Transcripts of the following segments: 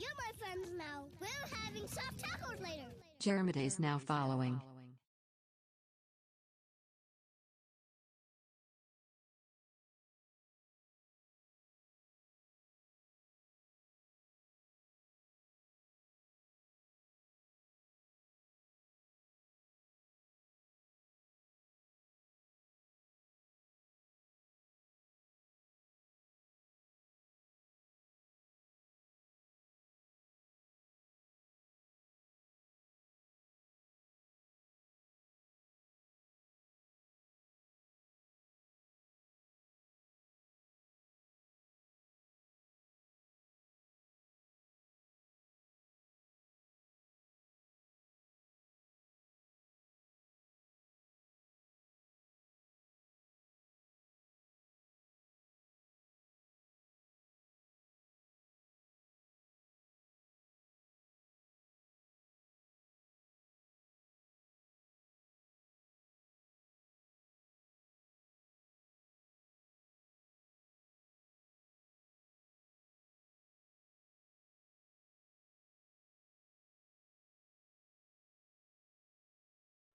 You're my friends now. We're having soft tacos later. Jeremiday is now following.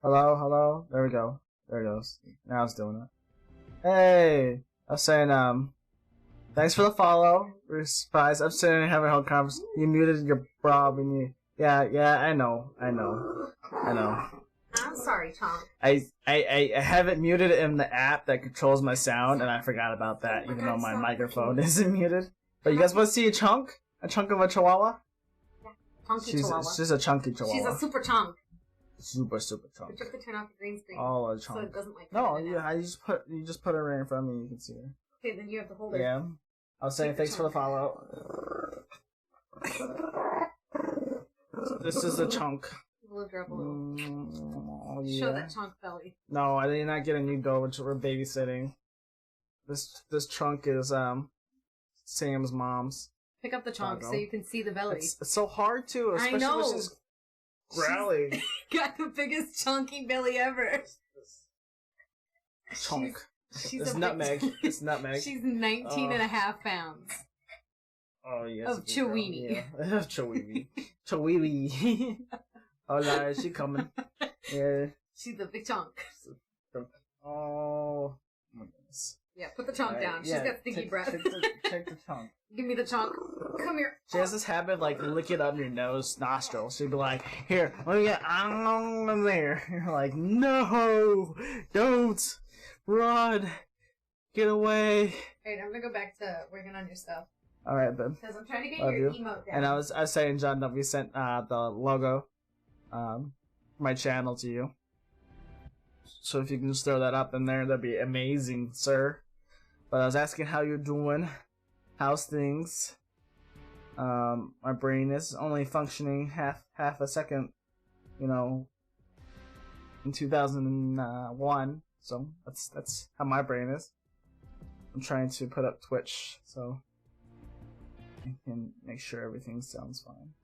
Hello, hello. There we go. There it goes. Now it's doing it. Hey, I was saying, thanks for the follow. We're surprised. I'm sitting here having a whole conversation. You muted your bra when you. Yeah, I know. I'm sorry, Tom. I have it muted in the app that controls my sound, and I forgot about that, even though my microphone isn't muted. But you guys want to see a chunk? A chunk of a chihuahua? Yeah, chunky chihuahua. She's a chunky chihuahua. She's a super chunk. Super chunk. We have to turn off the green screen. All a chunk. So it doesn't like. No, yeah, you just put her right in front of me. You can see her. Okay, then you have to hold her. Yeah. I was saying thanks for the follow. This is a chunk. Lift her up a little. Oh, yeah. Show that chunk belly. No, I did not get a new dough, which we're babysitting. This trunk is Sam's mom's. Pick up the chunk so you can see the belly. It's so hard to, especially I know. when she's growling. Got the biggest chunky belly ever. Chunk. She's It's a nutmeg. It's nutmeg. She's 19 and a half pounds. Oh yes. Of Chiweenie. Yeah. Of Chiweenie. Chiweenie. Oh Lord, she coming. Yeah. She's a big chunk. Oh my goodness. Yeah, put the chunk down. She's got stinky breath. Take the chunk. Give me the chunk. Come here. She has this habit, like, lick it up your nose, nostril. She'd be like, here, let me get on there. You're like, no, don't, run, get away. Alright, I'm gonna go back to working on your stuff. Alright, babe. Because I'm trying to get Love your you. emote down. And I was saying, John, that we sent the logo, my channel to you. So if you can just throw that up in there, that'd be amazing, sir. But I was asking how you're doing. How's things? My brain is only functioning half a second, you know, in 2001. So that's how my brain is. I'm trying to put up Twitch so I can make sure everything sounds fine.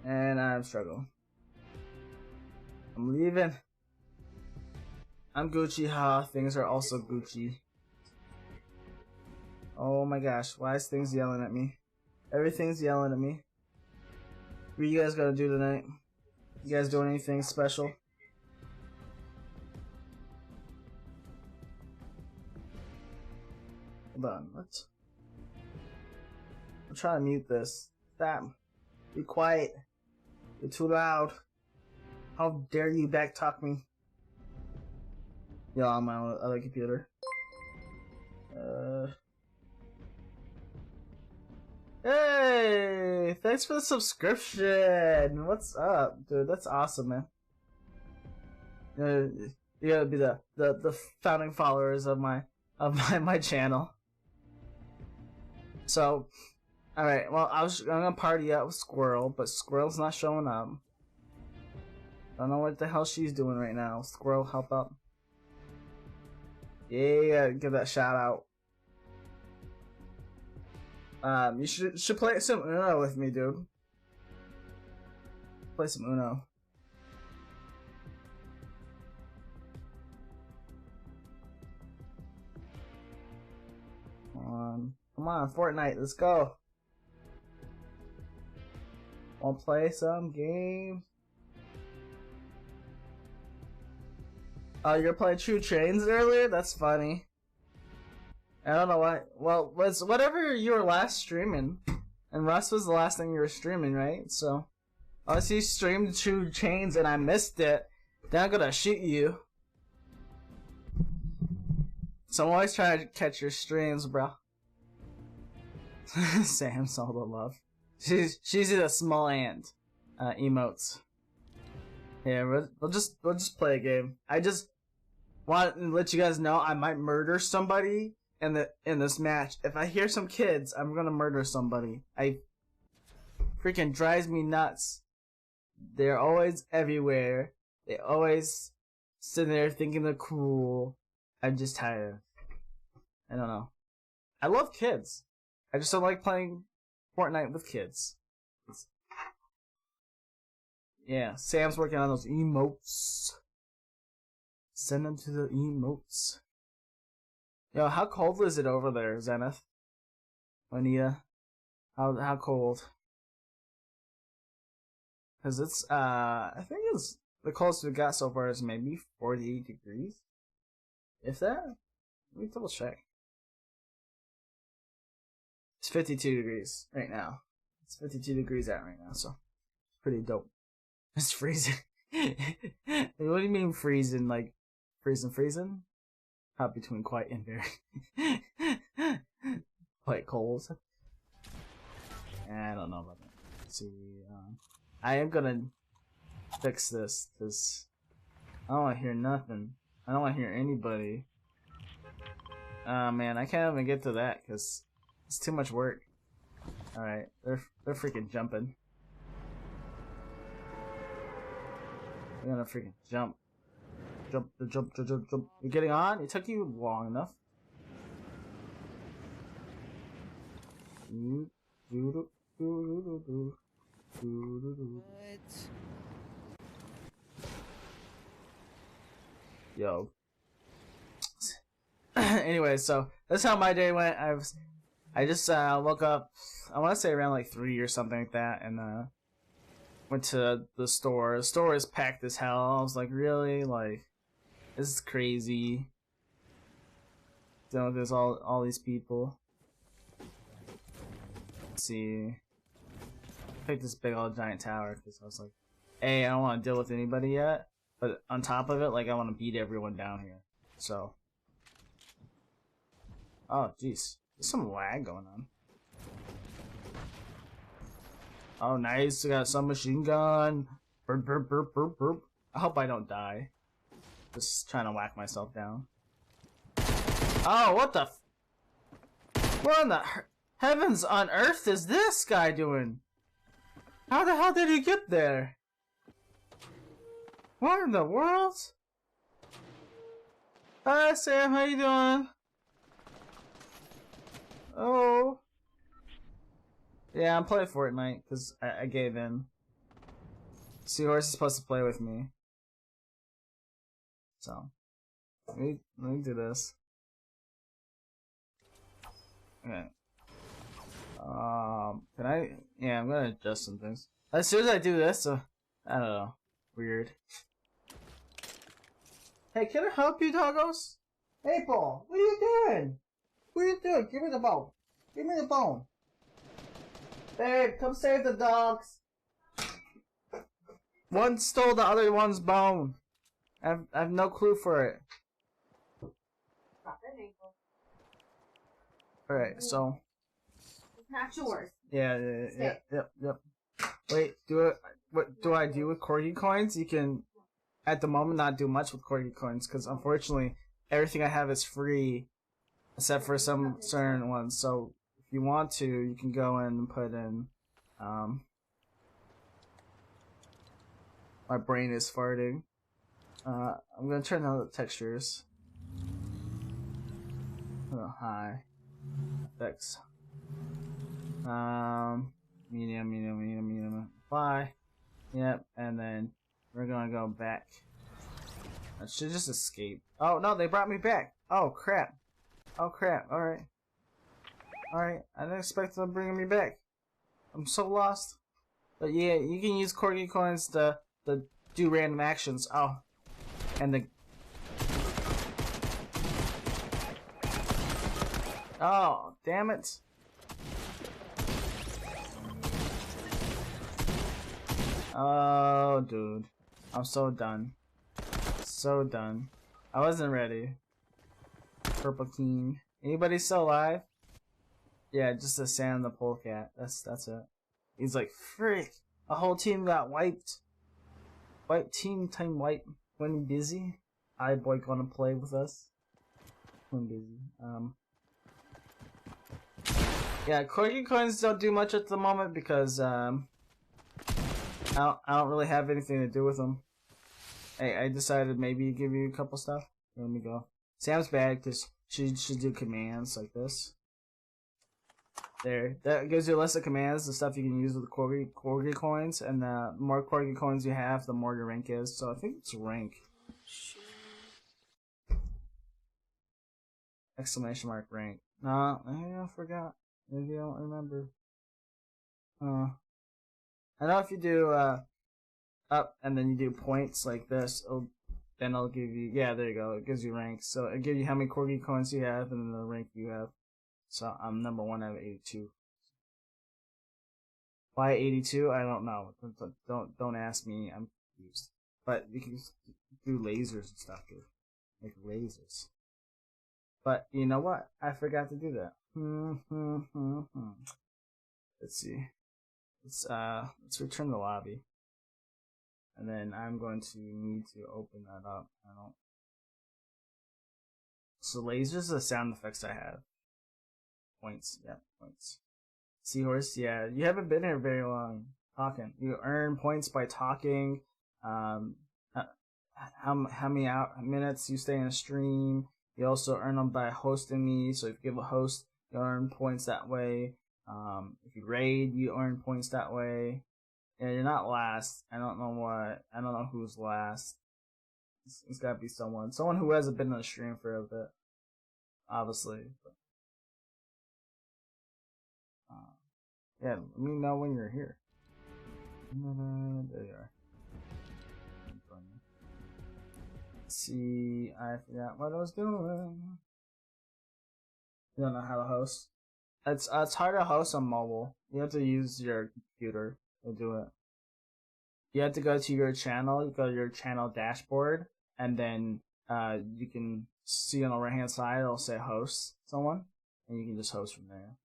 And I'm struggling. I'm leaving. I'm Gucci, ha. Things are also Gucci. Oh my gosh, why is things yelling at me? Everything's yelling at me. What are you guys gonna do tonight? You guys doing anything special? Hold on, what? I'm trying to mute this. Stop. Be quiet. You're too loud. How dare you backtalk me? Yeah, on my other computer. Hey! Thanks for the subscription! What's up, dude? That's awesome, man. You gotta be the founding followers of my channel. So, alright, well, I'm gonna party out with Squirrel, but Squirrel's not showing up. Don't know what the hell she's doing right now. Squirrel, help up. Yeah, give that shout out. You should play some Uno with me, dude. Play some Uno. Come on, Fortnite, let's go. Wanna play some games? Oh, you're playing True Trains earlier? That's funny. I don't know why. Well, was whatever you were last streaming, and Rust was the last thing you were streaming, right? So, unless you streamed True Chains and I missed it, then I'm gonna shoot you. So I'm always trying to catch your streams, bro. Sam's all the love. She's a small ant. Emotes. Yeah, we'll just play a game. I just want to let you guys know I might murder somebody in this match. If I hear some kids, I'm gonna murder somebody. I freaking drives me nuts. They're always everywhere. They always sitting there thinking they're cool. I'm just tired. I don't know. I love kids. I just don't like playing Fortnite with kids. Yeah, Sam's working on those emotes. Send them to the emotes. Yo, how cold is it over there, Zenith? Juanita? How cold? Cause it's I think it's the coldest we got so far is maybe 48 degrees. If that? Let me double check. It's 52 degrees right now. It's 52 degrees out right now, so pretty dope. It's freezing. What do you mean freezing? Like freezing? Not between quite and very quite cold. I don't know about that. Let's see, I am gonna fix this because I don't want to hear nothing. I don't want to hear anybody. Man, I can't even get to that because it's too much work. All right, they're freaking jumping. We're gonna freaking jump. Jump. You're getting on? It took you long enough. Yo. Anyway, so that's how my day went. I just woke up, I want to say around like 3 or something like that, and went to the store. The store is packed as hell. I was like, really? Like, this is crazy. So there's all these people. Let's see. I picked this big old giant tower because I was like, hey, I don't want to deal with anybody yet. But on top of it, like, I want to beat everyone down here. So. Oh, jeez. There's some lag going on. Oh, nice. We got a submachine gun. Burp, burp, burp, burp, burp. I hope I don't die. Just trying to whack myself down. Oh, what the what in the heavens on earth is this guy doing? How the hell did he get there? What in the world? Hi, Sam. How you doing? Oh. Yeah, I'm playing Fortnite because I gave in. Seahorse is supposed to play with me. So, let me do this. Okay. Can I? Yeah, I'm gonna adjust some things. As soon as I do this, I don't know. Weird. Hey, can I help you, doggos? Hey, Paul, what are you doing? What are you doing? Give me the bone. Give me the bone. Babe, come save the dogs. One stole the other one's bone. I have no clue for it. Alright, so. It's not yours. Yeah. Yep. Wait, what do I do with Corgi coins? You can, at the moment, not do much with Corgi coins, because unfortunately, everything I have is free, except for some certain ones. So, if you want to, you can go in and put in, my brain is farting. I'm gonna turn on the textures. Oh, hi. Effects. Medium. Apply. Yep, and then we're gonna go back. I should just escape. Oh no, they brought me back. Oh crap. Alright. I didn't expect them bringing me back. I'm so lost. But yeah, you can use Corgi coins to do random actions. Oh, and the oh, damn it! Oh, dude, I'm so done. So done. I wasn't ready. Purple King. Anybody still alive? Yeah, just a Sam the polecat. That's it. He's like, frick! A whole team got wiped. Wipe team time wipe. When busy. I boy gonna play with us. When busy. Yeah, Corgi coins don't do much at the moment because I don't really have anything to do with them. I decided maybe give you a couple stuff. Let me go. Sam's bad because she should do commands like this. There, that gives you a list of commands, the stuff you can use with the Corgi coins, and the more Corgi coins you have, the more your rank is. So I think it's rank. Exclamation mark rank. No, I forgot. Maybe I don't remember. I know if you do up and then you do points like this, then it'll give you, yeah, there you go. It gives you ranks. So it gives you how many Corgi coins you have and the rank you have. So I'm number 1 out of 82. Why 82? I don't know. Don't ask me. I'm confused. But you can do lasers and stuff too. Make lasers. But you know what? I forgot to do that. Let's see. Let's return the lobby. And then I'm going to need to open that up. So lasers are the sound effects I have. Points, yeah, points. Seahorse, yeah, you haven't been here very long talking. You earn points by talking. How many minutes you stay in a stream. You also earn them by hosting me. So if you give a host, you earn points that way. If you raid, you earn points that way. Yeah, you're not last. I don't know who's last. It's gotta be someone who hasn't been on the stream for a bit, obviously. But, yeah, let me know when you're here. There you are. Let's see, I forgot what I was doing. You don't know how to host? It's hard to host on mobile. You have to use your computer to do it. You have to go to your channel, go to your channel dashboard, and then you can see on the right hand side it'll say host someone, and you can just host from there.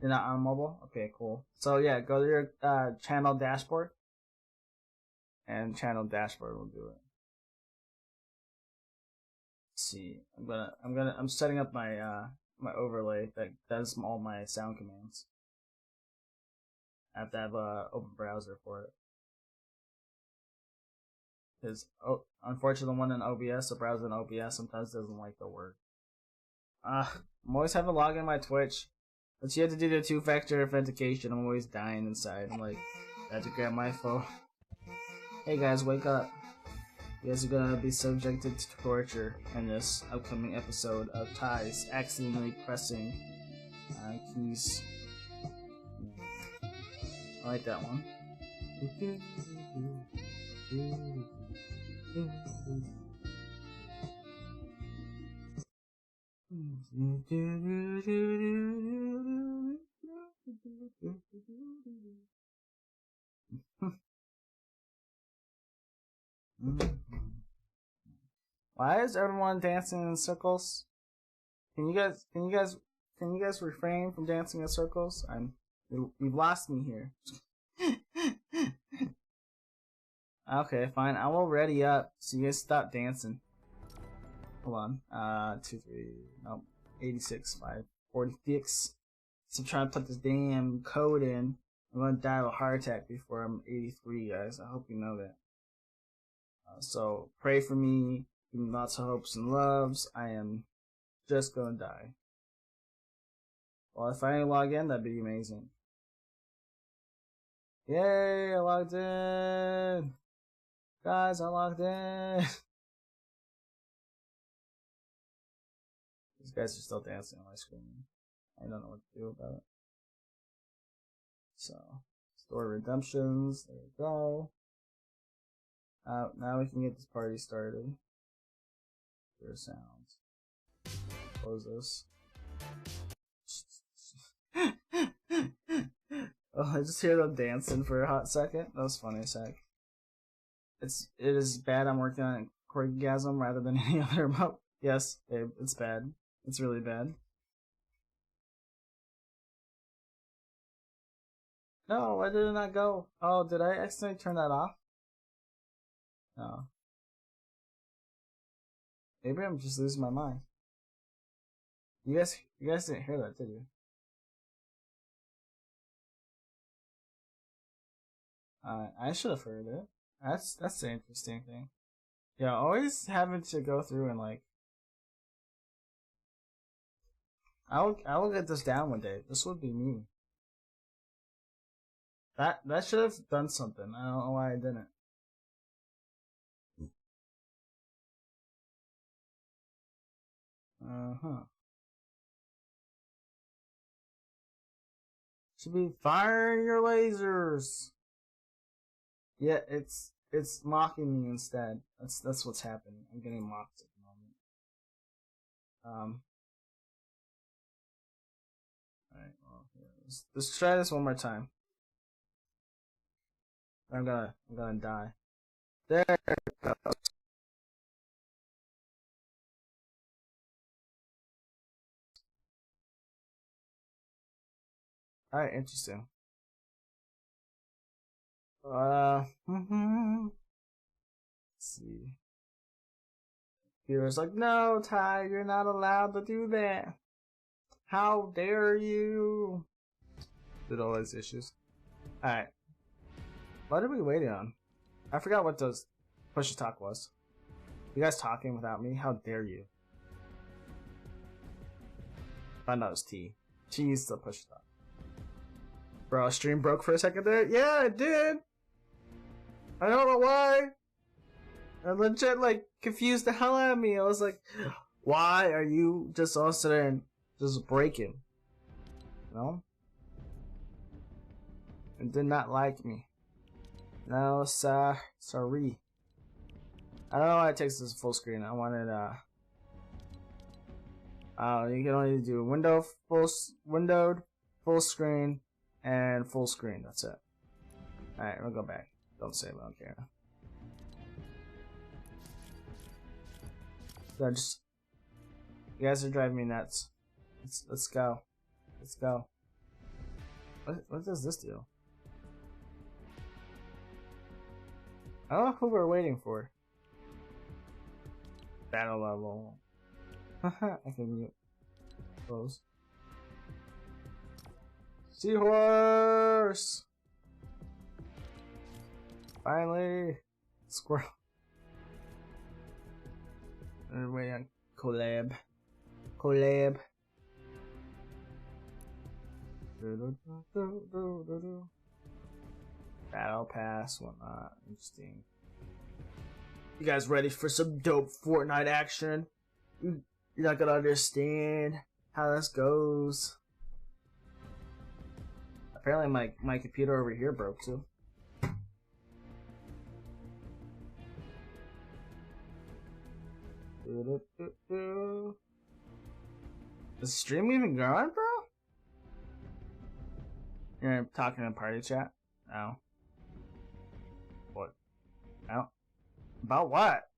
You're not on mobile? Okay, cool. So yeah, go to your channel dashboard, and channel dashboard will do it. Let's see, I'm setting up my my overlay that does all my sound commands. I have to have a open browser for it. Because unfortunately, the one in OBS, the browser in OBS sometimes doesn't like the word. I'm always having to log in my Twitch. But you have to do the 2-factor authentication. I'm always dying inside. I'm like, I have to grab my phone. Hey guys, wake up. You guys are gonna be subjected to torture in this upcoming episode of Ties accidentally pressing keys. I like that one. Why is everyone dancing in circles? Can you guys refrain from dancing in circles? You've lost me here. Okay, fine. I will ready up so you guys stop dancing. Hold on. 2, 3, nope. 86, 5, 46. So I'm trying to put this damn code in. I'm gonna die of a heart attack before I'm 83, guys. I hope you know that. So pray for me. Give me lots of hopes and loves. I am just gonna die. Well, if I log in, that'd be amazing. Yay! I logged in. Guys, I logged in. These guys are still dancing on my screen. I don't know what to do about it. So, store redemptions. There we go. Now we can get this party started. Hear sounds. Close this. Oh, I just hear them dancing for a hot second. That was funny as heck. It is bad I'm working on Corgasm rather than any other emote. Yes, babe, it's bad. It's really bad. No, why did it not go? Oh, did I accidentally turn that off? No. Maybe I'm just losing my mind. You guys didn't hear that, did you? I should have heard it. That's the interesting thing. Yeah, always having to go through and like. I will get this down one day. This would be me. That should have done something. I don't know why I didn't. Should be firing your lasers. Yeah, it's mocking me instead. That's what's happening. I'm getting mocked at the moment. Alright, well, yeah, let's try this one more time. I'm gonna die. There it goes. Alright, interesting. Let's see. Peter's like, no, Ty, you're not allowed to do that. How dare you? Did all those issues. Alright. What are we waiting on? I forgot what those push to talk was. You guys talking without me? How dare you? I know it's T. T needs to push to talk. Bro, stream broke for a second there? Yeah, it did! I don't know why! I legit, like, confused the hell out of me. I was like, why are you just all sitting there and just breaking? You know? And did not like me. No, sorry. I don't know why it takes this full screen. I wanted, you can only do windowed, full screen, and full screen. That's it. Alright, we'll go back. Don't save, I don't care. You guys are driving me nuts. Let's go. Let's go. What does this do? I don't know who we're waiting for. Battle level. I can get close. Seahorse! Finally! Squirrel. We're waiting on collab. Battle pass, whatnot. Interesting. You guys ready for some dope Fortnite action? You're not gonna understand how this goes. Apparently my computer over here broke too. Is the stream even going, bro? You're talking in party chat? No. What? No. About what?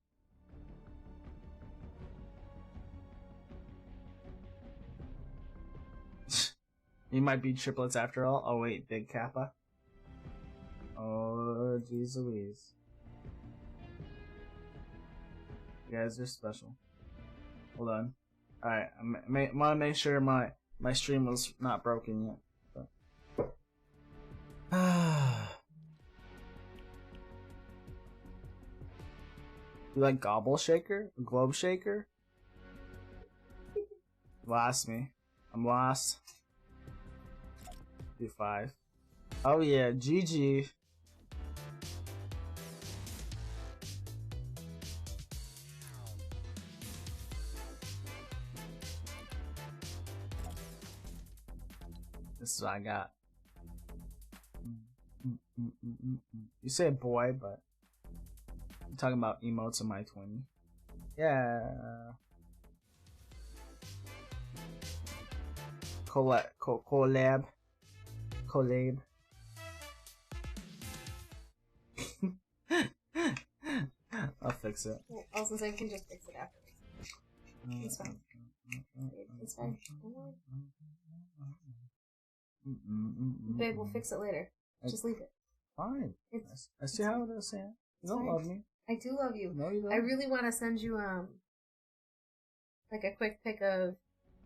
You might be triplets after all. Oh wait, Big Kappa. Oh jeez Louise. You guys are special. Hold on. Alright, I wanna make sure my stream was not broken yet. You like Gobble Shaker? Globe Shaker? Lost me. I'm lost. D5. Oh yeah, GG. This is what I got. You say boy, but I'm talking about emotes in my 20. Yeah. Collab. I'll fix it. I was gonna say, you can just fix it after. It's fine. It's fine. Babe, we'll fix it later. Just leave it. Fine. I see how it is, Sam. You don't love me. I do love you. No, you don't. I really want to send you like a quick pic of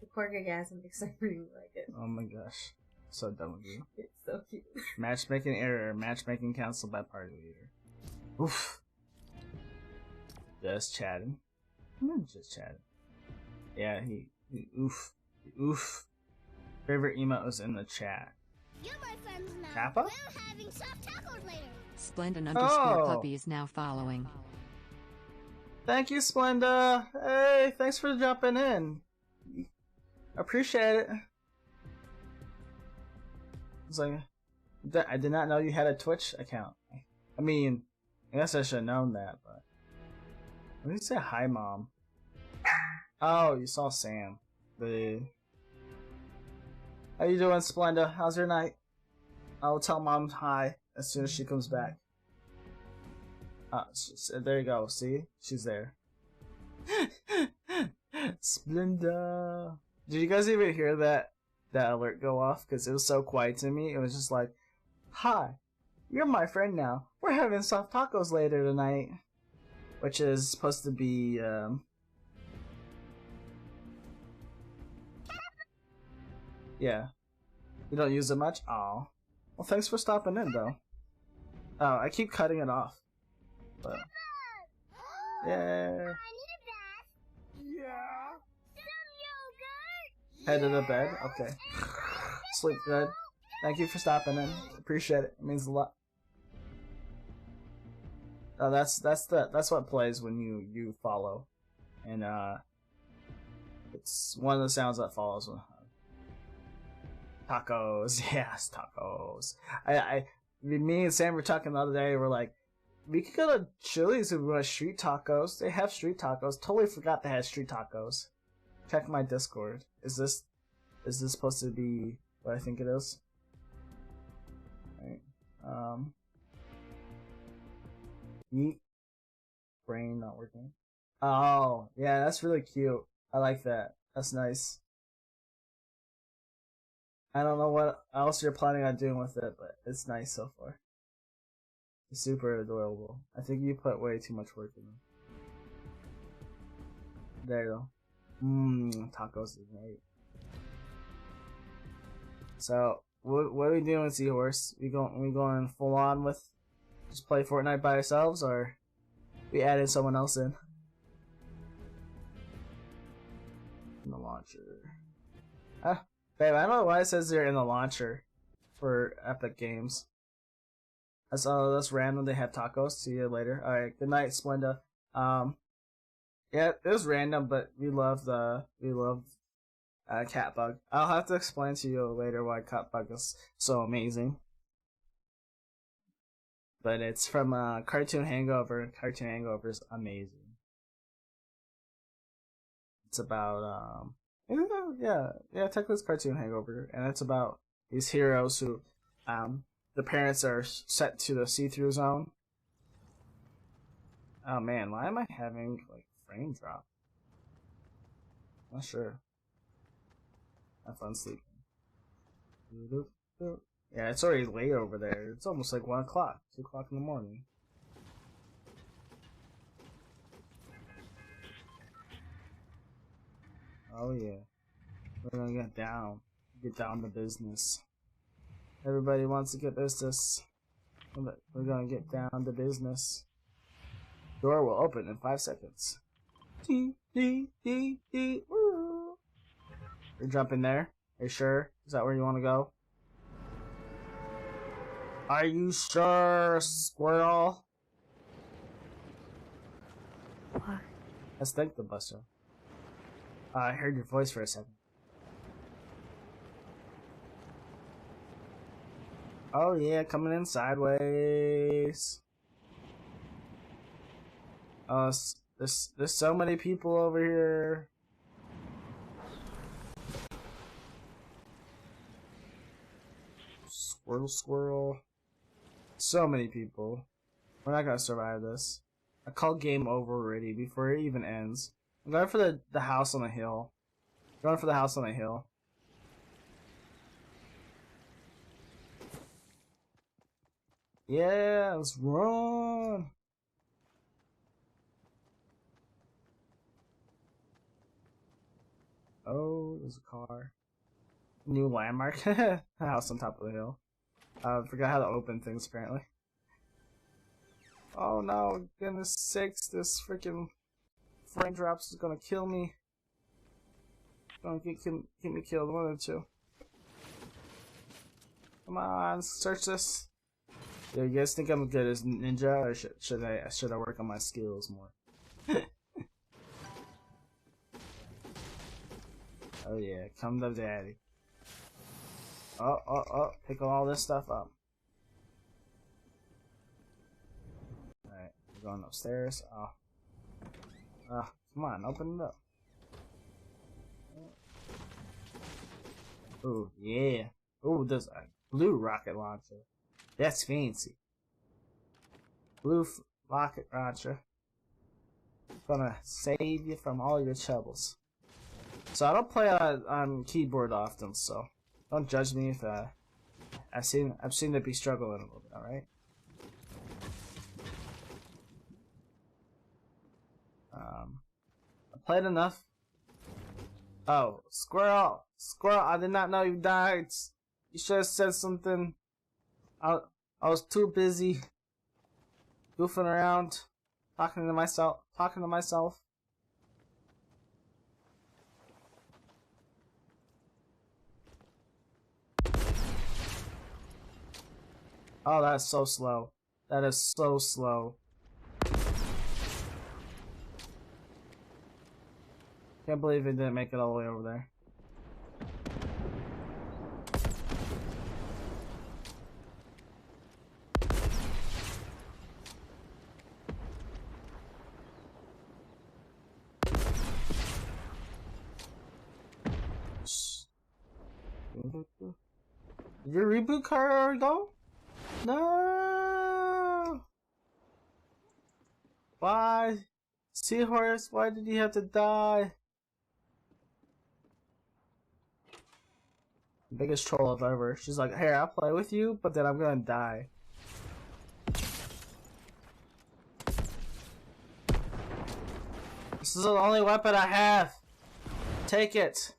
the Corgagasm because I really like it. Oh my gosh. So dumb of you. It's so cute. Matchmaking error. Matchmaking canceled by party leader. Oof. Just chatting. Just chatting. Yeah, he oof. Oof. Favorite emote was in the chat. You're my friends now. Kappa? We're having soft tacos later. Splendid Oh. _puppy is now following. Thank you, Splenda. Hey, thanks for jumping in. Appreciate it. It's like, I did not know you had a Twitch account. I mean, I guess I should have known that, but. Let me say hi, Mom. Oh, you saw Sam. How you doing, Splenda? How's your night? I'll tell Mom hi as soon as she comes back. There you go. See? She's there. Splenda. Did you guys even hear that alert go off? Because it was so quiet to me. It was just like, hi, you're my friend now. We're having soft tacos later tonight. Which is supposed to be, yeah. You don't use it much? Aw. Well, thanks for stopping in, though. Oh, I keep cutting it off. But... yeah. Head to the bed? Okay. Sleep good. Thank you for stopping in. Appreciate it. It means a lot. Oh, that's what plays when you follow. And, it's one of the sounds that follows. Tacos. Yes, tacos. Me and Sam were talking the other day, we're like, we could go to Chili's if we want street tacos. They have street tacos. Totally forgot they had street tacos. Check my Discord. Is this supposed to be what I think it is? Alright. Yeet. Brain not working. Oh, yeah, that's really cute. I like that. That's nice. I don't know what else you're planning on doing with it, but it's nice so far. It's super adorable. I think you put way too much work in it. There you go. Tacos is great. So, what are we doing with Seahorse? We going full on with just play Fortnite by ourselves, or we added someone else in the launcher? Babe, I don't know why it says they're in the launcher for Epic Games. That's random. They have tacos. See you later. All right. Good night, Splenda. Yeah, it was random, but we love Catbug. I'll have to explain to you later why Catbug is so amazing. But it's from Cartoon Hangover. Cartoon Hangover is amazing. It's about yeah, technically it's Cartoon Hangover, and it's about these heroes who the parents are set to the see-through zone. Oh man, why am I having like frame drop? Not sure. Have fun sleeping. Yeah, it's already late over there. It's almost like 1 o'clock, 2 o'clock in the morning. Oh yeah, we're gonna get down to business. Everybody wants to get business. We're gonna get down to business. Door will open in 5 seconds. You're jumping there? Are you sure? Is that where you want to go? Are you sure, Squirrel? What? Let's thank the buster. I heard your voice for a second. Oh yeah, coming in sideways. Oh, there's so many people over here. Squirtle, squirrel. So many people. We're not gonna survive this. I call game over already before it even ends. I'm going for the house on the hill. Going for the house on the hill. Yeah, let's run. Oh, there's a car. New landmark. House on top of the hill. Forgot how to open things apparently. Oh no, goodness sakes, this freaking frame drops is gonna kill me. Gonna get me killed, one or two. Come on, search this. Yeah, you guys think I'm good as ninja, or should I work on my skills more? Oh yeah, come to daddy. Oh, pick all this stuff up. Alright, we're going upstairs. Oh, come on, open it up. Ooh, yeah. Ooh, there's a blue rocket launcher. That's fancy. Blue rocket launcher. Gonna save you from all your troubles. So I don't play on keyboard often, so don't judge me if I've seen it be struggling a little bit. All right. I played enough. Oh, squirrel! Squirrel! I did not know you died. You should have said something. I was too busy goofing around, talking to myself. Oh, that's so slow. That is so slow. Can't believe it didn't make it all the way over there. Did your reboot card already go? No! Why? Seahorse, why did you have to die? Biggest troll I've ever. She's like, here, I'll play with you, but then I'm gonna die. This is the only weapon I have. Take it.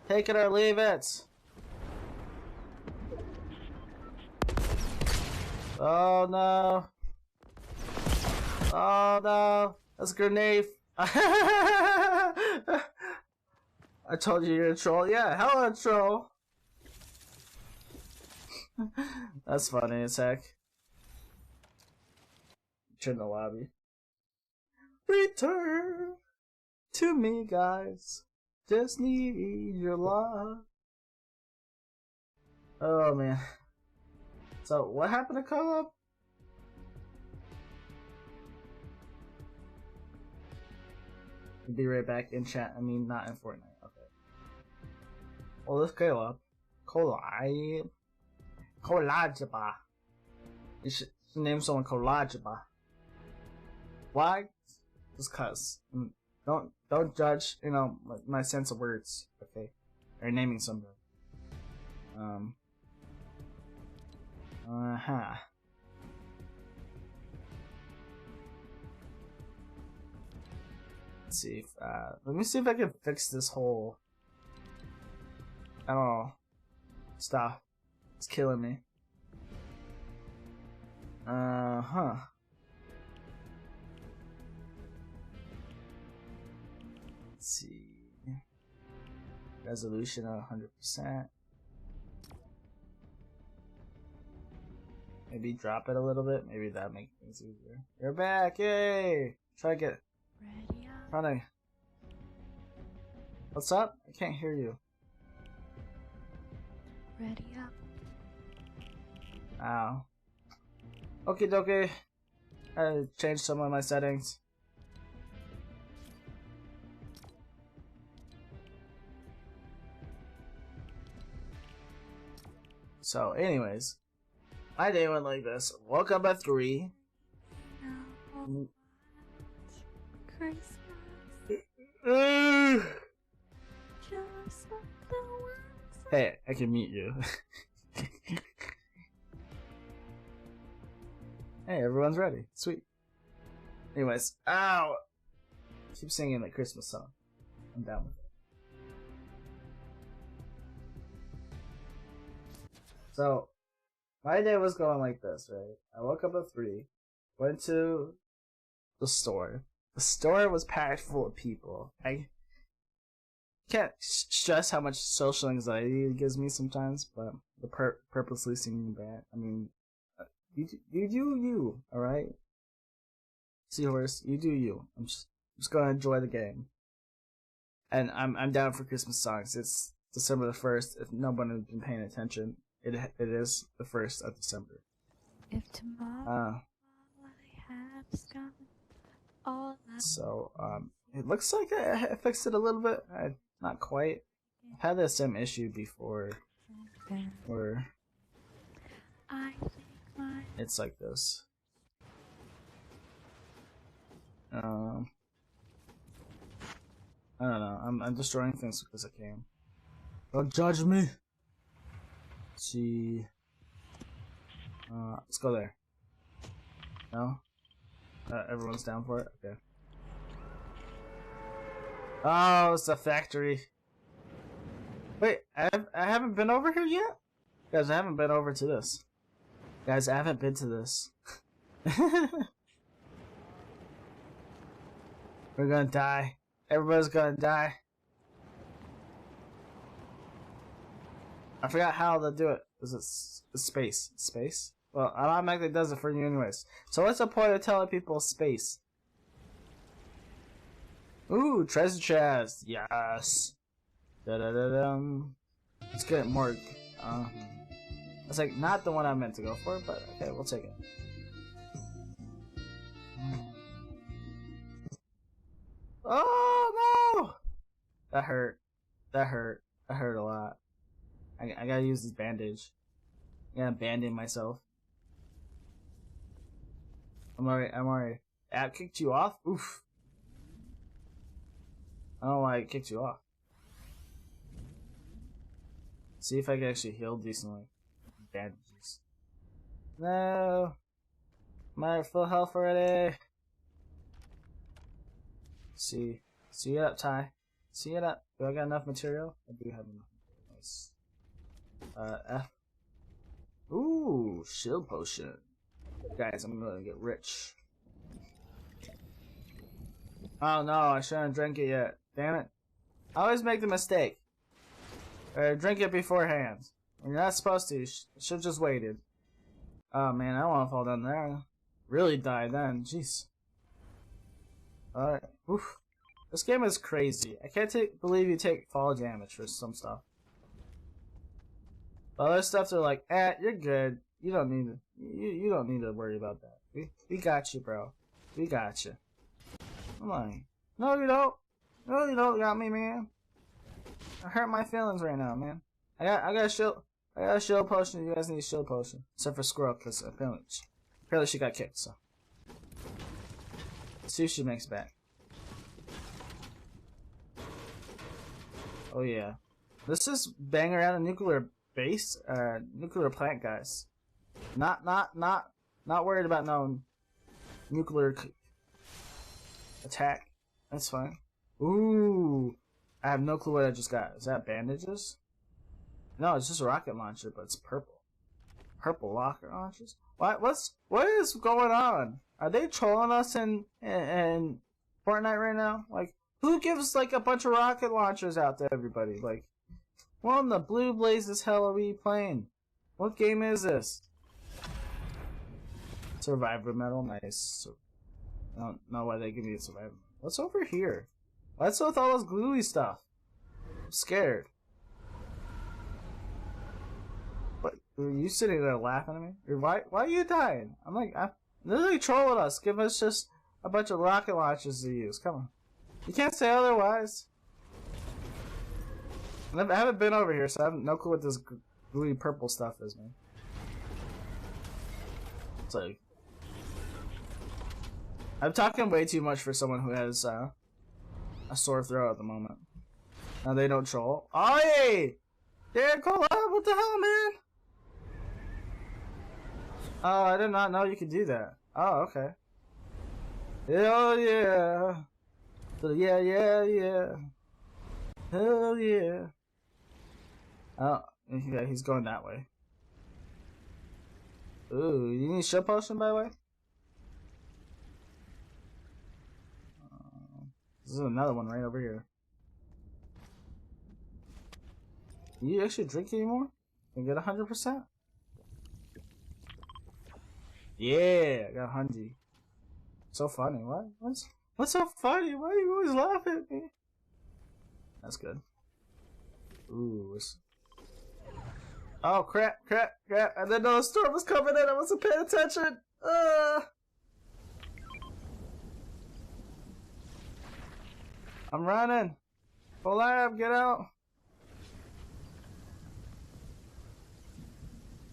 Take it or leave it. Oh no. Oh no. That's a grenade. I told you you're a troll. Yeah, hell of a troll. That's funny as heck. Turn the lobby. Return to me, guys. Just need your love. Oh man. So what happened to co-op? Be right back in chat. I mean, not in Fortnite. Okay. Well, let's go up. Kolajiba. You should name someone Kolajiba. Why? Just cause. Don't judge. You know my sense of words. Okay. Or naming somebody. Let's see if, let me see if I can fix this whole, I don't know, stop. It's killing me. Let's see. Resolution of 100%. Maybe drop it a little bit. Maybe that makes things easier. You're back! Yay! Try to get. Ready up. Trying to. What's up? I can't hear you. Ready up. Ow. Okie dokie. I changed some of my settings. So, anyways, my day went like this. Woke up at 3. Christmas. Just like the ones. Hey, I can mute you. Hey, everyone's ready. Sweet. Anyways, ow! Keep singing the Christmas song. I'm down with it. So, my day was going like this, right? I woke up at 3, went to the store. The store was packed full of people. I can't stress how much social anxiety it gives me sometimes, but the purposely singing band. I mean, you do you, alright? Seahorse, you do you. I'm just gonna enjoy the game. And I'm down for Christmas songs. It's December the 1st. If nobody has been paying attention, it is the 1st of December. If tomorrow I have gone all So, it looks like I fixed it a little bit. Not quite. I've had the same issue before, where I think my it's like this. I don't know. I'm destroying things because I can. Don't judge me. Let's see. Let's go there. No? Everyone's down for it? Okay. Oh, it's a factory. Wait, I haven't been over here yet? Guys, I haven't been over to this. Guys, I haven't been to this. We're gonna die. Everybody's gonna die. I forgot how to do it. Is it space? Space? Well, it automatically does it for you anyways. So what's the point of telling people space? Ooh, treasure chest. Yes. Da-da-da-dum. Let's get more. It's like not the one I meant to go for, but okay, we'll take it. Oh no! That hurt. That hurt. That hurt a lot. I gotta use this bandage. I gotta band-aid myself. I'm alright. App kicked you off? Oof. I don't know why it kicked you off. See if I can actually heal decently. Bandages. No! I'm at full health already. See it up, Ty. See it up. Do I got enough material? I do have enough material. Nice. F. Ooh, shield potion. Guys, I'm gonna get rich. Oh no, I shouldn't drink it yet. Damn it. I always make the mistake. Drink it beforehand. When you're not supposed to, you should just waited. Oh man, I don't want to fall down there. Really die then, jeez. Alright, oof. This game is crazy. I can't believe you take fall damage for some stuff. But other stuff they're like, you're good. You don't need to. You don't need to worry about that. We got you, bro. We got you. I'm like, no, you don't. No, you don't got me, man. I hurt my feelings right now, man. I got a shield. I got a shield potion. You guys need a shield potion, except for Squirrel, because apparently she got kicked. So let's see if she makes it back. Oh yeah, let's just bang around a nuclear base, nuclear plant, guys. Not worried about no nuclear attack. That's fine. Ooh, I have no clue what I just got. Is that bandages? No, it's just a rocket launcher, but it's purple. Purple rocket launchers? What is going on? Are they trolling us in Fortnite right now? Like, who gives like a bunch of rocket launchers out to everybody? Like, what in the blue blazes hell are we playing? What game is this? Survivor medal, nice. I don't know why they give me a survivor. What's over here? What's with all this gluey stuff? I'm scared. Are you sitting there laughing at me? Why are you dying? I'm like, they're literally trolling us. Give us just a bunch of rocket launchers to use. Come on. You can't say otherwise. I haven't been over here, so I have no clue what this gooey purple stuff is, man. It's like... I'm talking way too much for someone who has a sore throat at the moment. Now they don't troll. Oh, hey! Yeah, call out! What the hell, man? Oh, I did not know you could do that. Oh, okay. Hell yeah. Yeah, yeah, yeah. Hell yeah. Oh, yeah, he's going that way. Ooh, you need shield potion, by the way? This is another one right over here. You actually drink anymore? And get 100%? Yeah, I got 100. So funny. What? What's so funny? Why are you always laughing at me? That's good. Ooh. Oh crap! I didn't know a storm was coming in. I wasn't paying attention. I'm running. Collab, get out.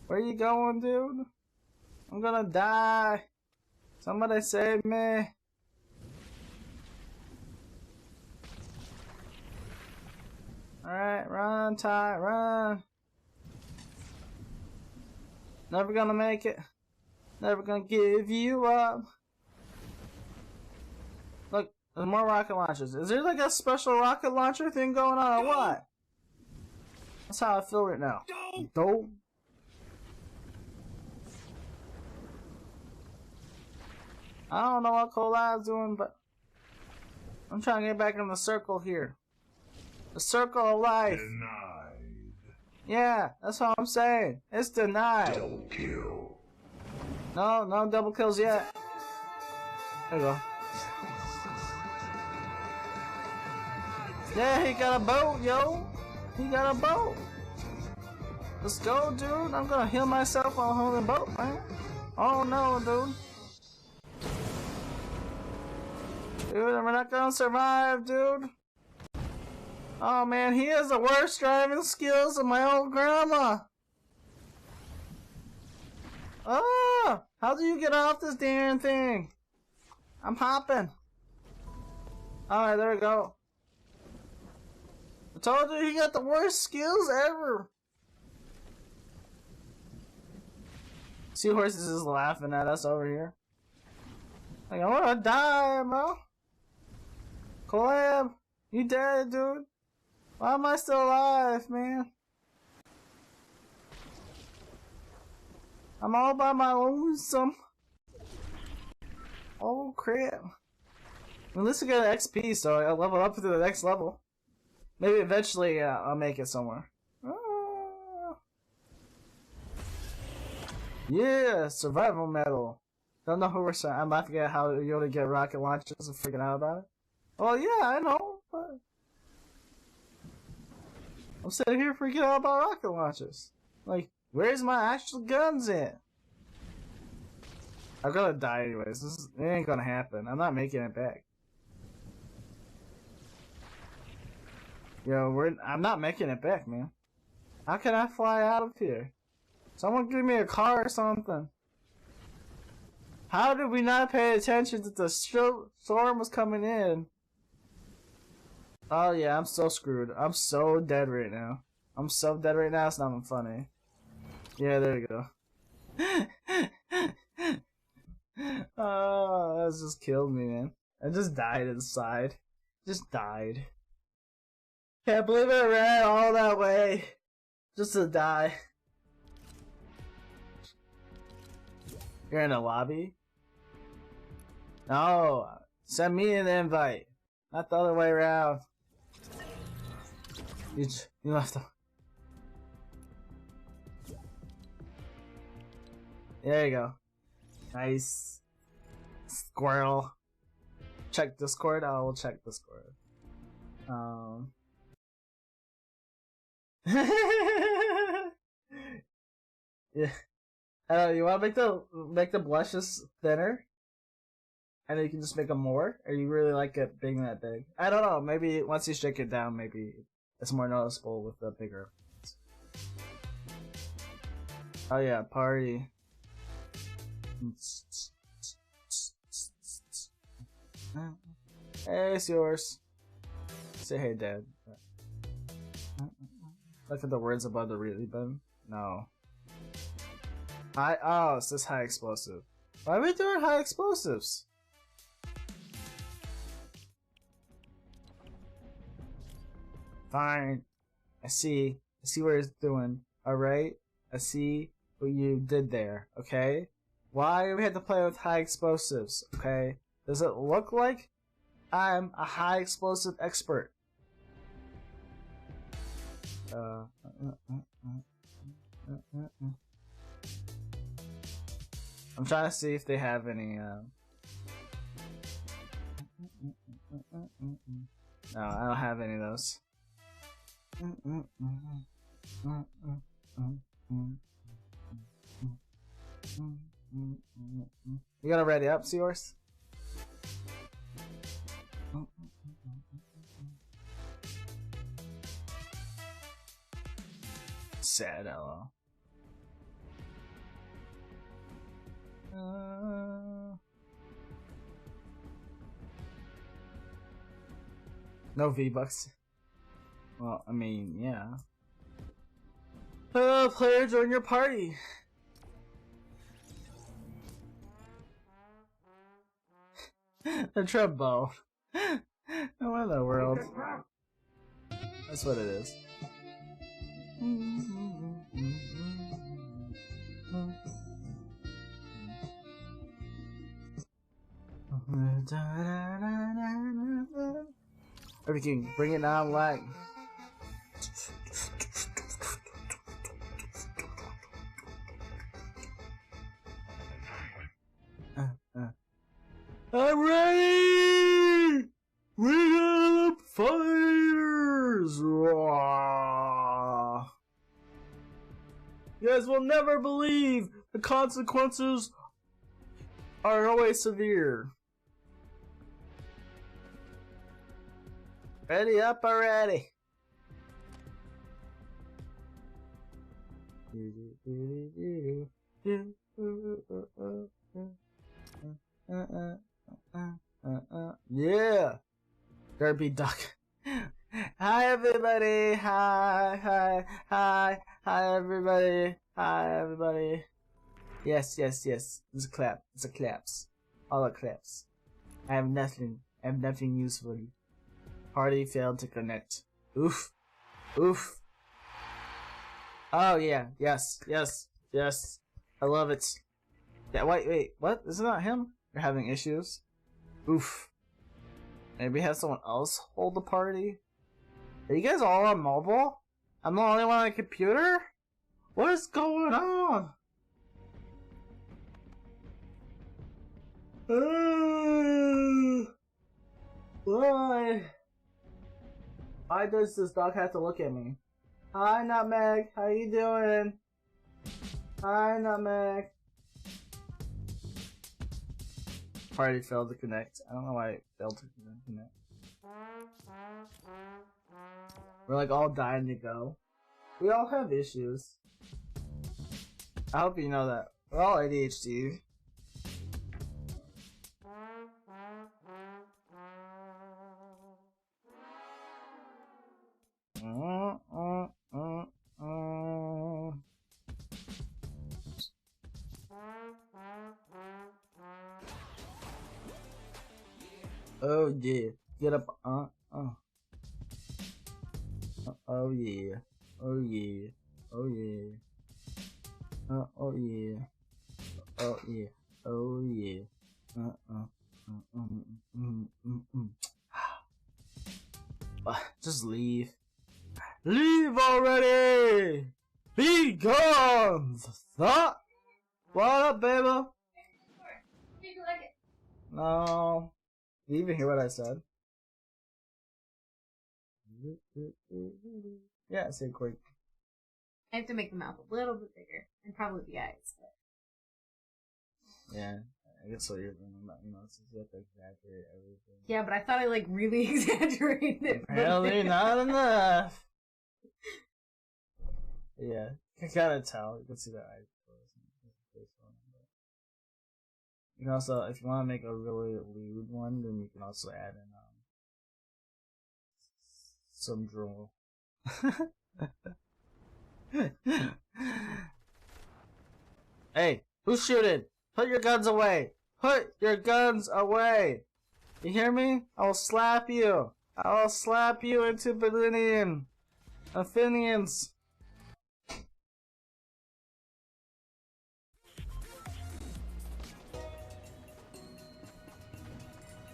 Where you going, dude? I'm gonna die. Somebody save me. Alright, run, Ty, run. Never gonna make it. Never gonna give you up. Look, there's more rocket launchers. Is there like a special rocket launcher thing going on or what? That's how I feel right now. Dope. I don't know what Collab's doing, but I'm trying to get back in the circle here. The circle of life. Denied. Yeah, that's what I'm saying. It's denied. Double kill. No double kills yet. There you go. Yeah, he got a boat, yo. He got a boat. Let's go, dude. I'm gonna heal myself while holding a boat, man. Oh no, dude. Dude, we're not gonna survive, dude. Oh man, he has the worst driving skills of my old grandma. Oh, how do you get off this damn thing? I'm hopping. Alright, there we go. I told you he got the worst skills ever. Seahorses is laughing at us over here. Like, I wanna die, bro. Collab, you dead, dude. Why am I still alive, man? I'm all by my lonesome. Oh crap. At least I got an XP, so I'll level up to the next level. Maybe eventually I'll make it somewhere. Ah. Yeah, survival medal. Don't know who we're saying. I'm laughing at how you only get rocket launchers and freaking out about it. Well, yeah, I know, but I'm sitting here freaking out about rocket launchers. Like, where's my actual guns at? I'm gonna die anyways. It ain't gonna happen. I'm not making it back. Yo, I'm not making it back, man. How can I fly out of here? Someone give me a car or something. How did we not pay attention that the storm was coming in? Oh yeah, I'm so screwed. I'm so dead right now. I'm so dead right now, it's not even funny. Yeah, there you go. Oh, that just killed me, man. I just died inside. Just died. Can't believe I ran all that way. Just to die. You're in a lobby? No, send me an invite. Not the other way around. You left them. There you go. Nice. Squirrel. Check Discord? I will check Discord. Yeah. You want to make the blushes thinner, and then you can just make them more, or you really like it being that big? I don't know. Maybe once you shake it down, maybe it's more noticeable with the bigger. Oh yeah, party. Hey, it's yours. Say hey, Dad. Look at the words above the really button. No. Oh, it says high explosive. Why are we doing high explosives? Fine. I see what it's doing. Alright? I see what you did there. Okay? Why do we have to play with high explosives? Okay? Does it look like I'm a high explosive expert? I'm trying to see if they have any, No, I don't have any of those. You gotta ready up, Seahorse? Sad, hello. No V-Bucks. Well, I mean, yeah. Player, join your party. The trombone. What in the world? That's what it is. Everything, bring it down like. I'm ready! We got the fighters! You guys will never believe the consequences are always severe. Ready up already. Yeah. Derby Duck. Hi everybody. Hi everybody. Hi everybody. Yes. It's a clap. It's a claps. All the claps. I have nothing useful. Party failed to connect. Oof. Oh yeah. Yes. I love it. Yeah. Wait. What? Isn't that him? You're having issues. Oof. Maybe have someone else hold the party? Are you guys all on mobile? I'm the only one on a computer? What is going on? Why? Why does this dog have to look at me? Hi, Nutmeg. How you doing? Hi, Nutmeg. Party failed to connect. I don't know why it failed to connect. We're like all dying to go. We all have issues. I hope you know that. We're all ADHD. Oh yeah, get up, oh yeah, oh yeah, oh yeah, oh yeah, oh yeah, oh yeah, just leave. Leave already! Be gone! Stop! What up, baby? No. You even hear what I said? Yeah, say quick. I have to make the mouth a little bit bigger, and probably the eyes. But... Yeah, I guess what you're thinking about, since you have to exaggerate everything. Yeah, but I thought I like really exaggerated it. Apparently not enough. Yeah, you can kind of tell. You can see the eyes closed. You can also, if you want to make a really lewd one, then you can also add in some drool. Hey, who's shooting? Put your guns away! Put your guns away! You hear me? I will slap you! I will slap you into oblivion! Athenians!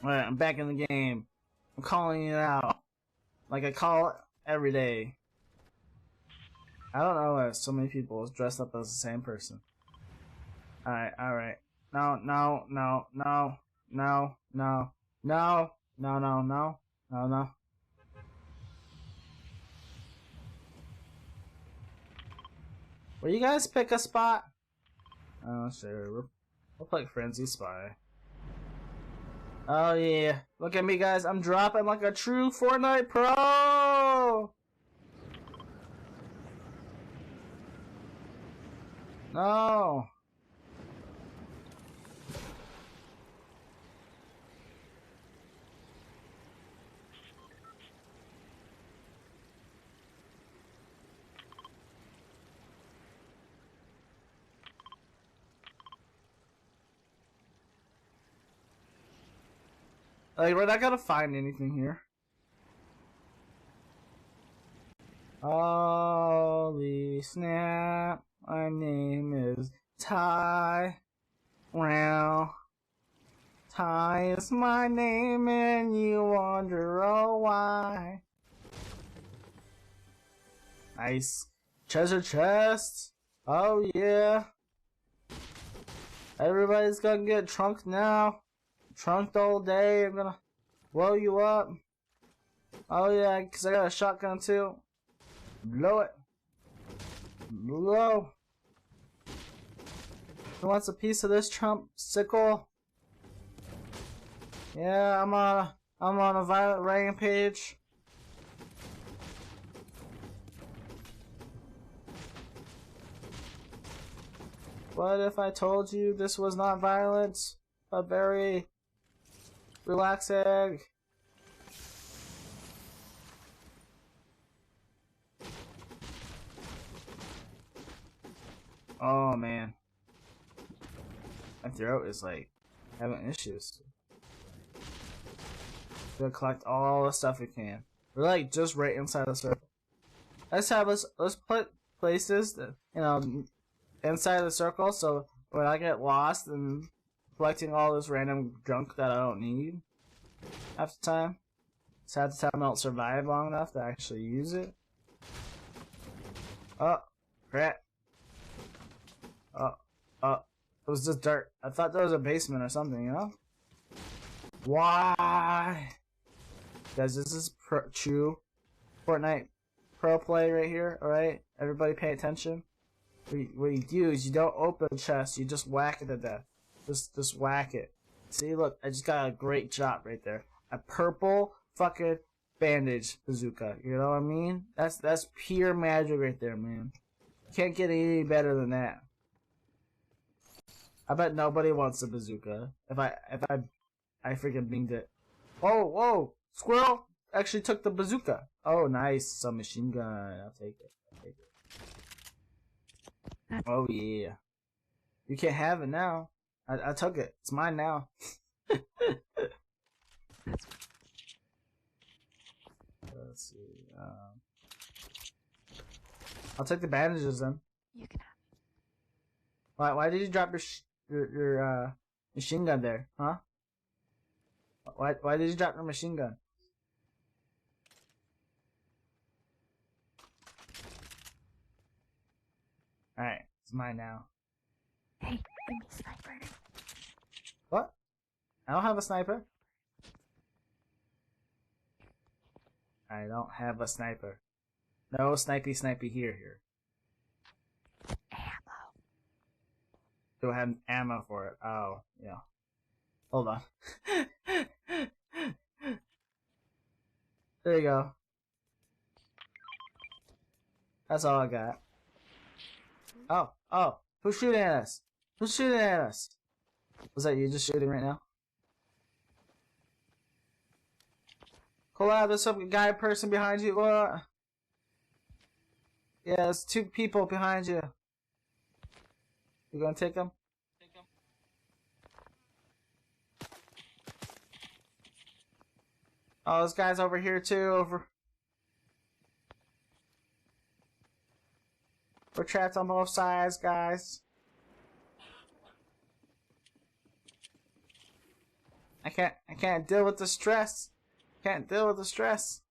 Alright, I'm back in the game. I'm calling it out. Like I call it every day. I don't know why so many people dressed up as the same person. Alright, alright. No, no, no, no, no, no, no, no, no, no, no, no. Will you guys pick a spot? Oh, sure. We'll play Frenzy Spy. Oh, yeah. Look at me, guys. I'm dropping like a true Fortnite pro! No! Like, we're not gonna find anything here. Holy snap. My name is Ty. Well, Ty is my name and you wonder oh why. Nice. Treasure chest. Oh yeah. Everybody's gonna get trunked now. Trunked all day. I'm gonna blow you up. Oh yeah, cause I got a shotgun too. Blow it. Blow. Who wants a piece of this Trump sickle? Yeah, I'm on a violent rampage. What if I told you this was not violence, but very relaxing? Oh man, my throat is like having issues. We're gonna collect all the stuff we can. We're like just right inside the circle. Let's put places that, inside the circle, so when I get lost and collecting all this random junk that I don't need half the time, it's half the time I don't survive long enough to actually use it. Oh, crap. It was just dirt. I thought there was a basement or something, Why? Guys, this is true Fortnite pro play right here, alright? Everybody pay attention. What you do is you don't open the chest, you just whack it to death. Just whack it. See, look, I just got a great job right there. A purple fucking bandage bazooka. You know what I mean? That's pure magic right there, man. Can't get any better than that. I bet nobody wants a bazooka. If I freaking binged it. Oh, whoa! Squirrel actually took the bazooka. Oh, nice. Some machine gun. I'll take it. Oh, yeah. You can't have it now. I took it. It's mine now. Let's see. I'll take the bandages then. You can have. Why did you drop your machine gun there, huh? Why did you drop your machine gun? Alright, it's mine now. Hey, give me a sniper. What? I don't have a sniper. I don't have a sniper. No snipey here. Do I have ammo for it? Oh, yeah. Hold on. There you go. That's all I got. Oh, who's shooting at us? Who's shooting at us? Was that you just shooting right now? Collab, there's some guy person behind you, Laura. Yeah, there's 2 people behind you. You gonna take them? Oh, this guy's over here too. We're trapped on both sides, guys. I can't deal with the stress. Can't deal with the stress.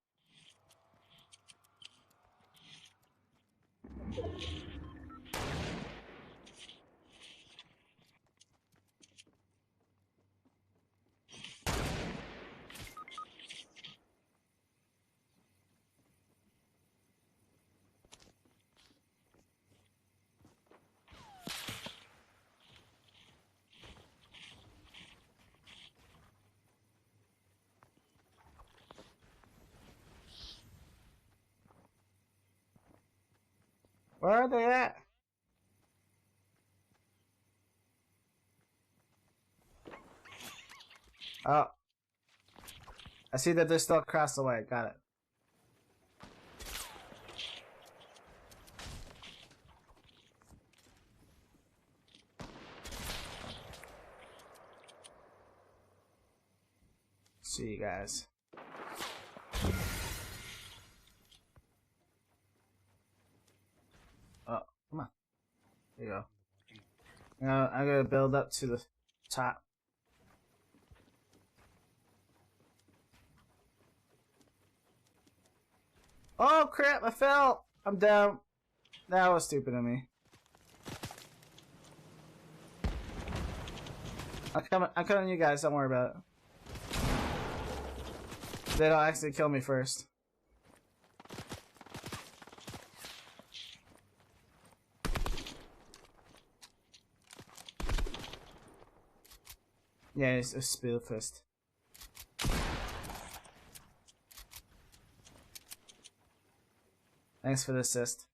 Where are they at? Oh. I see that they're still across the way. Got it. See you guys. Oh, come on. There you go. Now I'm gonna build up to the top. Oh crap! I fell. I'm down. That was stupid of me. I'm coming, you guys. Don't worry about it. They don't actually kill me first. Yeah, it's a spill fist. Thanks for the assist.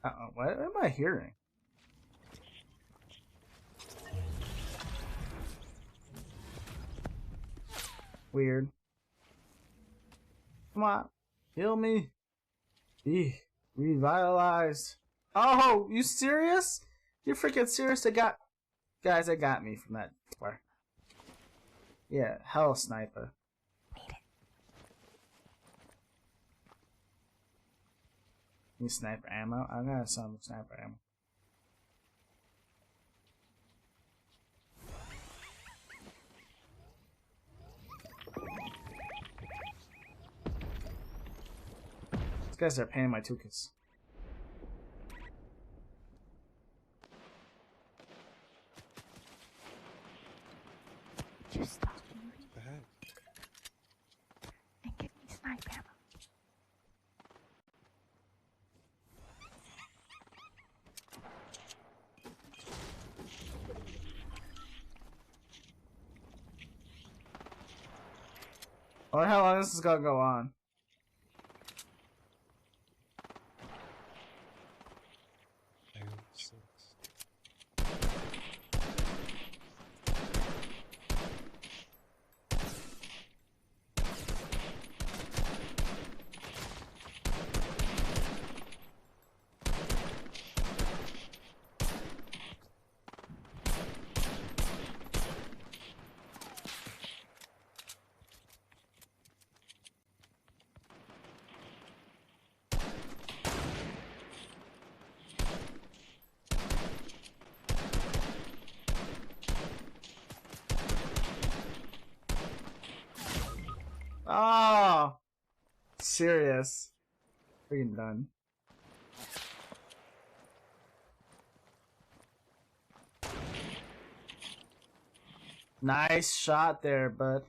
Uh-oh, what am I hearing? Weird. Come on, heal me. Be revitalized. Oh, you serious? You freaking serious? They got guys. They got me from that far. Yeah, hell sniper. Need sniper ammo? I got some sniper ammo. These guys are paying my tukas. Just stop moving and give me sniper ammo. I wonder how long this is gonna go on. Oh, serious. Freaking done. Nice shot there, bud.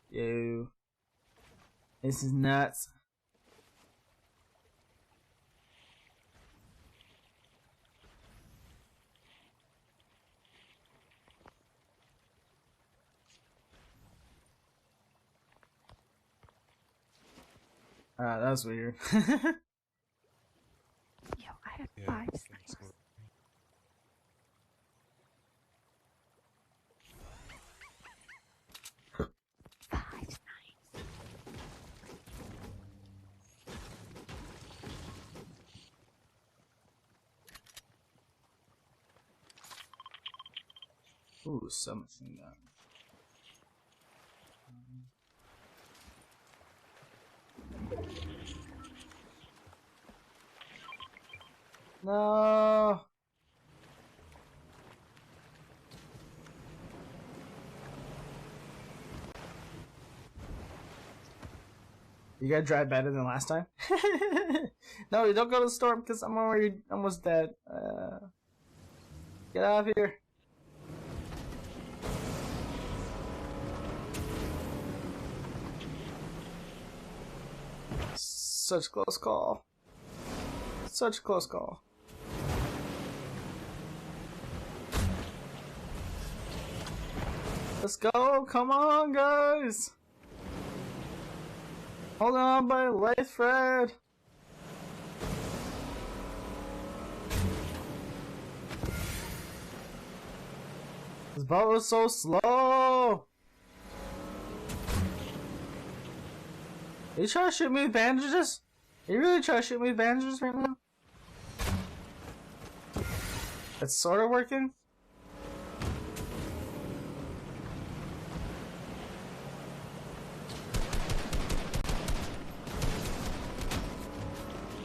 Yo. This is nuts. That was weird. Yo, I had Yeah, 5 that's snipers. what- Five snipers. Ooh, submachine gun. No. You gotta drive better than last time? No, you don't go to the store because I'm already almost dead. Get out of here. Such close call. Such a close call. Let's go! Come on, guys! Hold on by a light thread. This boat was so slow. Are you trying to shoot me with bandages? Are you really trying to shoot me with bandages right now? It's sort of working.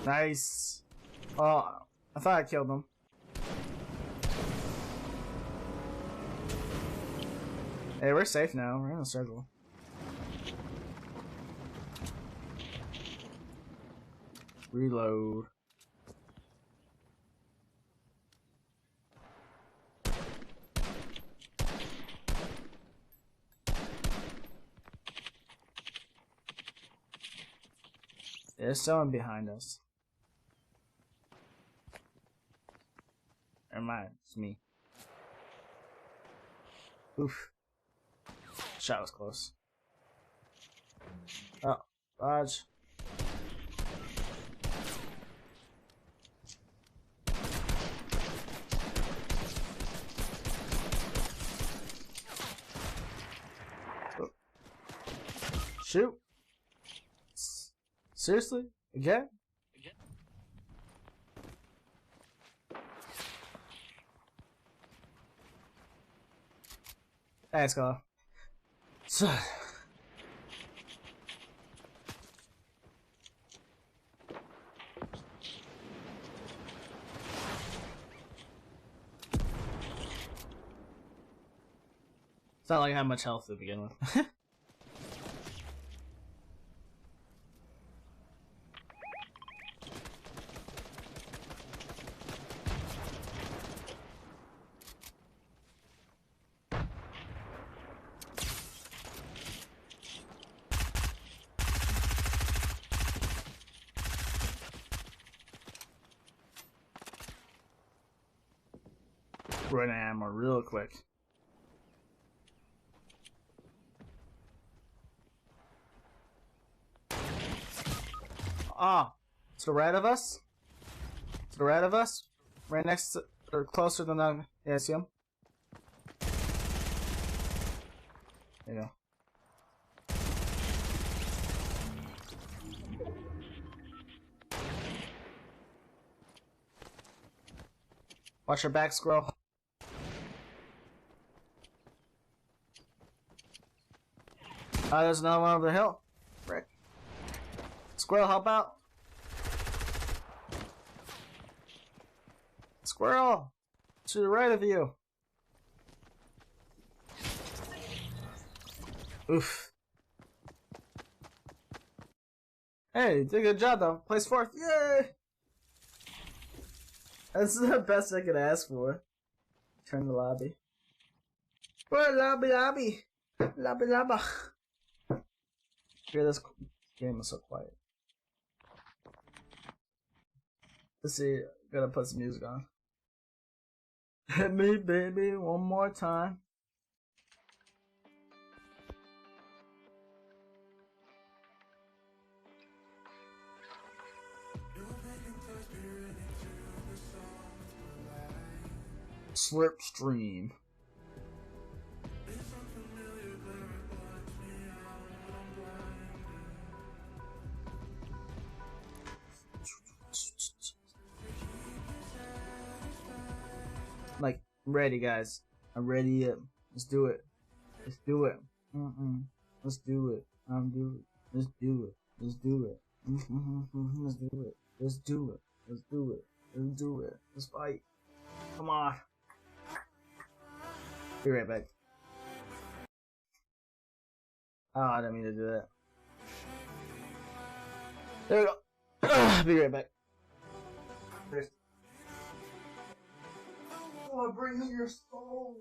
Nice. Oh, I thought I killed him. Hey, we're safe now. We're in a circle. Reload. There's someone behind us. Never mind, it's me. Oof. Shot was close. Oh, dodge. Oh. Shoot. Seriously? Again? Thanks, Carl. So. It's not like I have much health to begin with. Run ammo real quick. Ah, to the right of us? To the right of us? Right next to, or closer than the, yeah, see him? There you go. Watch your back, squirrel. Ah, there's another one over the hill. Frick. Squirrel, help out. Squirrel! To the right of you. Oof. Hey, you did a good job though. Place fourth. Yay! That's the best I could ask for. Turn the lobby. What lobby lobby? Lobby lobby. Hear this game is so quiet. Let's see, gotta put some music on. Hit me, baby, one more time. Slipstream. Like, I'm ready, guys. I'm ready. Let's do it. Let's do it. Let's do it. Do it. Let's do it. Let's do it. Let's do it. Let's do it. Let's do it. Let's do it. Let's fight. Come on. Be right back. Oh, I didn't mean to do that. There we go. Be right back. Oh, bring me your soul.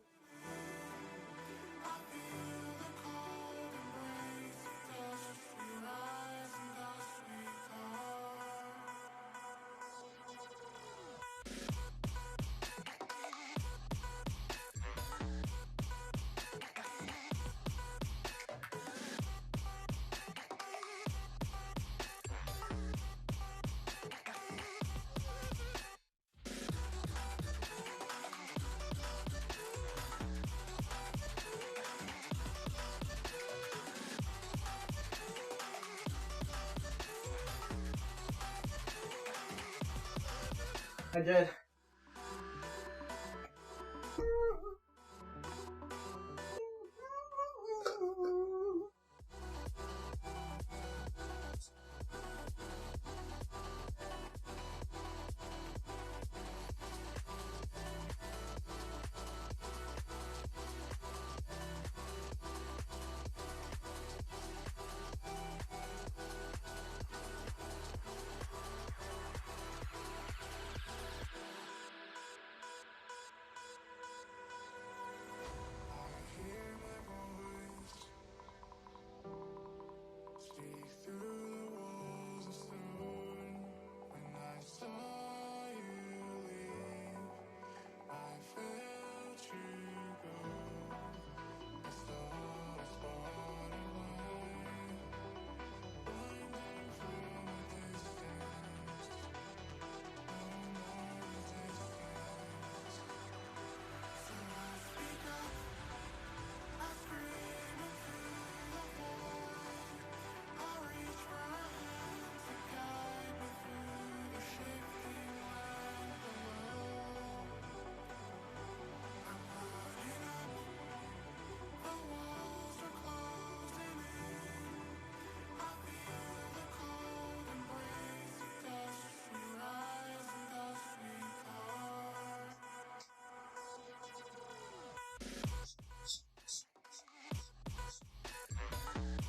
I did.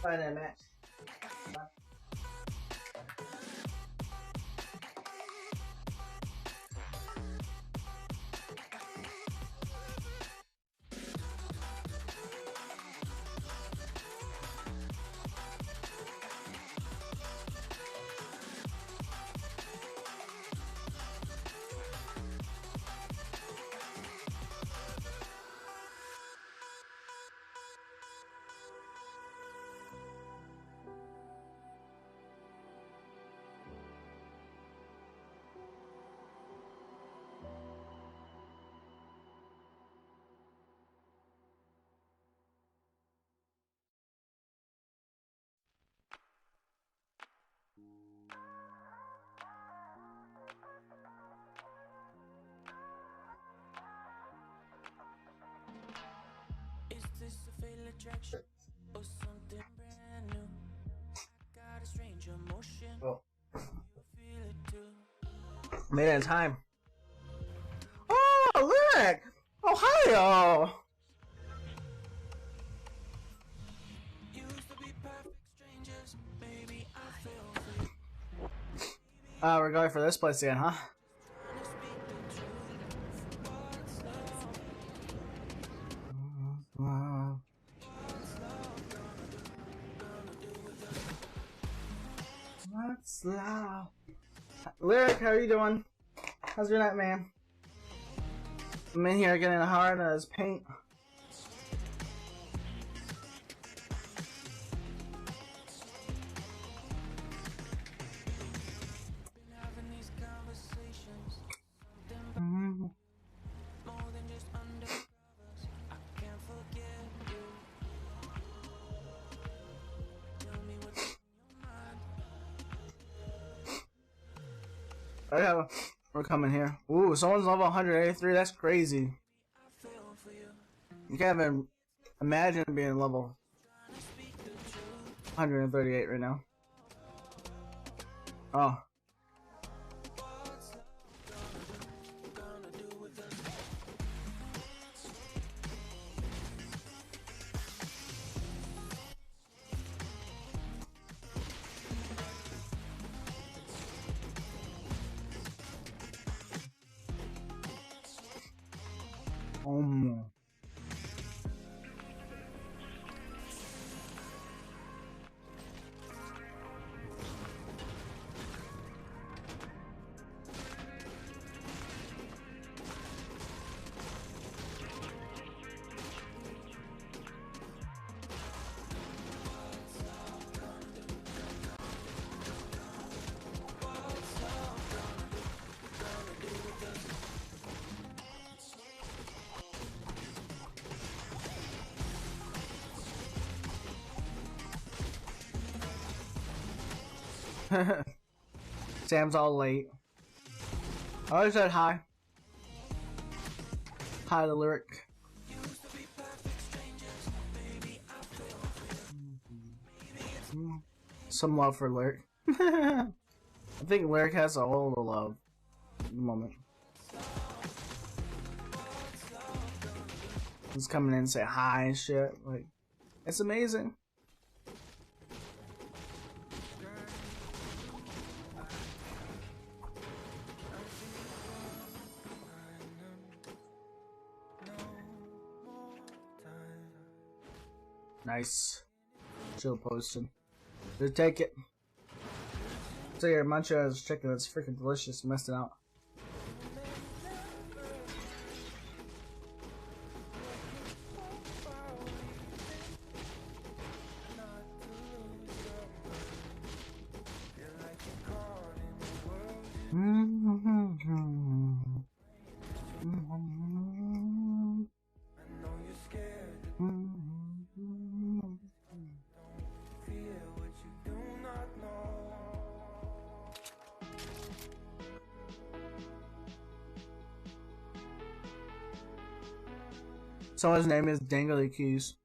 Bye then, Matt. Is this a fatal attraction or something brand new? Got a strange emotion. Oh. You feel it too. Made it in time. Oh, look! Ohio! Used to be perfect strangers. Maybe I fell for you. We're going for this place again, huh? What's love? Lyric, how are you doing? How's your night, man? I'm in here getting hard as paint. We're coming here. Ooh, someone's level 183. That's crazy. You can't even imagine being level 138 right now. Oh. Sam's all late. I always said hi. Hi to Lyric. Some love for Lyric. I think Lyric has a whole lot of love at the moment. He's coming in and say hi and shit. Like, it's amazing. Nice. Chill posting. Just take it. So your Munchausen's chicken, that's freaking delicious. Messed it out. So his name is Dangly Keys.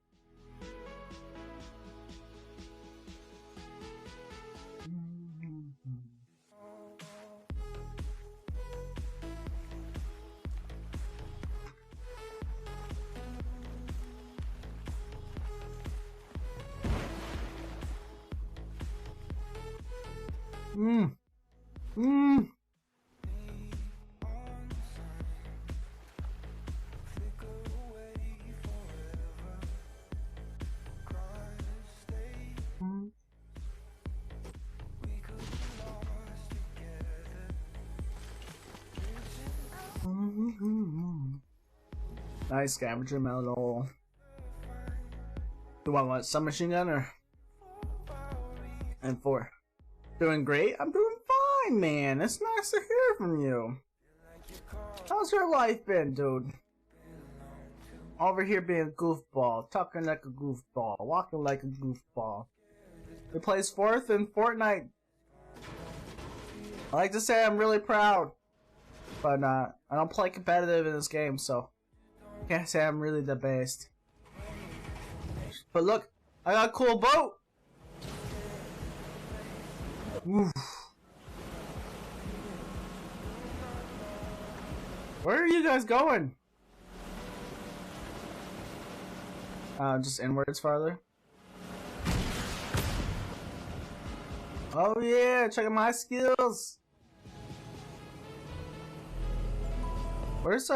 Nice scavenger medal. Do I want submachine gun or M4? Doing great. I'm doing fine, man. It's nice to hear from you. How's your life been, dude? Over here being a goofball, talking like a goofball, walking like a goofball. He plays 4th in Fortnite. I like to say I'm really proud, but I don't play competitive in this game, so can't say I'm really the best. But look, I got a cool boat. Oof. Where are you guys going? Just inwards farther. Oh yeah, check out my skills. Where's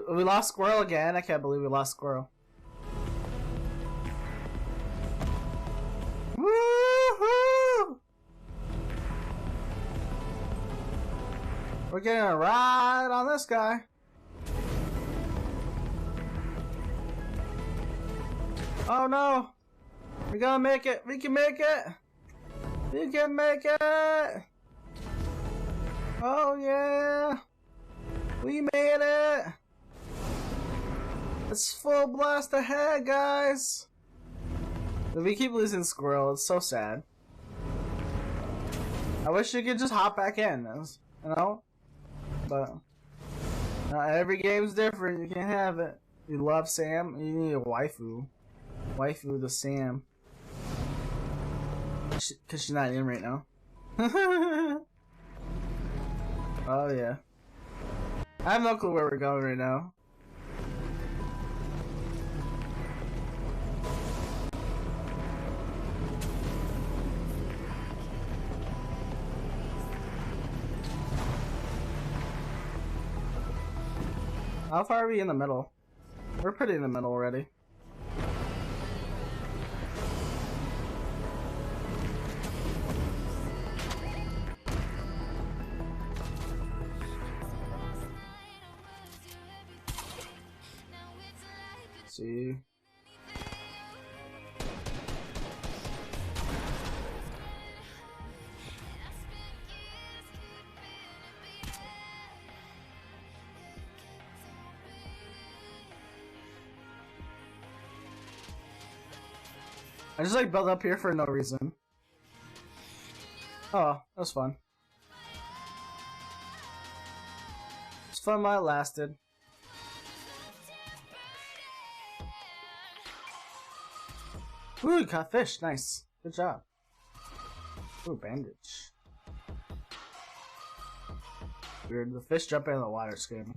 we lost Squirrel again. I can't believe we lost Squirrel. Woohoo! We're getting a ride on this guy. Oh no! We're gonna make it! We can make it! We can make it! Oh yeah! We made it! It's full blast ahead, guys! We keep losing Squirrel, it's so sad. I wish you could just hop back in, you know? But every game's different, you can't have it. You love Sam, you need a waifu. Waifu the Sam. Cause she's not in right now. Oh yeah. I have no clue where we're going right now. How far are we in the middle? We're pretty in the middle already. See. I just like build up here for no reason. Oh, that was fun. It's fun while it lasted. Ooh, you caught fish. Nice. Good job. Ooh, bandage. Weird. The fish jumping in the water scared me.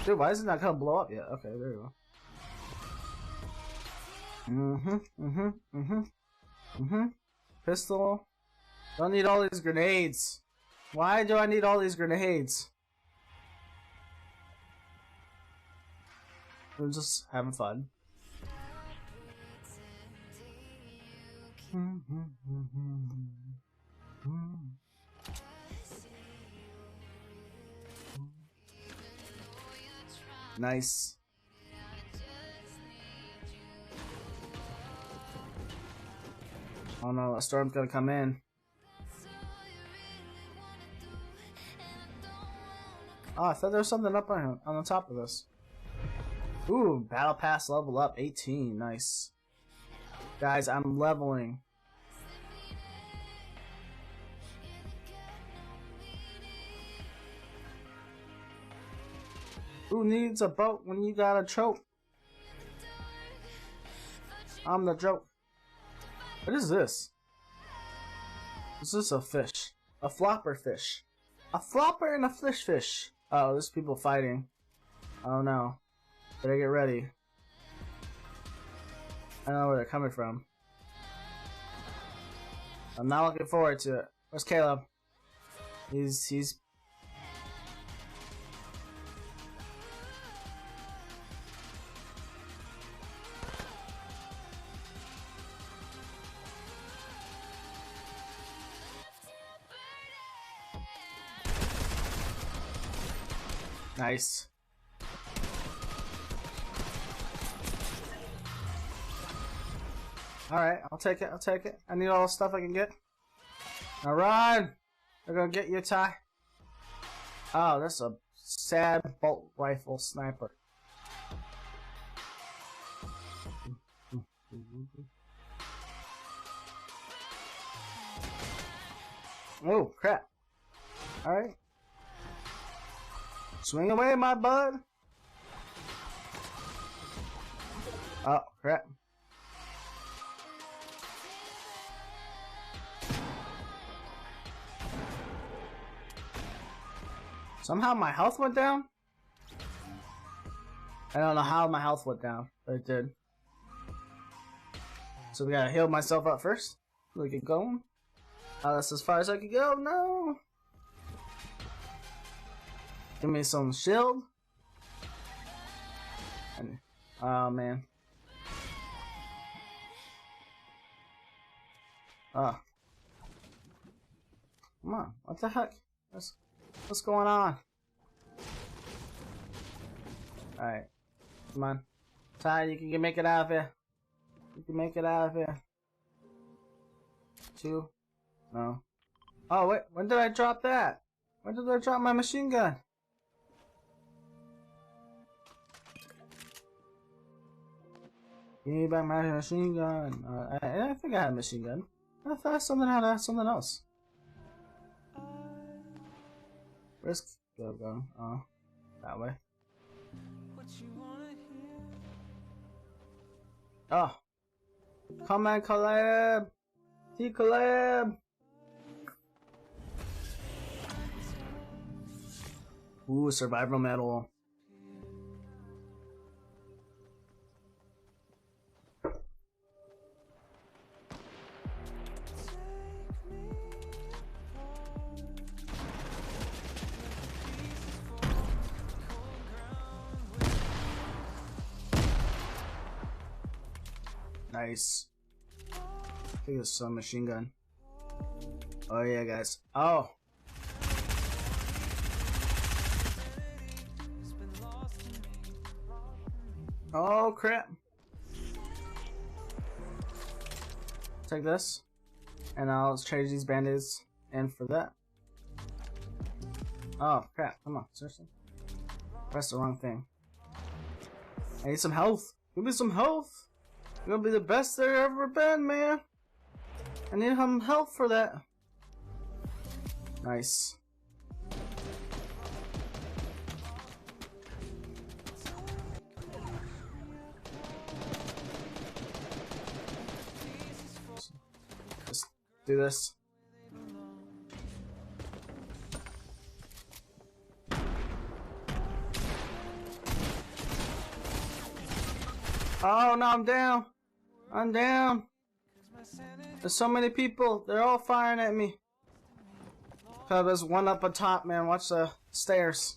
Dude, why is it not gonna blow up yet? Okay, there you go. Pistol. Don't need all these grenades. Why do I need all these grenades? We're just having fun. Nice. Oh no, a storm's gonna come in. Oh, I thought there was something up on the top of this. Ooh, battle pass level up 18. Nice. Guys, I'm leveling. Who needs a boat when you got a choke? I'm the joke. What is this? Is this a fish? A flopper fish. A flopper and a fish. Oh, there's people fighting. Oh no. Better get ready. I don't know where they're coming from. I'm not looking forward to it. Where's Caleb? He's nice. Alright, I'll take it, I'll take it. I need all the stuff I can get. Now run! They're gonna get you, Ty. Oh, that's a sad bolt rifle sniper. Oh, crap. Alright. Swing away, my bud. Oh, crap. Somehow my health went down? I don't know how my health went down, but it did. So we gotta heal myself up first. We get going. Oh, that's as far as I can go. No. Give me some shield. And, oh man. Oh. Come on. What the heck? What's going on? Alright. Come on. Ty, you can make it out of here. You can make it out of here. 2. No. Oh, wait. When did I drop that? When did I drop my machine gun? Give me back my machine gun. I think I had a machine gun. I thought something had something else. Where's go go? Oh, that way. Oh, come and collab. T-collab! Ooh, survival medal. Nice. I think it's some machine gun. Oh yeah, guys. Oh. Oh crap. Take this. And I'll trade these band-aids in for that. Oh crap, come on, seriously? Press the wrong thing. I need some health. Give me some health. You're gonna be the best there ever been, man. I need some help for that. Nice. Just do this. Oh no, I'm down. I'm down. There's so many people. They're all firing at me. Oh, there's one up on top, man. Watch the stairs.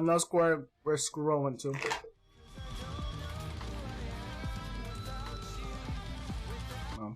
No square, we're scrolling to. Oh.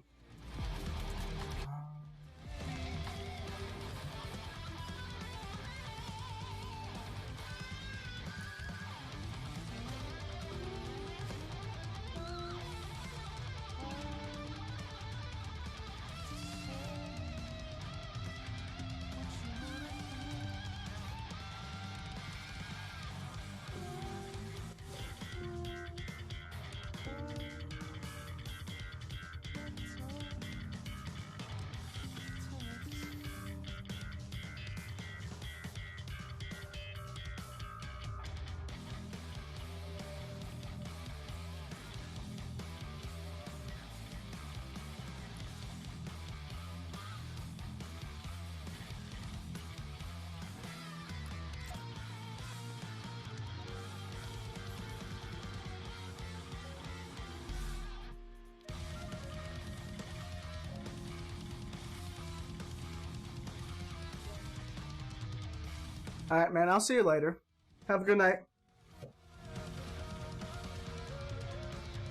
Alright, man, I'll see you later. Have a good night.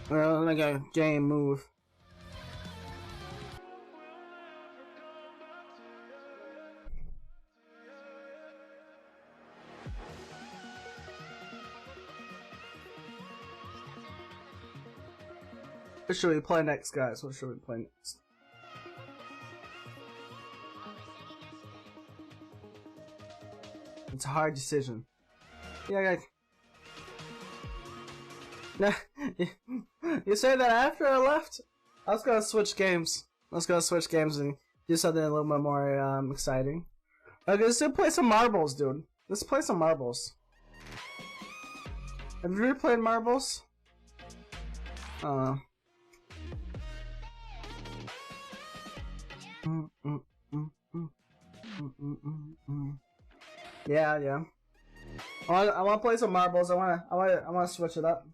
Well, let me go game move. What should we play next, guys? What should we play next? It's a hard decision. Yeah, guys. Nah, you say that after I left? I was gonna switch games. Let's go switch games and do something a little bit more exciting. Okay, let's play some marbles, dude. Let's play some marbles. Have you ever played marbles? Yeah, yeah. I want to play some marbles. I want to switch it up.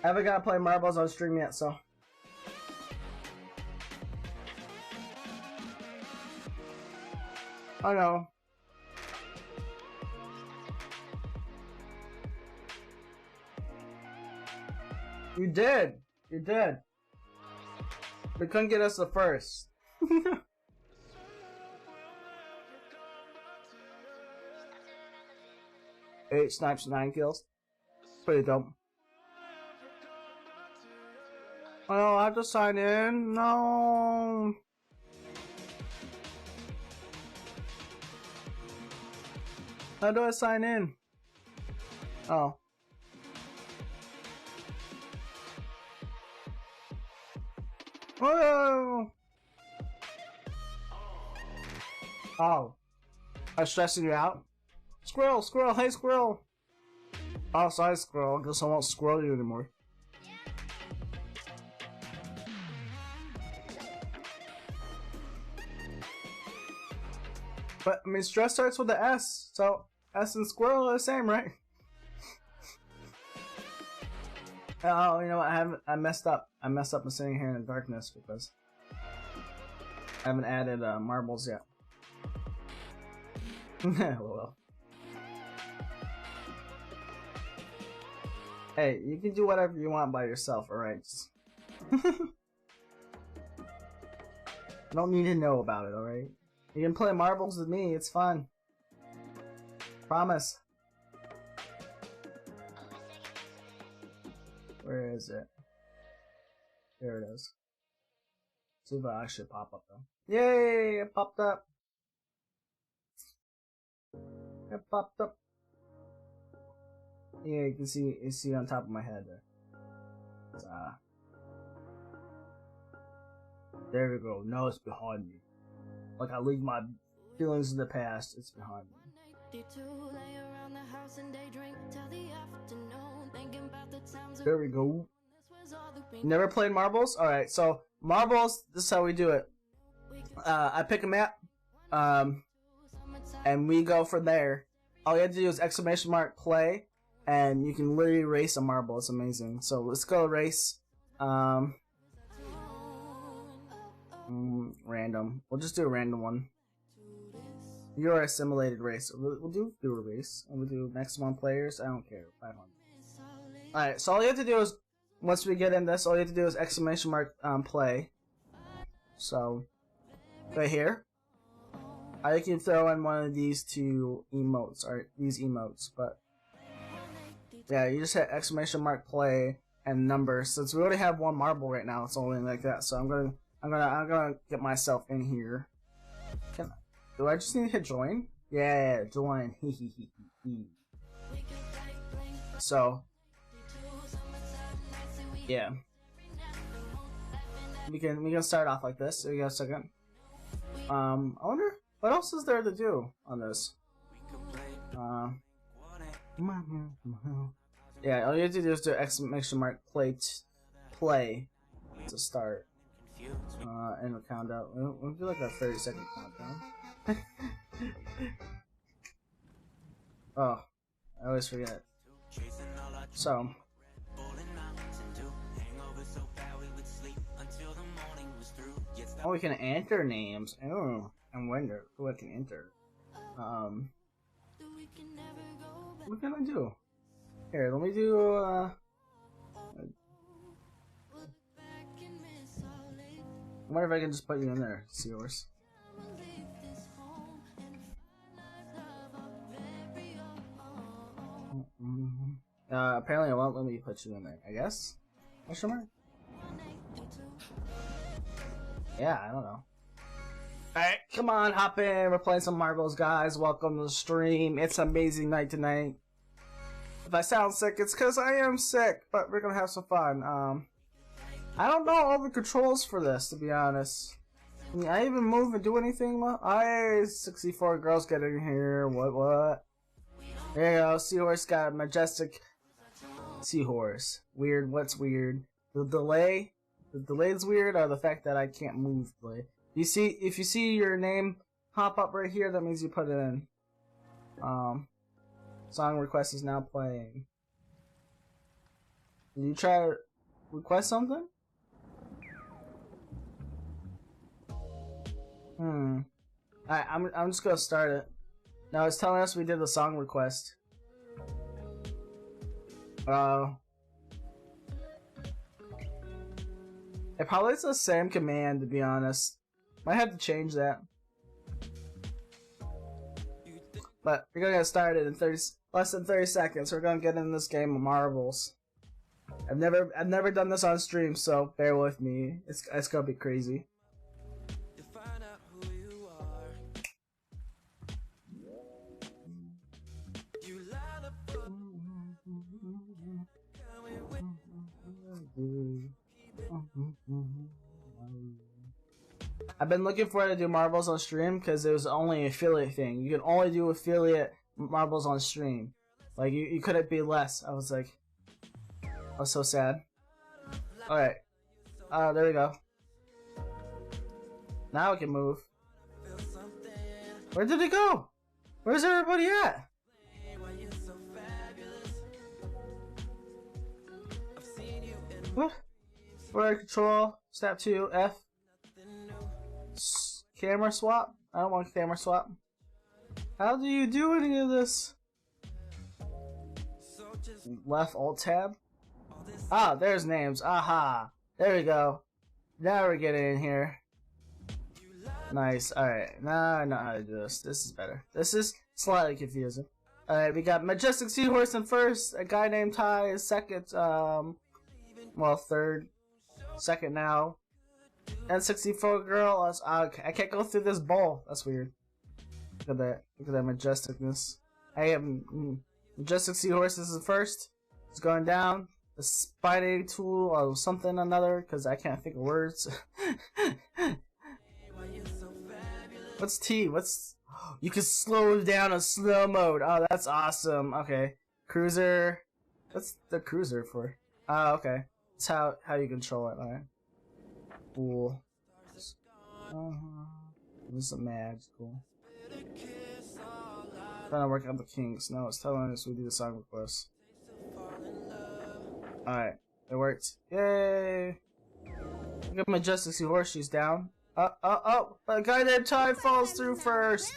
I haven't got to play marbles on stream yet, so. Oh no. You did. You did. They couldn't get us the first. 8 snipes, 9 kills. Pretty dope. Oh, I have to sign in. No. How do I sign in? Oh. Oh. Oh. I'm stressing you out? Squirrel, squirrel, hey squirrel! Oh, sorry squirrel, I guess I won't squirrel you anymore. But, I mean, stress starts with the S, so S and squirrel are the same, right? Oh, you know what, I messed up. I messed up in sitting here in the darkness because I haven't added marbles yet. Well. Hey, you can do whatever you want by yourself, alright? I don't need to know about it, alright? You can play marbles with me, it's fun. Promise. Where is it? There it is. See if it actually pop up though. Yay! It popped up! It popped up. Yeah, you can see on top of my head there. It's, there we go. Now it's behind me. Like I leave my feelings in the past, it's behind me. There we go. Never played marbles? Alright, so marbles, this is how we do it. I pick a map, and we go from there. All you have to do is exclamation mark play, and you can literally race a marble. It's amazing. So let's go race. Random. We'll just do a random one. You're a simulated race. We'll do a race, and we'll do maximum players. I don't care. 500. Alright, so all you have to do is, once we get in this, all you have to do is exclamation mark play. So, right here. I can throw in one of these two emotes, or these emotes, but yeah, you just hit exclamation mark play and number. Since we already have one marble right now, it's only like that. So I'm gonna get myself in here. Do I just need to hit join? Yeah, join. So yeah, we can start off like this. So you got a second. I wonder what else is there to do on this. Yeah, all you have to do is do exclamation mark play to start. And we'll count out. We'll do like a 30-second countdown. Oh, I always forget. So. Oh, we can enter names. Oh, I wonder who I can enter. What can I do? Here, let me do, I wonder if I can just put you in there, see yours. Apparently it won't let me put you in there, I guess. Question mark? Yeah, I don't know. Alright, come on, hop in. We're playing some marbles, guys. Welcome to the stream. It's an amazing night tonight. If I sound sick, it's because I am sick, but we're gonna have some fun. I don't know all the controls for this, to be honest. Can I even move and do anything? I 64 girls get in here. What? There you go. Seahorse got a majestic seahorse. Weird. What's weird? The delay? The delay's weird, or the fact that I can't move delay? If you see your name pop up right here, that means you put it in. Song request is now playing. Did you try to request something? Alright, I'm just gonna start it. Now it's telling us we did the song request. It probably is the same command, to be honest. Might have to change that. But we're gonna get started in less than 30 seconds. We're gonna get in this game of marbles. I've never done this on stream, so bear with me. It's gonna be crazy. You find out who you are. You line up for coming with I've been looking forward to do marbles on stream because it was only an affiliate thing. You can only do affiliate marbles on stream. Like you couldn't be less. I was so sad. Alright. There we go. Now we can move. Where did it go? Where's everybody at? What? Where control, step 2, F. Camera swap? I don't want camera swap. How do you do any of this? Left alt tab? Ah, there's names. Aha. There we go. Now we're getting in here. Nice. Alright. Now I know how to do this. This is better. This is slightly confusing. Alright, we got Majestic Seahorse in first. A guy named Ty is second. Well, third. Second now. And 64 girl. I can't go through this bowl. That's weird. Look at that. Look at that majesticness. I am Majestic Seahorse is first. It's going down. The Spidey tool or something another, because I can't think of words. What's T? What's you can slow down in slow mode. Oh, that's awesome. Okay. Cruiser. What's the cruiser for? Oh, okay. That's how you control it. Alright. Cool. This is magical. Trying to work out the kinks. No, it's telling us we do the song request. Alright, it worked. Yay! Look at Majestic Seahorse, she's down. A guy named Ty falls through first.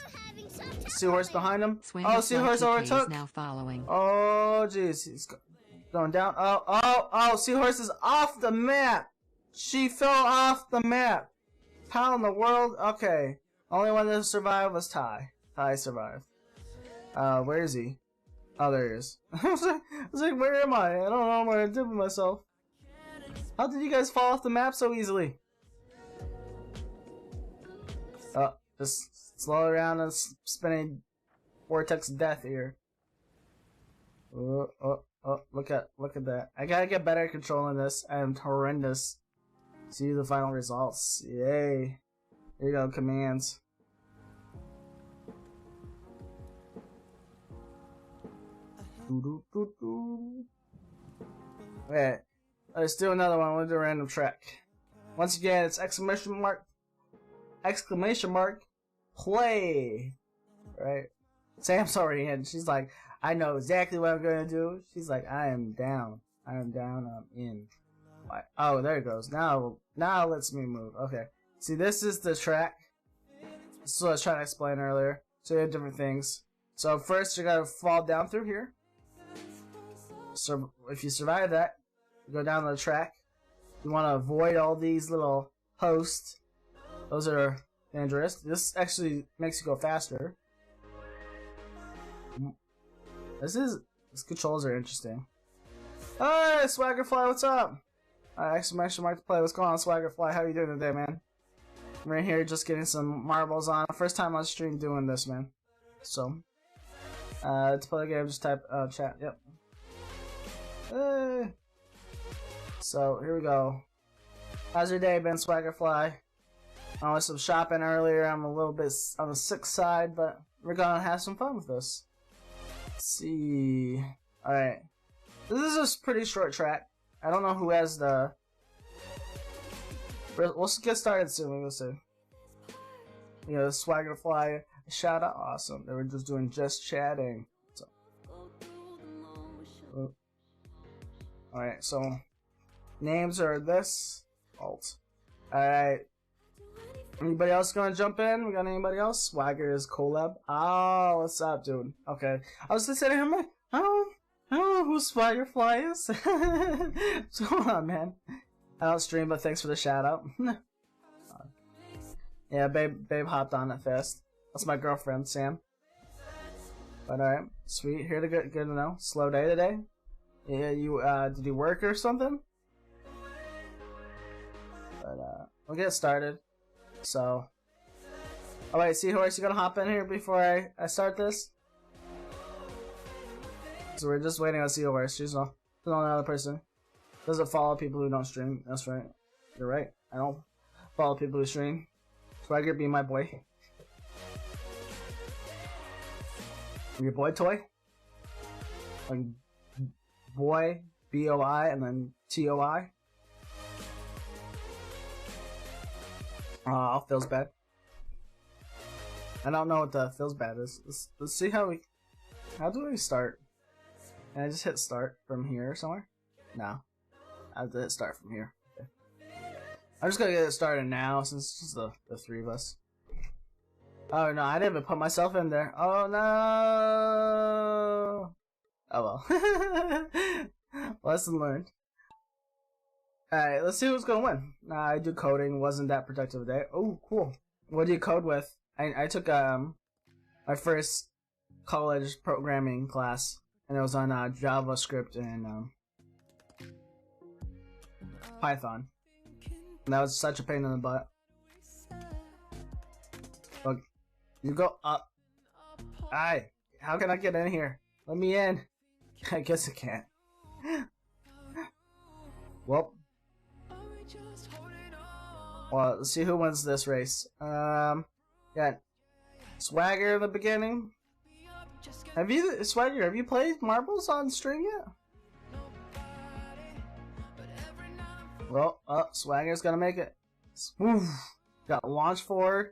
Seahorse behind him. Oh, Seahorse overtook. Now following. Oh, jeez, he's going down. Oh, Seahorse is off the map. She fell off the map. How in the world? Okay, only one that survived was Ty. Ty survived. Where is he? Oh, there he is. I was like, where am I? I don't know what I did with myself. How did you guys fall off the map so easily? Oh, just slow around and spinning vortex death here. Oh, look at that. I gotta get better at controlling this. I am horrendous. See the final results. Yay. Here you go, commands. Wait, let's do another one. We'll do a random track. Once again, it's exclamation mark, play. Right? Sam's already in. She's like, I know exactly what I'm gonna do. She's like, I am down. I'm in. Oh, there it goes. Now lets me move. Okay. See, this is the track. This is what I was trying to explain earlier. So you have different things. So first, you gotta fall down through here. So if you survive that, you go down the track. You want to avoid all these little hosts. Those are dangerous. This actually makes you go faster. These controls are interesting. Hey, Swaggerfly, what's up? Exclamation mark to play. What's going on, Swaggerfly? How you doing today, man? I'm right here just getting some marbles on. First time on stream doing this, man. So, to play the game, just type chat. Yep. So here we go. How's your day been, Swaggerfly? I was some shopping earlier. I'm a little bit on the sick side, but we're gonna have some fun with this. Let's see. All right. This is a pretty short track. I don't know who has the. We'll get started soon. We'll see. You know, Swaggerfly shout out. Awesome. They were just doing just chatting. So. Alright, so names are this. Alt. Alright. Anybody else gonna jump in? We got anybody else? Swagger is collab. Oh, what's up, dude? Okay. I was just saying, I don't know who Swaggerfly is. What's going on, man? I don't stream, but thanks for the shout out. Yeah, babe hopped on it fast. That's my girlfriend, Sam. But alright, sweet. Here to good to know. Slow day today. Yeah, you did you work or something? But we'll get started. So, oh wait, Seahorse, you gonna hop in here before I start this? So we're just waiting on Seahorse. She's not another person. Doesn't follow people who don't stream. That's right. You're right. I don't follow people who stream. Swagger be my boy. Your boy toy? Like boy, B-O-I, and then T-O-I. Feels bad. I don't know what the feels bad is. Let's see how do we start? Can I just hit start from here somewhere? No. I have to hit start from here. Okay. I'm just gonna get it started now since it's just the three of us. Oh no, I didn't even put myself in there. Oh no! Oh well. Lesson learned. Alright, let's see who's gonna win. I do coding, wasn't that productive today. Oh, cool. What do you code with? I took my first college programming class, and it was on JavaScript and Python. And that was such a pain in the butt. Look, you go up. Aye, how can I get in here? Let me in. I guess I can't. Well, let's see who wins this race. Got Swagger in the beginning. Swagger, have you played marbles on stream yet? Well, Swagger's gonna make it. Oof. Got launch forward.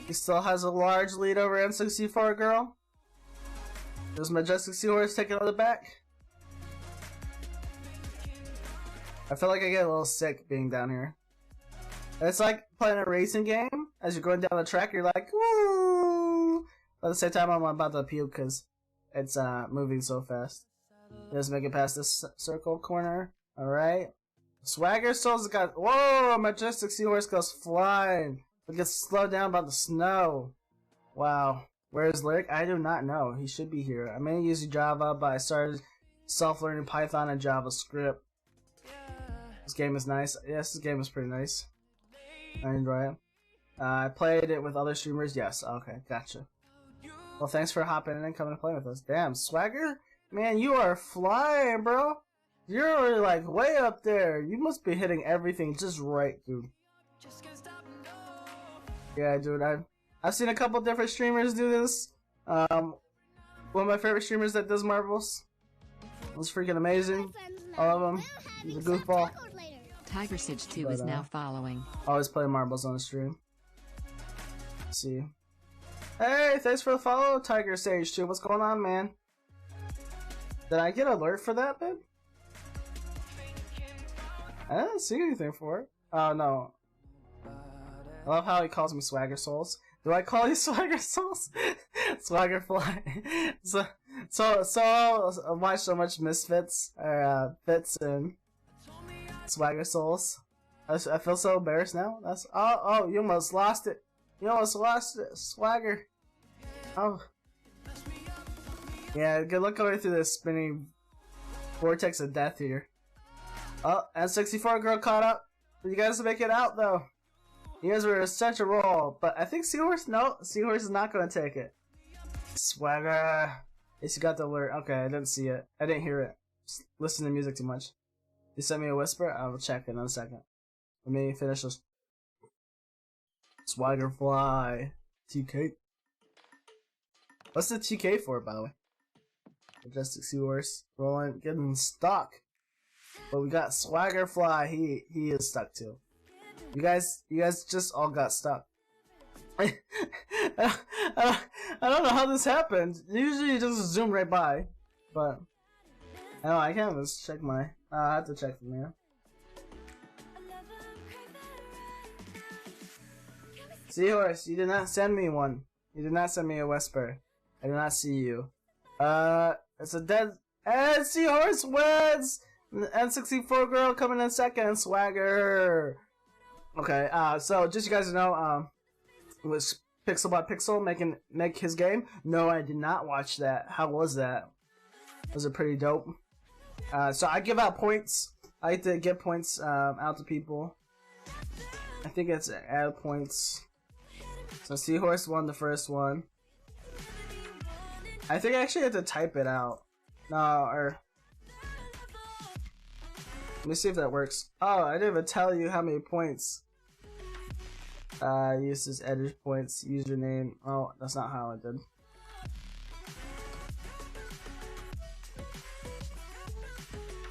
He still has a large lead over N64 girl. There's Majestic Seahorse taking on the back. I feel like I get a little sick being down here. It's like playing a racing game. As you're going down the track, you're like, woo! But at the same time, I'm about to puke because it's moving so fast. Just make it past this circle corner. Alright. Swagger still's got. Whoa! Majestic Seahorse goes flying. It gets slowed down by the snow. Wow. Where's Lyric? I do not know. He should be here. I'm mainly using Java, but I started self-learning Python and JavaScript. This game is nice. Yes, this game is pretty nice. I enjoy it. I played it with other streamers. Yes. Okay. Gotcha. Well, thanks for hopping in and coming to play with us. Damn, Swagger? Man, you are flying, bro. You're like way up there. You must be hitting everything just right, dude. Yeah, dude. I've seen a couple different streamers do this. One of my favorite streamers that does marbles. It's freaking amazing. All of them. He's a goofball. Tiger Sage 2 is now following. Always play marbles on the stream. Let's see. Hey, thanks for the follow, Tiger Sage 2. What's going on, man? Did I get an alert for that, babe? I didn't see anything for it. Oh, no. I love how he calls me Swagger Souls. Do I call you Swagger Souls? Swaggerfly. so I watch so much Misfits, or Fits and Swagger Souls. I feel so embarrassed now. That's oh, you almost lost it. You almost lost it, Swagger. Oh. Yeah, good luck going through this spinning vortex of death here. Oh, and 64 girl caught up. You guys make it out though. You guys were in such a roll, but I think Seahorse, no, Seahorse is not gonna take it. Swagger. Yes, you got the alert. Okay, I didn't see it. I didn't hear it. Just listen to music too much. You sent me a whisper? I will check in a second. Let me finish this. Swagger fly. TK. What's the TK for, by the way? Majestic Seahorse. Rolling, getting stuck. But we got Swagger fly. He is stuck too. You guys just all got stuck. I don't know how this happened. Usually you just zoom right by, but I know I can't just check my. I have to check from here. Seahorse, you did not send me one. You did not send me a whisper. I did not see you. It's a dead. And Seahorse wins. N64 girl coming in second. Swagger. Okay. So just you guys to know, it was Pixel by Pixel make his game. No, I did not watch that. How was that? Was it pretty dope? So I give out points. I like to give points out to people. I think it's add points. So Seahorse won the first one. I think I actually have to type it out. No, or let me see if that works. Oh, I didn't even tell you how many points. Use this edit points username. Oh, that's not how I did.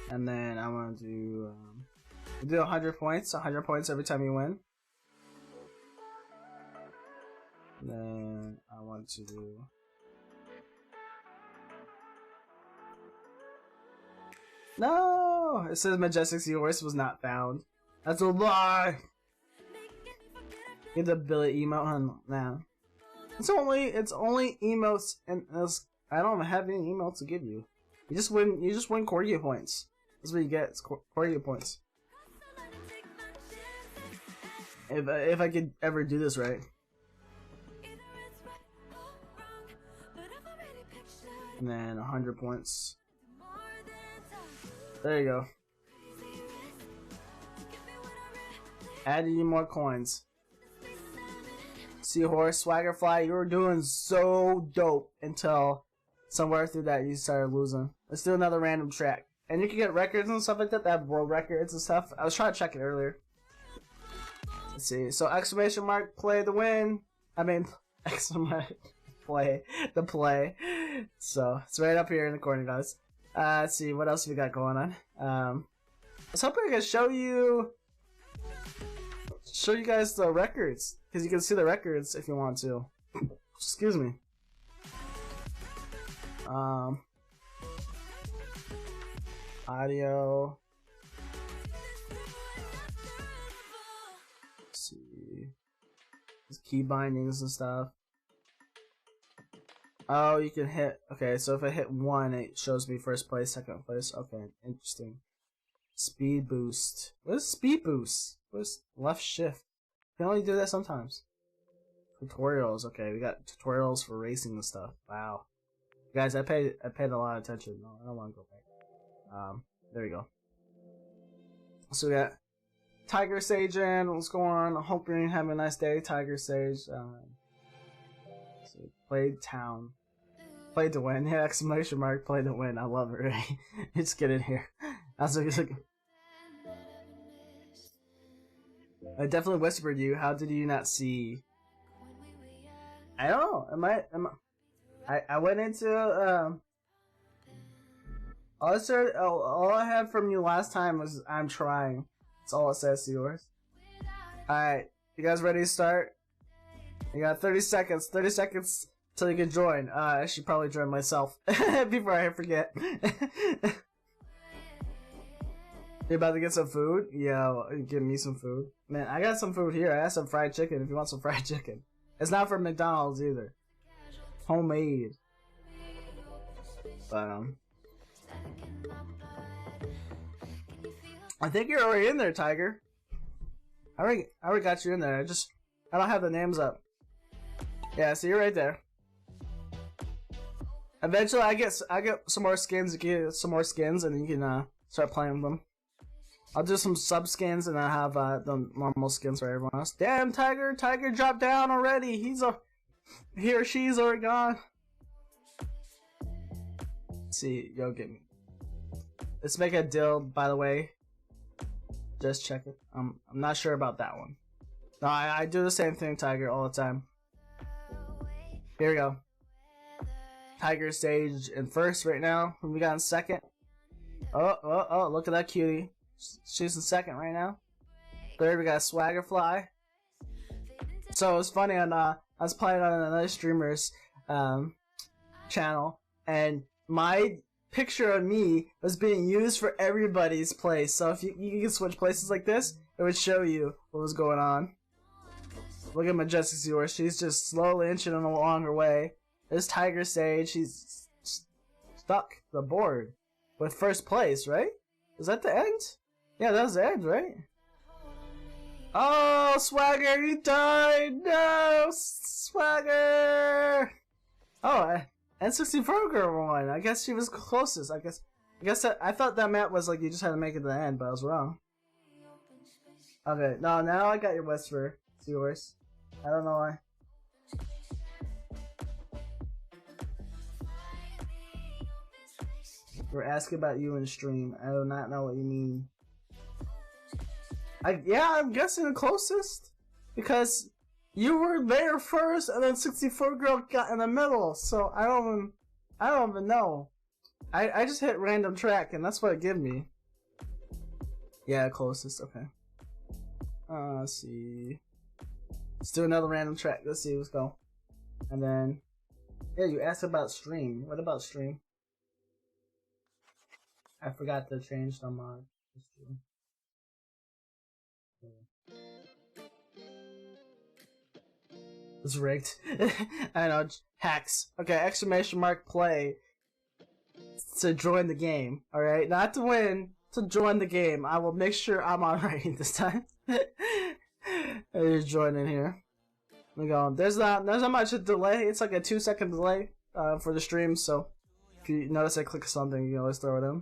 And then I want to do 100 points. 100 points every time you win. And then I want to do. No! It says Majestic Seahorse was not found. That's a lie! Get the Billy emote on now. It's only emotes, and I don't have any emotes to give you. You just win Corgia points. That's what you get. It's Corgia points. If I could ever do this right. And then 100 points. There you go. Adding you more coins. Seahorse, Swaggerfly, you were doing so dope until somewhere through that you started losing. Let's do another random track. And you can get records and stuff like that. They have world records and stuff. I was trying to check it earlier. Let's see. So exclamation mark play the win. I mean exclamation play the play. So it's right up here in the corner, guys. Let's see what else we got going on. I was hoping I could show you guys the records, because you can see the records if you want to. Excuse me. Audio. Let's see. There's key bindings and stuff. Oh, you can hit. Okay, so if I hit 1, it shows me first place, second place. Okay, interesting. Speed boost. What is speed boost? What is left shift? You can only do that sometimes. Tutorials. Okay, we got tutorials for racing and stuff. Wow, guys, I paid a lot of attention. No, I don't want to go back. There we go. So we got Tiger Sage in. What's going on? I hope you're having a nice day, Tiger Sage. So played town. Played to win. Yeah, exclamation mark, played to win. I love it, right? Let's get in here. I definitely whispered you. How did you not see? I don't know. I went into, all I had from you last time was, I'm trying. That's all it says to yours. Alright. You guys ready to start? You got 30 seconds. 30 seconds till you can join. I should probably join myself before I forget. You about to get some food? Yeah, well, give me some food. Man, I got some food here. I have some fried chicken if you want some fried chicken. It's not from McDonald's either. Homemade. But, I think you're already in there, Tiger. I already got you in there. I don't have the names up. Yeah, so you're right there. Eventually, I get some more skins. You get some more skins, and then you can start playing with them. I'll do some sub skins and I have the normal skins for everyone else. Damn, Tiger dropped down already. He or she's already gone. Let's see, yo, get me. Let's make a deal, by the way. Just check it. I'm not sure about that one. No, I do the same thing, Tiger, all the time. Here we go. Tiger stage in first right now. Who we got in second? Oh, look at that cutie. She's in second right now. Third, we got Swaggerfly. So it was funny, I was playing on another streamer's channel, and my picture of me was being used for everybody's place. So if you can switch places like this, it would show you what was going on. Look at Majestic Seahorse. She's just slowly inching along her way. This Tiger stage, she's stuck to the board with first place, right? Is that the end? Yeah, that was the end, right? Oh, Swagger, you died! No, Swagger! Oh, N64 girl won. I guess she was closest. I guess I thought that map was like you just had to make it to the end, but I was wrong. Okay, no, now I got your Whisper, Seahorse. I don't know why. We're asking about you in stream. I do not know what you mean. Yeah, I'm guessing the closest because you were there first, and then 64 girl got in the middle. So I don't even know. I just hit random track, and that's what it gave me. Yeah, closest. Okay. Let's see. Let's do another random track. Let's see. Let's go. And then, yeah, you asked about stream. What about stream? I forgot to change some stream. It's rigged. I know, hacks. Okay, exclamation mark play to join the game. Alright, not to win, to join the game. I will make sure I'm on writing this time. Just join in here. We go. There's not much of delay. It's like a 2-second delay for the stream, so if you notice I click something, you can always throw it in.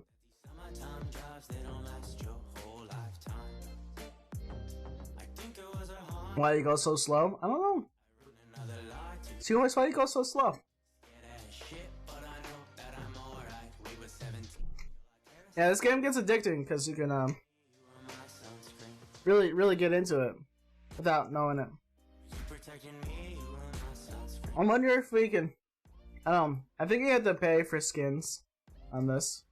Why do you go so slow? I don't know. Seahorse, why do you go so slow? Yeah, this game gets addicting because you can really get into it without knowing it. I wonder if we can. I think you have to pay for skins on this.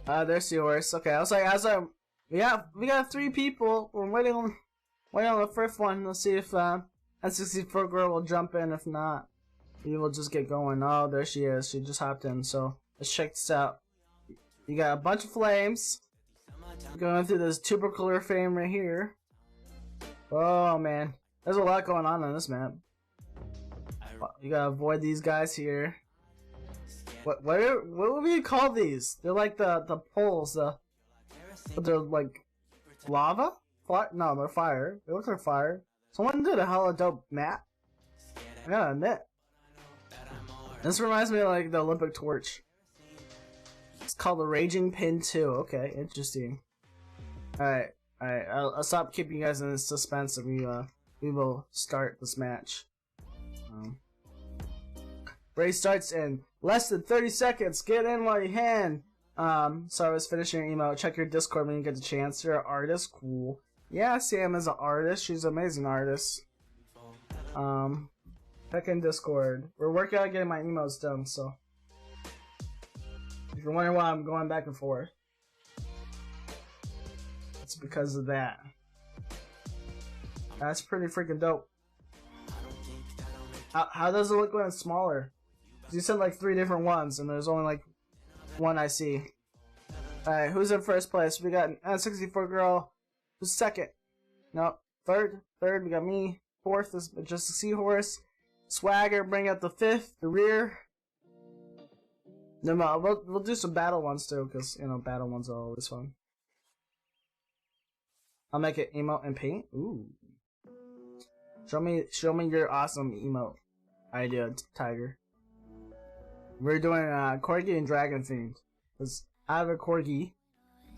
There's yours. Okay, I was like, we got 3 people. We're waiting on the first one. Let's see if N64 girl will jump in. If not, we will just get going. Oh, there she is. She just hopped in. So let's check this out. You got a bunch of flames going through this tubercular flame right here. Oh man, there's a lot going on this map. You gotta avoid these guys here. What would we call these? They're like the poles, but they're like lava? No, they're fire. They look like fire. Someone did a hella dope map. I gotta admit. This reminds me of like the Olympic torch. It's called the Raging Pin 2. Okay, interesting. Alright. I'll stop keeping you guys in suspense and we will start this match. Race starts in less than 30 seconds. Get in while you can. So I was finishing your email. Check your Discord when you get the chance. You're an artist. Cool. Yeah, Sam is an artist. She's an amazing artist. Check in Discord. We're working on getting my emails done, so. If you're wondering why I'm going back and forth, it's because of that. That's pretty freaking dope. How does it look when it's smaller? You sent like 3 different ones, and there's only like 1 I see. Alright, who's in first place? We got N64 girl. Who's second? No, third. We got me. Fourth is just a Seahorse. Swagger, bring out the 5th, the rear. No, we'll do some battle ones too, because you know battle ones are always fun. I'll make it emote and paint. Ooh. Show me your awesome emote idea, Tiger. We're doing Corgi and Dragon themed. Cause I have a Corgi,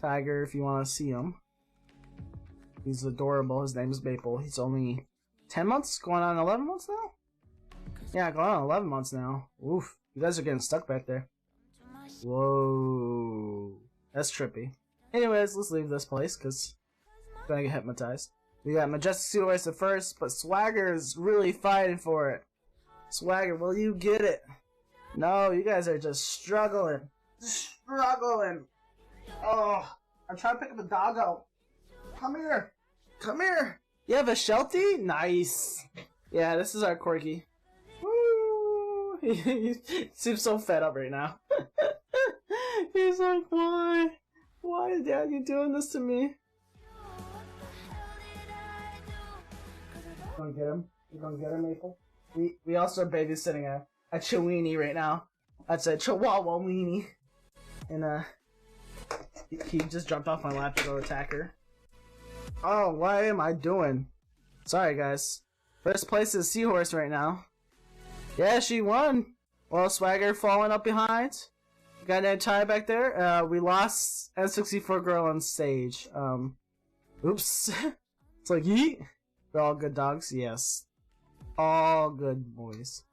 Tiger. If you want to see him, he's adorable. His name is Maple. He's only 10 months, going on 11 months now. Yeah, going on 11 months now. Oof, you guys are getting stuck back there. Whoa, that's trippy. Anyways, let's leave this place because I'm gonna get hypnotized. We got Majestic Seahorse at first, but Swagger is really fighting for it. Swagger, will you get it? No, you guys are just struggling. Struggling. Oh, I'm trying to pick up a doggo. Come here. Come here. You have a Sheltie? Nice. Yeah, this is our Corgi. Woo. He seems so fed up right now. He's like, why? Why, Dad, you doing this to me? You gonna get him? You gonna get him, Maple? We also are babysitting a Chiweenie right now. That's a Chihuahua weenie. And he just jumped off my lap to go attack her. Oh, what am I doing? Sorry, guys. First place is Seahorse right now. Yeah, she won. Well, Swagger falling up behind. Got an tie back there. We lost N64 Girl on stage. Oops. It's like, yeet. They're all good dogs? Yes. All good boys.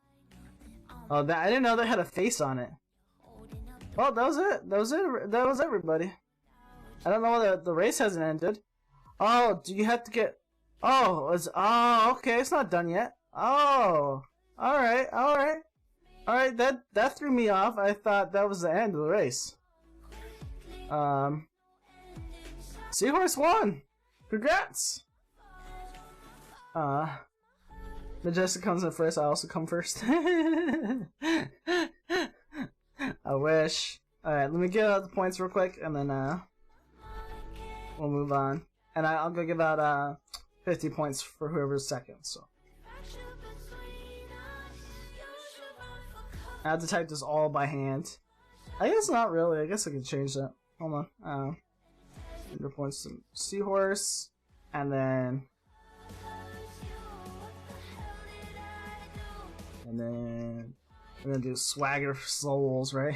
Oh, I didn't know they had a face on it. Well, that was it. That was everybody. I don't know whether the race hasn't ended. Oh, do you have to get... Oh, okay, it's not done yet. Oh, alright. Alright, that threw me off. I thought that was the end of the race. Seahorse won! Congrats! Majestic comes in first, I also come first. I wish. Alright, let me get out the points real quick, and then, we'll move on. And I'll go give out, 50 points for whoever's second, so. I have to type this all by hand. I guess not really, I guess I can change that. Hold on, 100 points to Seahorse, and then... we're gonna do Swagger Souls, right?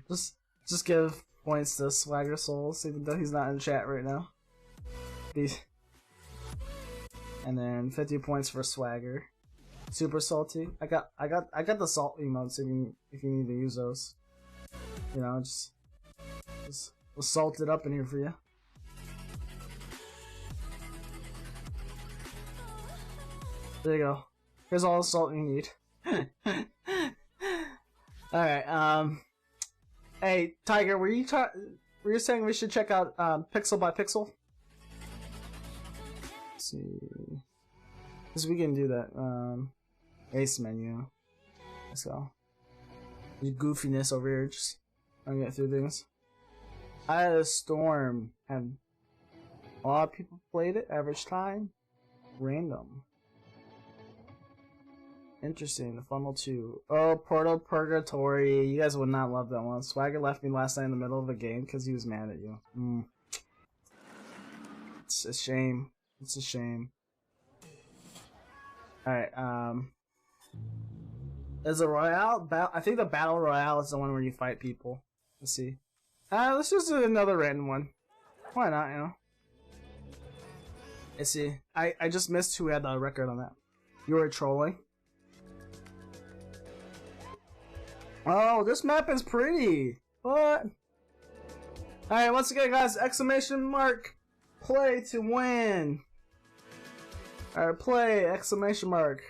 just give points to Swagger Souls, even though he's not in chat right now. And then 50 points for Swagger. Super salty. I got the salt emotes if you need to use those. You know, just we'll salt it up in here for you. There you go. Here's all the salt you need. Alright, hey, Tiger, were you saying we should check out Pixel by Pixel? Let's see. Because we can do that. Ace menu. Let's go. There's goofiness over here, just trying to get through things. I had a storm, and a lot of people played it. Average time, random. Interesting. The Funnel 2. Oh, Portal Purgatory. You guys would not love that one. Swagger left me last night in the middle of a game because he was mad at you. It's a shame. It's a shame. Alright, is a Royale? I think the Battle Royale is the one where you fight people. Let's see. Let's just do another random one. Why not, you know? Let's see. I just missed who had the record on that. You were trolling? Oh, this map is pretty. What? Alright, once again, guys, exclamation mark play to win. Alright, play, exclamation mark.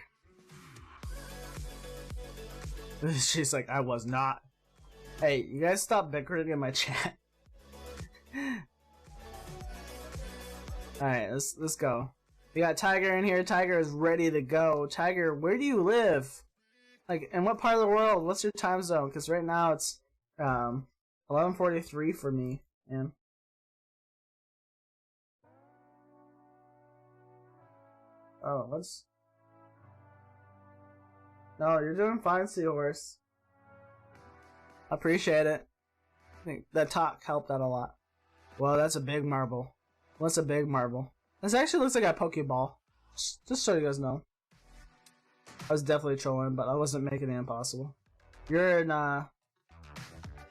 She's like, I was not. Hey, you guys stop bickering in my chat. Alright, let's go. We got Tiger in here. Tiger is ready to go. Tiger, where do you live? Like, in what part of the world? What's your time zone? Because right now it's 11:43 for me, man. Oh, what's... No, you're doing fine, Seahorse. Appreciate it. I think that talk helped out a lot. Well, that's a big marble. What's a big marble? This actually looks like a Pokeball. Just so you guys know. I was definitely trolling, but I wasn't making it impossible. You're in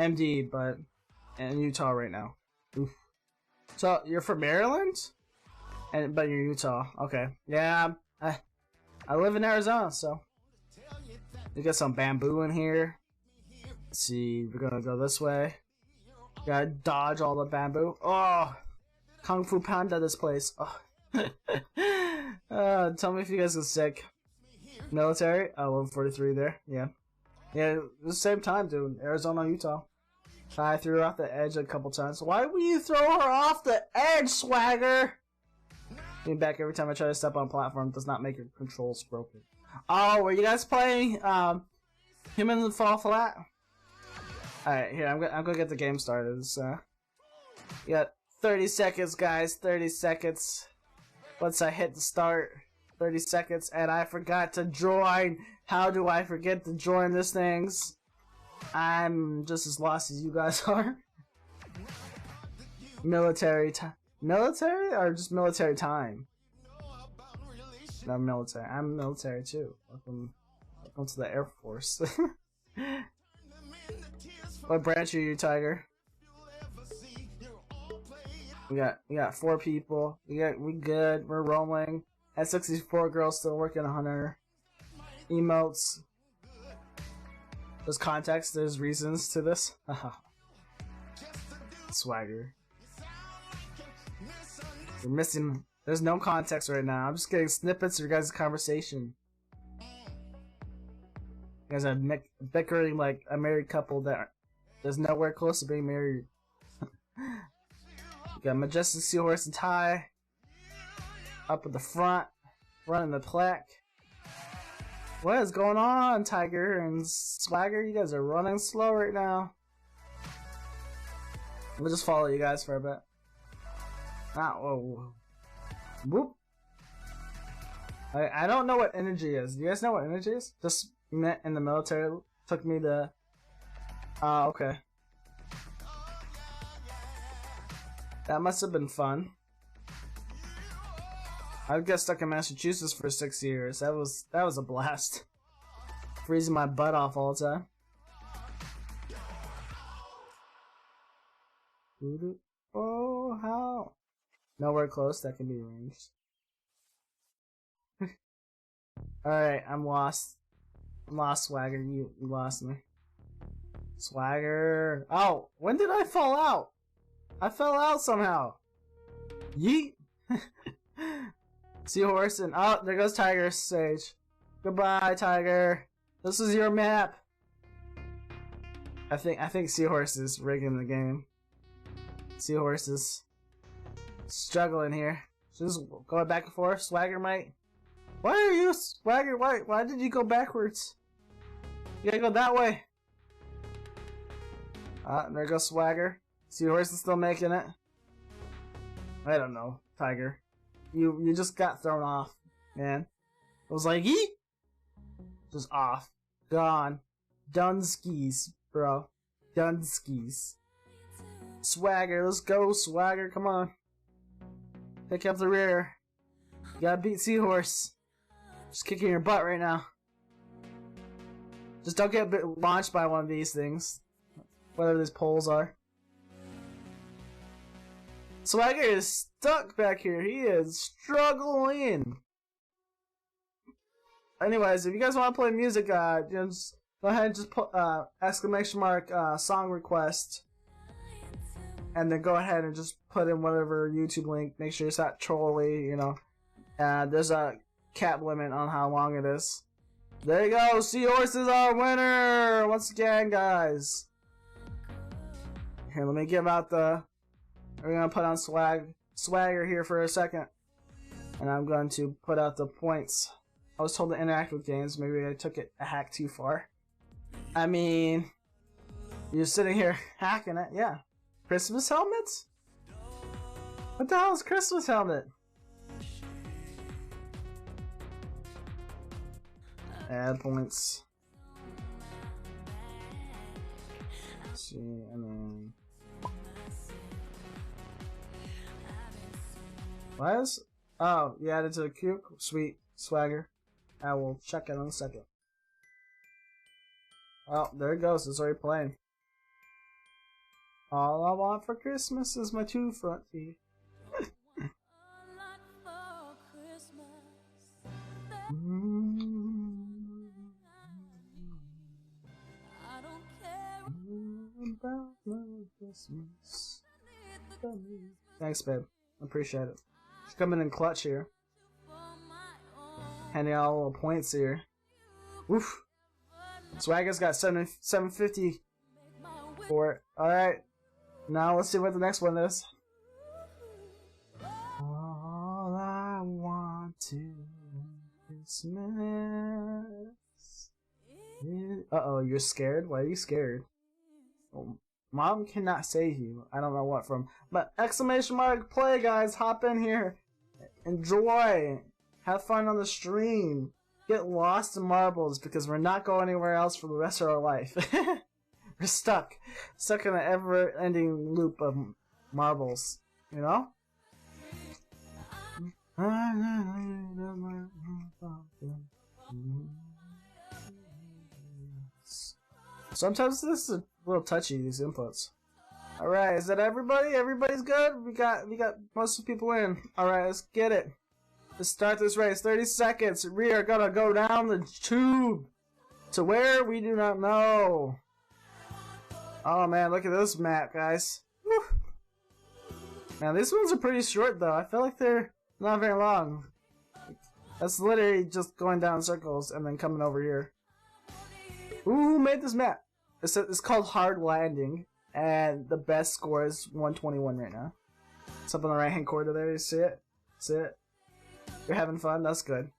MD, but in Utah right now. Oof. So you're from Maryland, but you're Utah. Okay, yeah. I live in Arizona, so we got some bamboo in here. Let's see, we're gonna go this way. Gotta dodge all the bamboo. Oh, Kung Fu Panda, this place. Oh. Tell me if you guys are sick. Military? Oh, 143 there. Yeah. Yeah, the same time, dude. Arizona, Utah. I threw her off the edge a couple times. Why would you throw her off the edge, Swagger? Being back every time I try to step on a platform does not make your controls broken. Oh, were you guys playing Humans Fall Flat? Alright, here, I'm gonna get the game started. So, you got 30 seconds, guys. 30 seconds. Once I hit the start, 30 seconds, and I forgot to join. How do I forget to join this things? I'm just as lost as you guys are. Military time. Military or just military time? No, military. I'm military too. Welcome to the Air Force. What branch are you, Tiger? We got 4 people. We good. We're rolling. At 64 girls still working on her. Emotes. There's context. There's reasons to this. Swagger. We're missing. There's no context right now. I'm just getting snippets of your guys' conversation. You guys are bickering like a married couple that is nowhere close to being married. You got Majestic Seahorse and Ty up at the front, running the plaque. What is going on, Tiger and Swagger? You guys are running slow right now. We'll just follow you guys for a bit. Ah, whoa. Whoop. I don't know what energy is. Do you guys know what energy is? Just met in the military. Took me to... okay. That must have been fun. I got stuck in Massachusetts for 6 years. That was a blast. Freezing my butt off all the time. Oh, how? Nowhere close that can be arranged. Alright, I'm lost. I'm lost, Swagger. You lost me. Swagger. Oh, when did I fall out? I fell out somehow. Yeet. Seahorse and oh, there goes Tiger Sage. Goodbye, Tiger. This is your map. I think Seahorse is rigging the game. Seahorse is struggling here. Just going back and forth. Swagger might. Why are you, Swagger? Why did you go backwards? You gotta go that way. There goes Swagger. Seahorse is still making it. I don't know, Tiger. You just got thrown off, man. It was like, eek! Just off. Gone. Done skis, bro. Done skis. Swagger, let's go, Swagger, come on. Pick up the rear. You gotta beat Seahorse. Just kicking your butt right now. Just don't get launched by one of these things. Whatever these poles are. Swagger is stuck back here. He is struggling. Anyways, if you guys want to play music, just go ahead and just put exclamation mark song request, and then go ahead and just put in whatever YouTube link. Make sure it's not trolly, you know. There's a cap limit on how long it is. There you go. Seahorse is our winner once again, guys. Here, let me give out the. We're gonna put on Swagger here for a second, and I'm going to put out the points. I was told to interact with games. Maybe I took it a hack too far. I mean, you're sitting here hacking it, yeah. Christmas helmets? What the hell is Christmas helmet? Add points. Let's see, and then. Why is Oh, you added to the queue? Sweet. Swagger. I will check it in a second. Oh, there it goes. It's already playing. All I want for Christmas is my 2 front teeth. Christmas. Thanks, babe. Appreciate it. She's coming in clutch here. Handing out little points here. Oof. Swagger's got 750 for it. Alright. Now let's see what the next one is. All I want to Christmas. Uh-oh, you're scared? Why are you scared? Oh, Mom cannot save you. I don't know what from. But exclamation mark play, guys. Hop in here. Enjoy. Have fun on the stream. Get lost in marbles because we're not going anywhere else for the rest of our life. We're stuck. Stuck in an ever-ending loop of marbles. You know? Sometimes this is a little touchy, these inputs. Alright, is that everybody? Everybody's good? We got most of the people in. Alright, let's get it. Let's start this race. 30 seconds. We are gonna go down the tube. To where? We do not know. Oh man, look at this map, guys. Whew. Man, these ones are pretty short though. I feel like they're not very long. That's literally just going down circles and then coming over here. Who made this map? It's called Hard Landing, and the best score is 121 right now. It's up on the right hand corner there, you see it? See it? You're having fun? That's good.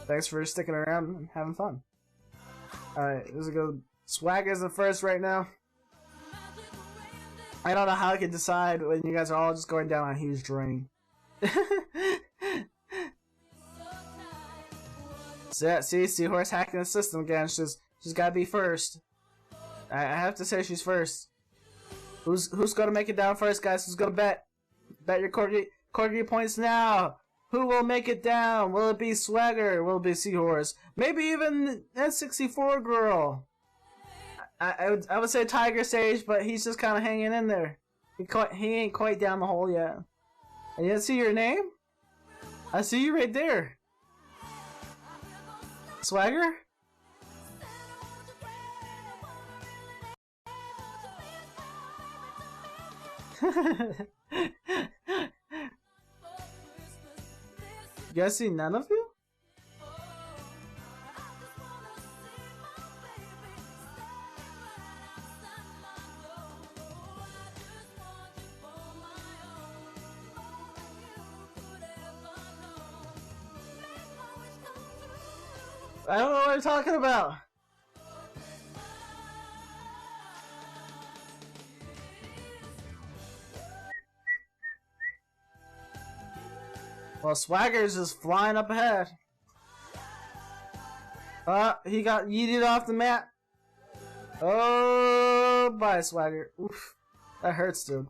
Thanks for sticking around and having fun. Alright, let's go. Swagger's the first right now. I don't know how I can decide when you guys are all just going down a huge drain. So yeah, see, Seahorse hacking the system again. She's gotta be first. I have to say she's first. Who's gonna make it down first, guys? Who's gonna bet? Bet your corgi points now. Who will make it down? Will it be Swagger? Will it be Seahorse? Maybe even N64 girl. I would say Tiger Sage, but he's just kind of hanging in there. He ain't quite down the hole yet. And you see your name? I see you right there. Swagger? You guys see none of you? I don't know what you're talking about. Well, Swagger's just flying up ahead. He got yeeted off the map. Oh, bye, Swagger. Oof. That hurts, dude.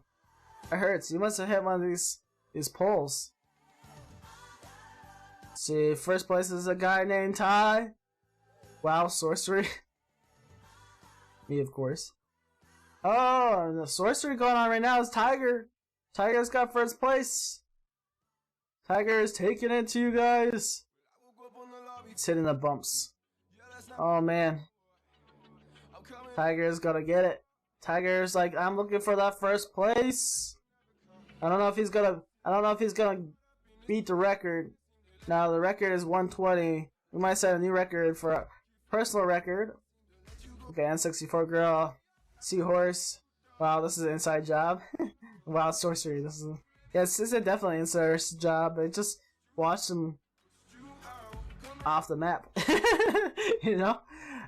That hurts. You must have hit one of these poles. See, first place is a guy named Ty. Wow, sorcery. Me, of course. Oh, the sorcery going on right now is Tiger. Tiger's got first place. Tiger is taking it to you guys. It's hitting the bumps. Oh man. Tiger's gonna get it. Tiger's like, I'm looking for that first place. I don't know if he's gonna beat the record. Now the record is 120. We might set a new record for a personal record. Okay, N64 girl, Seahorse. Wow, this is an inside job. Wow, sorcery. This is. Yes, this is definitely an inside job. I just watched him off the map. You know?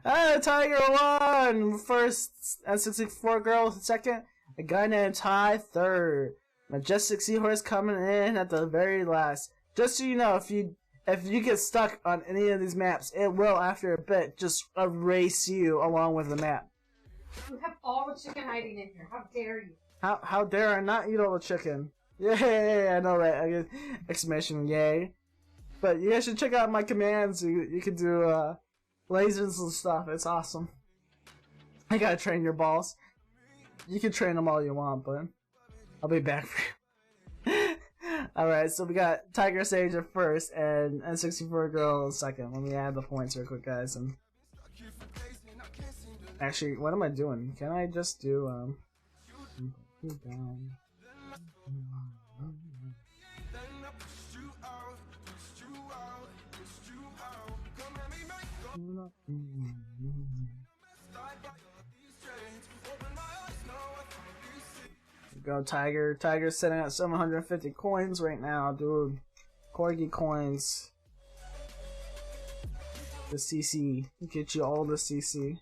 Tiger won! First, N64 girl second. A guy named Ty third. Majestic Seahorse coming in at the very last. Just so you know, if you get stuck on any of these maps, it will, after a bit, just erase you along with the map. You have all the chicken hiding in here. How dare you? How dare I not eat all the chicken? Yay! I know, right? I get exclamation yay. But you guys should check out my commands. You can do lasers and stuff. It's awesome. I gotta train your balls. You can train them all you want, but I'll be back for you. Alright, so we got Tiger Sage at first and N64 Girl second. Let me add the points real quick, guys. And actually, what am I doing? Can I just do Go Tiger. Tiger's sitting at 750 coins right now, dude. Corgi coins. The CC. Get you all the CC.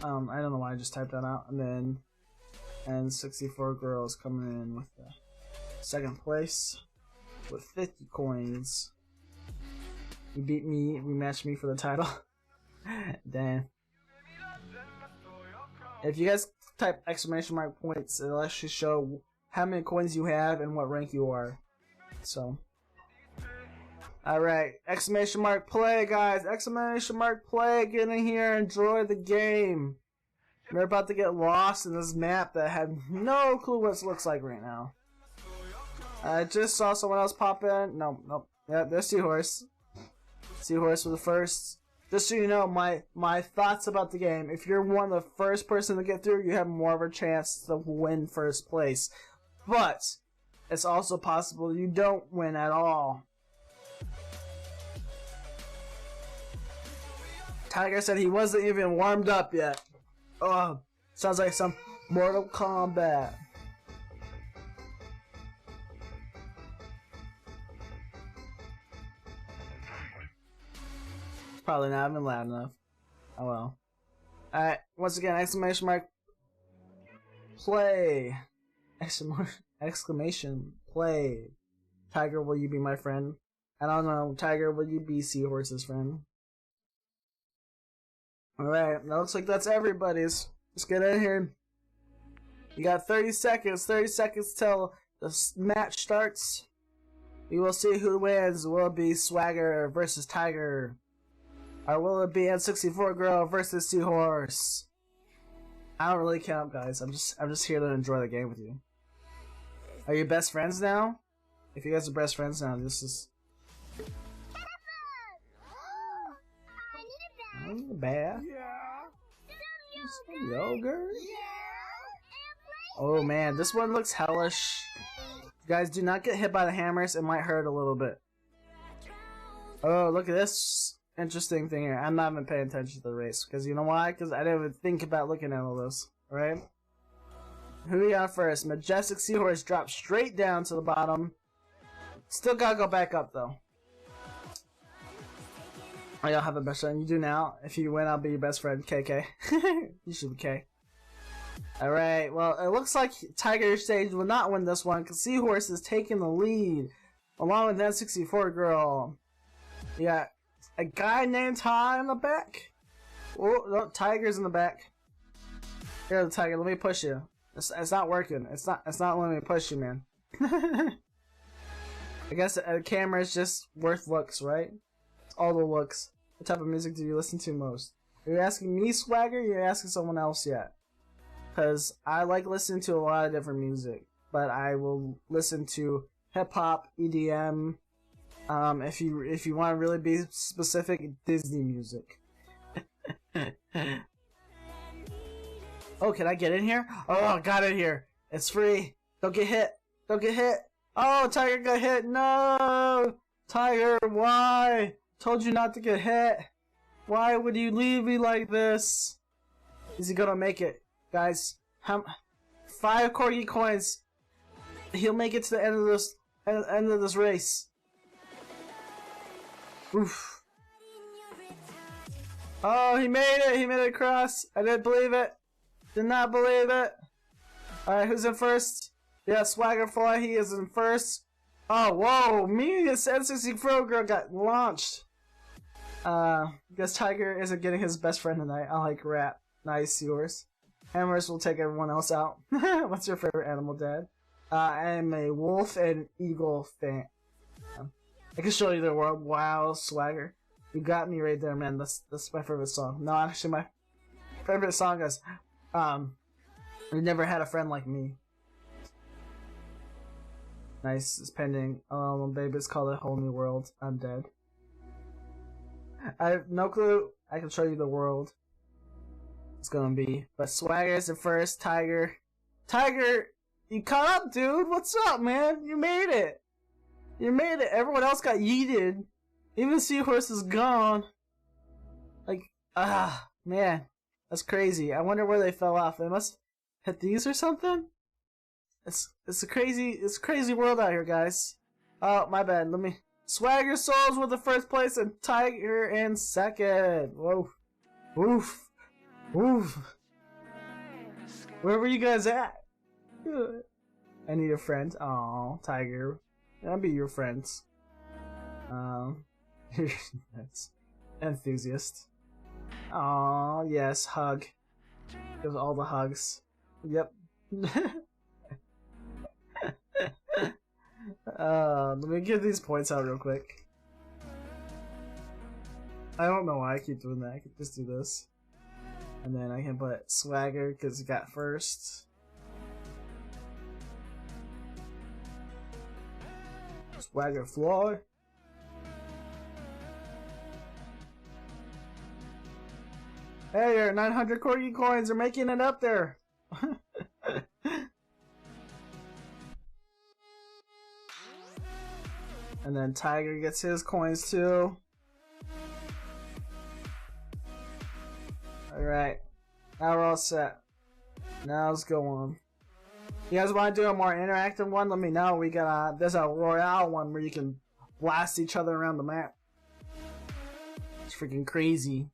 I don't know why I just typed that out. And then N64 Girls coming in with the second place with 50 coins. You beat me, you matched me for the title. Damn. If you guys type exclamation mark points, it'll actually show how many coins you have and what rank you are. So, alright, exclamation mark play, guys. Exclamation mark play. Get in here, enjoy the game. We're about to get lost in this map that I have no clue what it looks like right now. I just saw someone else pop in. Nope. Yeah, there's Seahorse. Seahorse was the first. Just so you know, my thoughts about the game. If you're one of the first person to get through, you have more of a chance to win first place. But it's also possible you don't win at all. Tiger said he wasn't even warmed up yet. Oh, sounds like some Mortal Kombat. Probably not even loud enough. Oh well. Alright, once again, exclamation mark play. Exclamation play. Tiger, will you be my friend? I don't know. Tiger, will you be Seahorse's friend? Alright, that looks like that's everybody's. Let's get in here. You got 30 seconds. 30 seconds till the match starts. We will see who wins. Will it be Swagger versus Tiger? Or will it be N64 Girl versus Seahorse? I don't really count, guys. I'm just here to enjoy the game with you. Are you best friends now? If you guys are best friends now, this is. I need a bath. Yeah. Yogurt. Oh man, this one looks hellish. Guys, do not get hit by the hammers. It might hurt a little bit. Oh, look at this interesting thing here. I'm not even paying attention to the race because you know why? Because I didn't even think about looking at all this. Right? Who we got first? Majestic Seahorse dropped straight down to the bottom. Still gotta go back up though. I don't have a best friend. You do now. If you win, I'll be your best friend, KK. You should be K. Alright, well, it looks like Tiger Sage will not win this one because Seahorse is taking the lead along with N64 Girl. You got a guy named Ty in the back. Oh, no, Tiger's in the back. Here, the Tiger, let me push you. It's not working. It's not letting me push you, man. I guess a camera is just worth looks, right? All the looks. What type of music do you listen to most? Are you asking me, Swagger, or are you asking someone else yet? Because I like listening to a lot of different music. But I will listen to hip-hop, EDM. If you want to really be specific, Disney music. Oh, can I get in here? Oh, I got in here. It's free. Don't get hit. Don't get hit. Oh, Tiger got hit. No! Tiger, why? Told you not to get hit. Why would you leave me like this? Is he gonna make it? Guys, 5 Corgi coins. He'll make it to the end of this race. Oof. Oh, he made it. He made it across. I didn't believe it. Did not believe it. Alright, who's in first? Yeah, Swaggerfly, he is in first. Oh, whoa, me and N64 Girl got launched. Guess Tiger isn't getting his best friend tonight. I like rap. Nice, yours. Hammers will take everyone else out. What's your favorite animal, Dad? I am a wolf and eagle fan. I can show you the world. Wow, swagger. You got me right there, man. That's my favorite song. No, actually, my favorite song is "We Never Had a Friend Like Me." Nice. It's pending. Baby, it's called A Whole New World. I'm dead. I have no clue. I can show you the world. It's gonna be, but Swagger's the first. Tiger, you caught up, dude. What's up, man? You made it. You made it. Everyone else got yeeted. Even Seahorse is gone. Like, man, that's crazy. I wonder where they fell off. They must hit these or something. It's a crazy world out here, guys. Oh, my bad. Swagger Souls were the first place and Tiger in second. Whoa. Oof. Oof. Where were you guys at? I need a friend. Aw, Tiger. I'll be your friends. That's enthusiast. Aw, yes, hug. Give all the hugs. Yep. Let me give these points out real quick. I don't know why I keep doing that. I could just do this. And then I can put Swagger because he got first. Swagger fly. Hey, your 900 corgi coins are making it up there. And then Tiger gets his coins too. Alright. Now we're all set. Now let's go on. You guys want to do a more interactive one? Let me know. We got there's a Royale one where you can blast each other around the map. It's freaking crazy.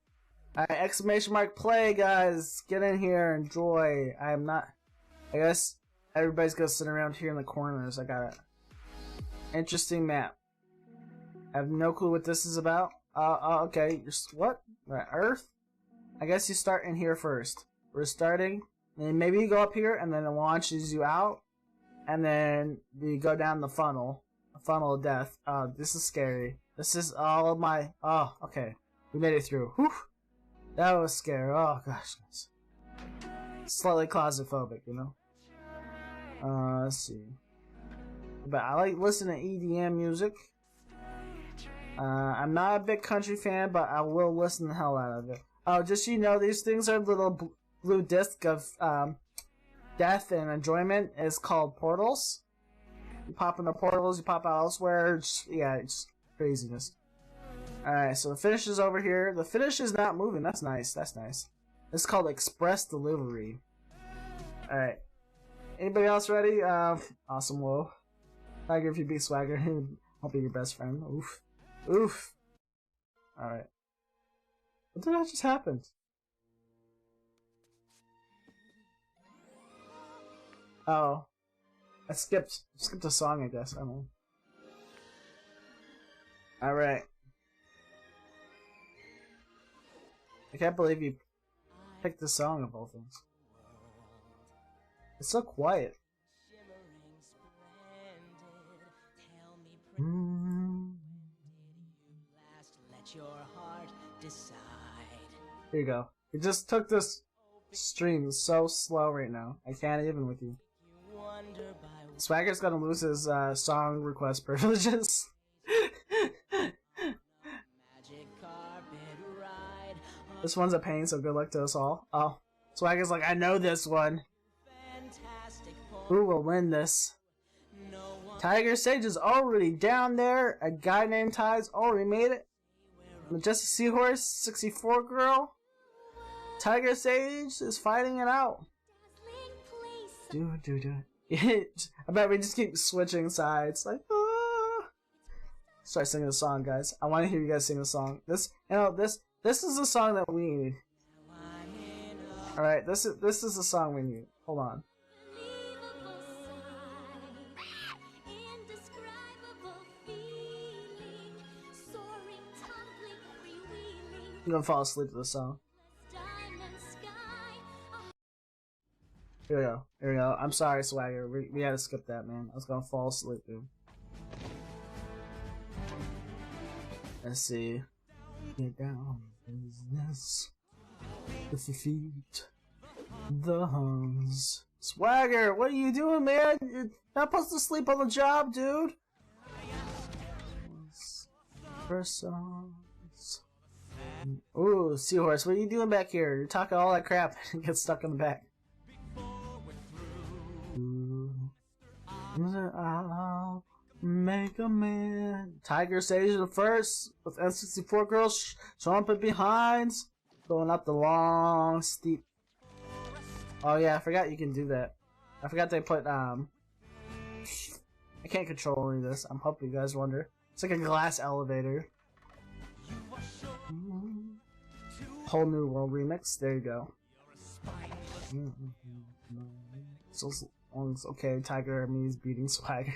Alright, exclamation mark play, guys. Get in here, enjoy. I guess everybody's gonna sit around here in the corners. I got it. Interesting map. I have no clue what this is about. Okay. What? Earth? I guess you start in here first. We're starting, and maybe you go up here, and then it launches you out, and then you go down the funnel. A funnel of death. This is scary. This is all of my... Oh, okay. We made it through. Whew. That was scary. Oh, gosh. Slightly claustrophobic, you know? Let's see. But I like listening to EDM music. I'm not a big country fan, but I will listen the hell out of it. Oh, just so you know, these things are little blue disc of death and enjoyment. It's called portals. You pop in the portals, you pop out elsewhere. It's craziness. Alright, so the finish is over here. The finish is not moving. That's nice. That's nice. It's called Express Delivery. Alright. Anybody else ready? Awesome. Whoa. Tiger, if you beat Swagger, I'll be your best friend. Oof. Oof. Alright. What did that just happen? Oh. I skipped a song, I guess. I don't know. Alright. I can't believe you picked the song of all things. It's so quiet. Here you go. You just took this stream so slow right now. I can't even with you. Swagger's gonna lose his song request privileges. This one's a pain, so good luck to us all. Oh, Swagger's like, I know this one. Who will win this? Tiger Sage is already down there. A guy named Ty's already made it. Majestic Seahorse, 64 girl. Tiger Sage is fighting it out. Do it. I bet we just keep switching sides. Like, start singing a song, guys. I want to hear you guys sing a song. This is the song that we need. All right, this is the song we need. Hold on. I'm gonna fall asleep to the song. Here we go. Here we go. I'm sorry, Swagger. We had to skip that, man. I was gonna fall asleep, dude. Let's see. Get down, business. With your feet. The Huns. Swagger, what are you doing, man? You're not supposed to sleep on the job, dude. First songs. Ooh, Seahorse, what are you doing back here? You're talking all that crap and get stuck in the back. I'll make a man. Tiger Sage the first with N64 girls jumping behind, going up the long steep. Oh yeah, I forgot you can do that. I forgot they put I can't control any of this. I'm hoping you guys wonder. It's like a glass elevator. Whole New World remix. There you go. So okay, Tiger means beating Swagger.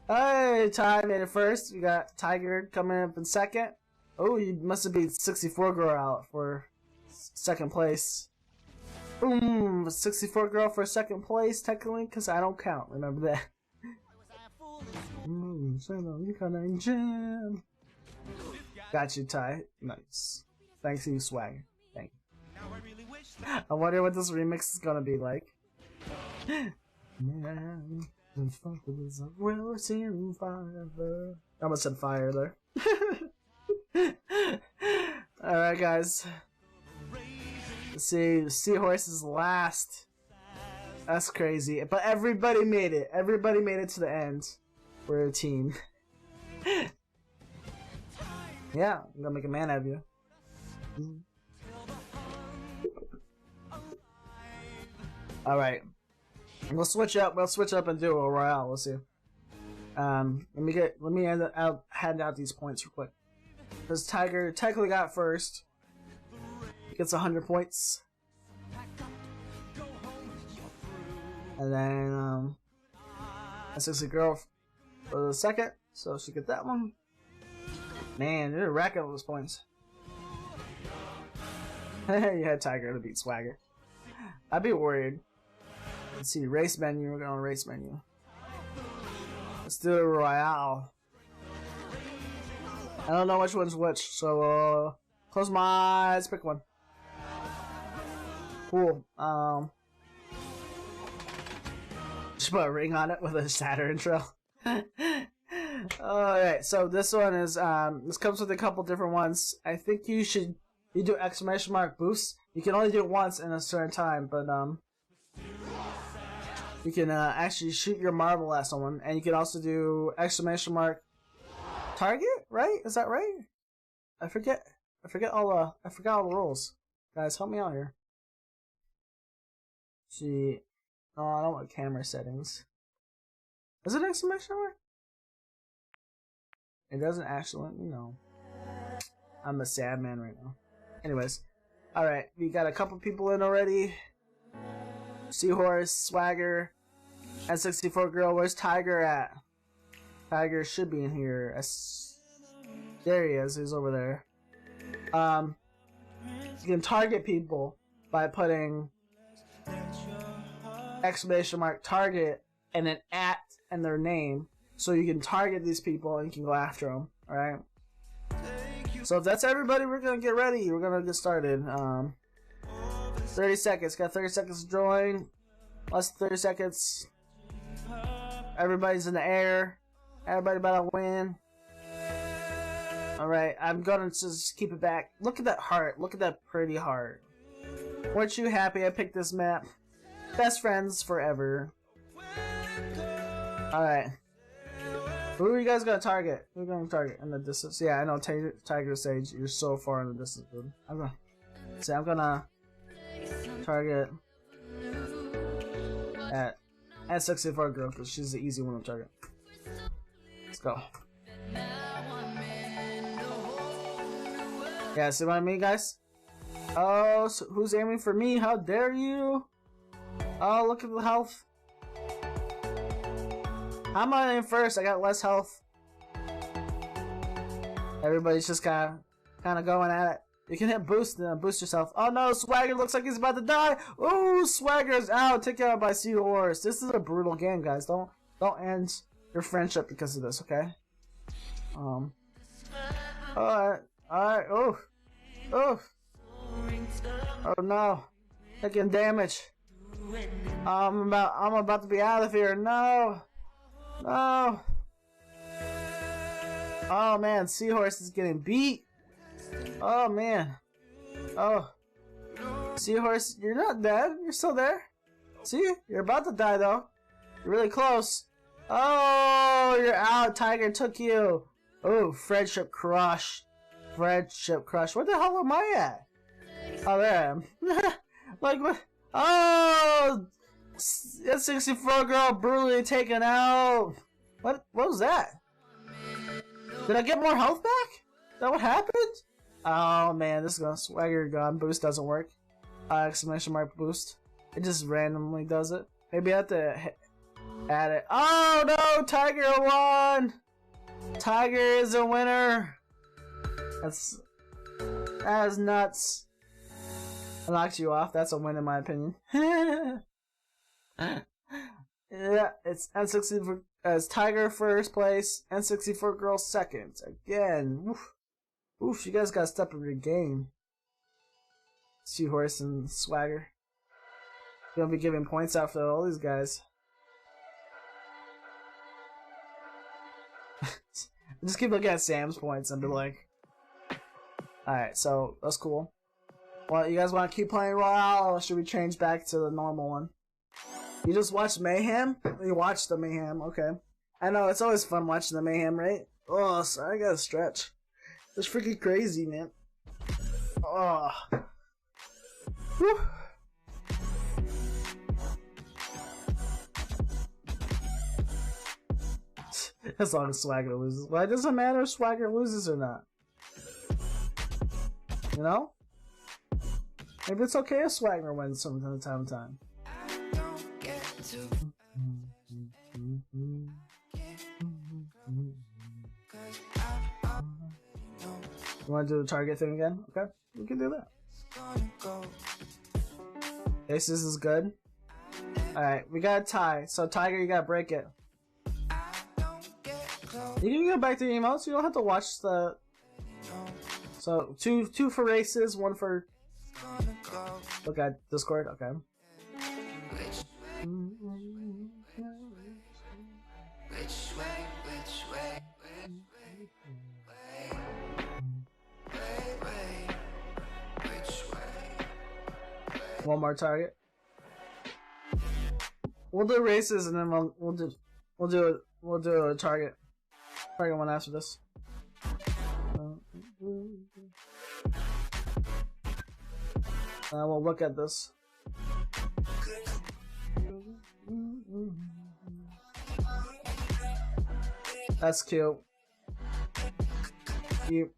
Hey, Ty made it first. We got Tiger coming up in second. Oh, you must have beat 64 Girl out for second place. Boom! 64 Girl for second place, technically, because I don't count. Remember that. Jam. Got you, Ty. Nice. Thanks to you, Swagger. Thank you. I wonder what this remix is gonna be like. Man, we'll see fire. I almost said fire there. Alright, guys. Let's see. Seahorse is last. That's crazy. But everybody made it. Everybody made it to the end. We're a team. Yeah, I'm gonna make a man out of you. Alright. We'll switch up and do a royale. We'll see. Let me hand out these points real quick. Because Tiger technically got first. He gets 100 points. And then a 60 Girl for the second, so she get that one. Man, they're racking up those points. You had Tiger to beat Swagger. I'd be worried. Let's see, race menu. We're going to race menu. Let's do a royale. I don't know which one's which, so close my eyes, pick one. Cool. Just put a ring on it with a sadder intro. Alright, so this one is this comes with a couple different ones. I think you do exclamation mark boost. You can only do it once in a certain time, but you can actually shoot your marble at someone, and you can also do exclamation mark target, right? Is that right? I forget all the rules. Guys, help me out here. See, oh, I don't want camera settings. Is it exclamation mark? It doesn't actually let me know. I'm a sad man right now. Anyways, alright, we got a couple people in already. Seahorse, Swagger, N64 Girl. Where's Tiger at? Tiger should be in here. There he is. He's over there. You can target people by putting exclamation mark target and an @ and their name, so you can target these people and you can go after them. All right. So if that's everybody, we're gonna get ready. We're gonna get started. 30 seconds. Got 30 seconds to join. Less than 30 seconds. Everybody's in the air. Everybody about to win. Alright, I'm gonna just keep it back. Look at that heart. Look at that pretty heart. Weren't you happy I picked this map? Best friends forever. Alright. Who are you guys gonna target? Who are you gonna target in the distance? Yeah, I know Tiger Sage, you're so far in the distance, dude. I'm gonna target at N64 Girl because she's the easy one to target. Let's go. Yeah, see what I mean, guys? Oh, so who's aiming for me? How dare you? Oh, look at the health. I'm on in first. I got less health. Everybody's just kind of going at it. You can hit boost and then boost yourself. Oh no, Swagger looks like he's about to die. Ooh, Swagger's out. Taken out by Seahorse. This is a brutal game, guys. Don't end your friendship because of this, okay? Alright. Oh no. Taking damage. I'm about to be out of here. No. No. Oh man, Seahorse is getting beat. Oh man. Oh. Seahorse, you're not dead. You're still there. See? You're about to die though. You're really close. Oh, you're out. Tiger took you. Oh, Friendship Crush. Friendship Crush. Where the hell am I at? Oh, there I am. Like what? Oh, that 64 girl brutally taken out. What was that? Did I get more health back? Is that what happened? Oh man, this is gonna Swagger gone. Boost doesn't work. Exclamation mark boost. It just randomly does it. Maybe I have to add it. Oh no, Tiger won! Tiger is a winner. That is nuts. It knocks you off. That's a win in my opinion. Yeah, it's N64 as Tiger first place, N64 girl second. Again, oof, you guys gotta step up your game. Seahorse and Swagger. You're gonna be giving points out for all these guys. Just keep looking at Sam's points and be like, alright, so that's cool. Well, you guys want to keep playing Royale, or should we change back to the normal one? You just watched Mayhem? You watched the Mayhem, okay. I know, it's always fun watching the Mayhem, right? Oh, sorry, I gotta stretch. It's freaking crazy, man. Oh. Whew. As long as Swagger loses. Well, it doesn't matter if Swagger loses or not. You know? Maybe it's okay if Swagger wins from time to time. You want to do the target thing again? Okay, we can do that. Aces is good. Alright, we got a tie. So Tiger, you gotta break it. You can go back to the emotes. You don't have to watch the. So two for races, one for. Look at Discord. Okay. One more target. We'll do races and then we'll do a target. Target one after this. We'll look at this. That's cute. You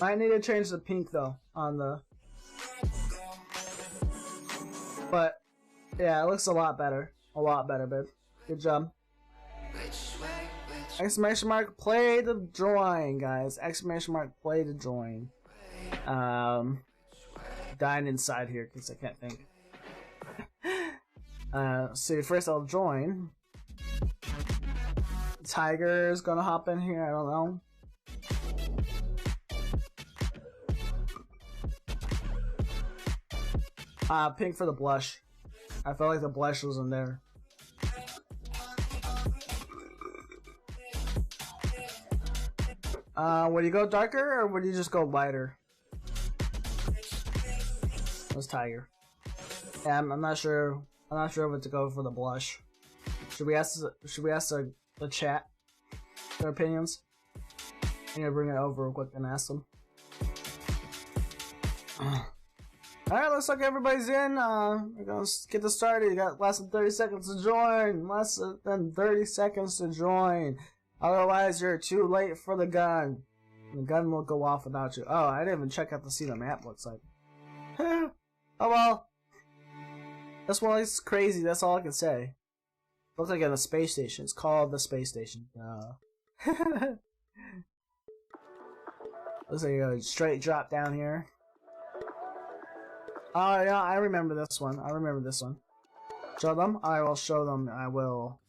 might need to change the pink though on the. But yeah, it looks a lot better. A lot better, babe. Good job. Exclamation mark play to join, guys. Exclamation mark play to join. Dying inside here because I can't think. So first I'll join. Tiger's gonna hop in here, I don't know. Pink for the blush. I felt like the blush was in there. Would you go darker or would you just go lighter? Let's Tiger. Yeah, I'm not sure. I'm not sure what to go for the blush. Should we ask the chat their opinions? I'm gonna bring it over real quick and ask them. Alright, looks like everybody's in. We're gonna get this started. You got less than 30 seconds to join. Less than 30 seconds to join. Otherwise, you're too late for the gun. The gun will go off without you. Oh, I didn't even check out to see the map looks like. Oh well. This one is crazy, that's all I can say. Looks like in a space station. It's called the space station. Looks like a straight drop down here. Oh yeah, I remember this one. I remember this one. Show them? I will show them. I will.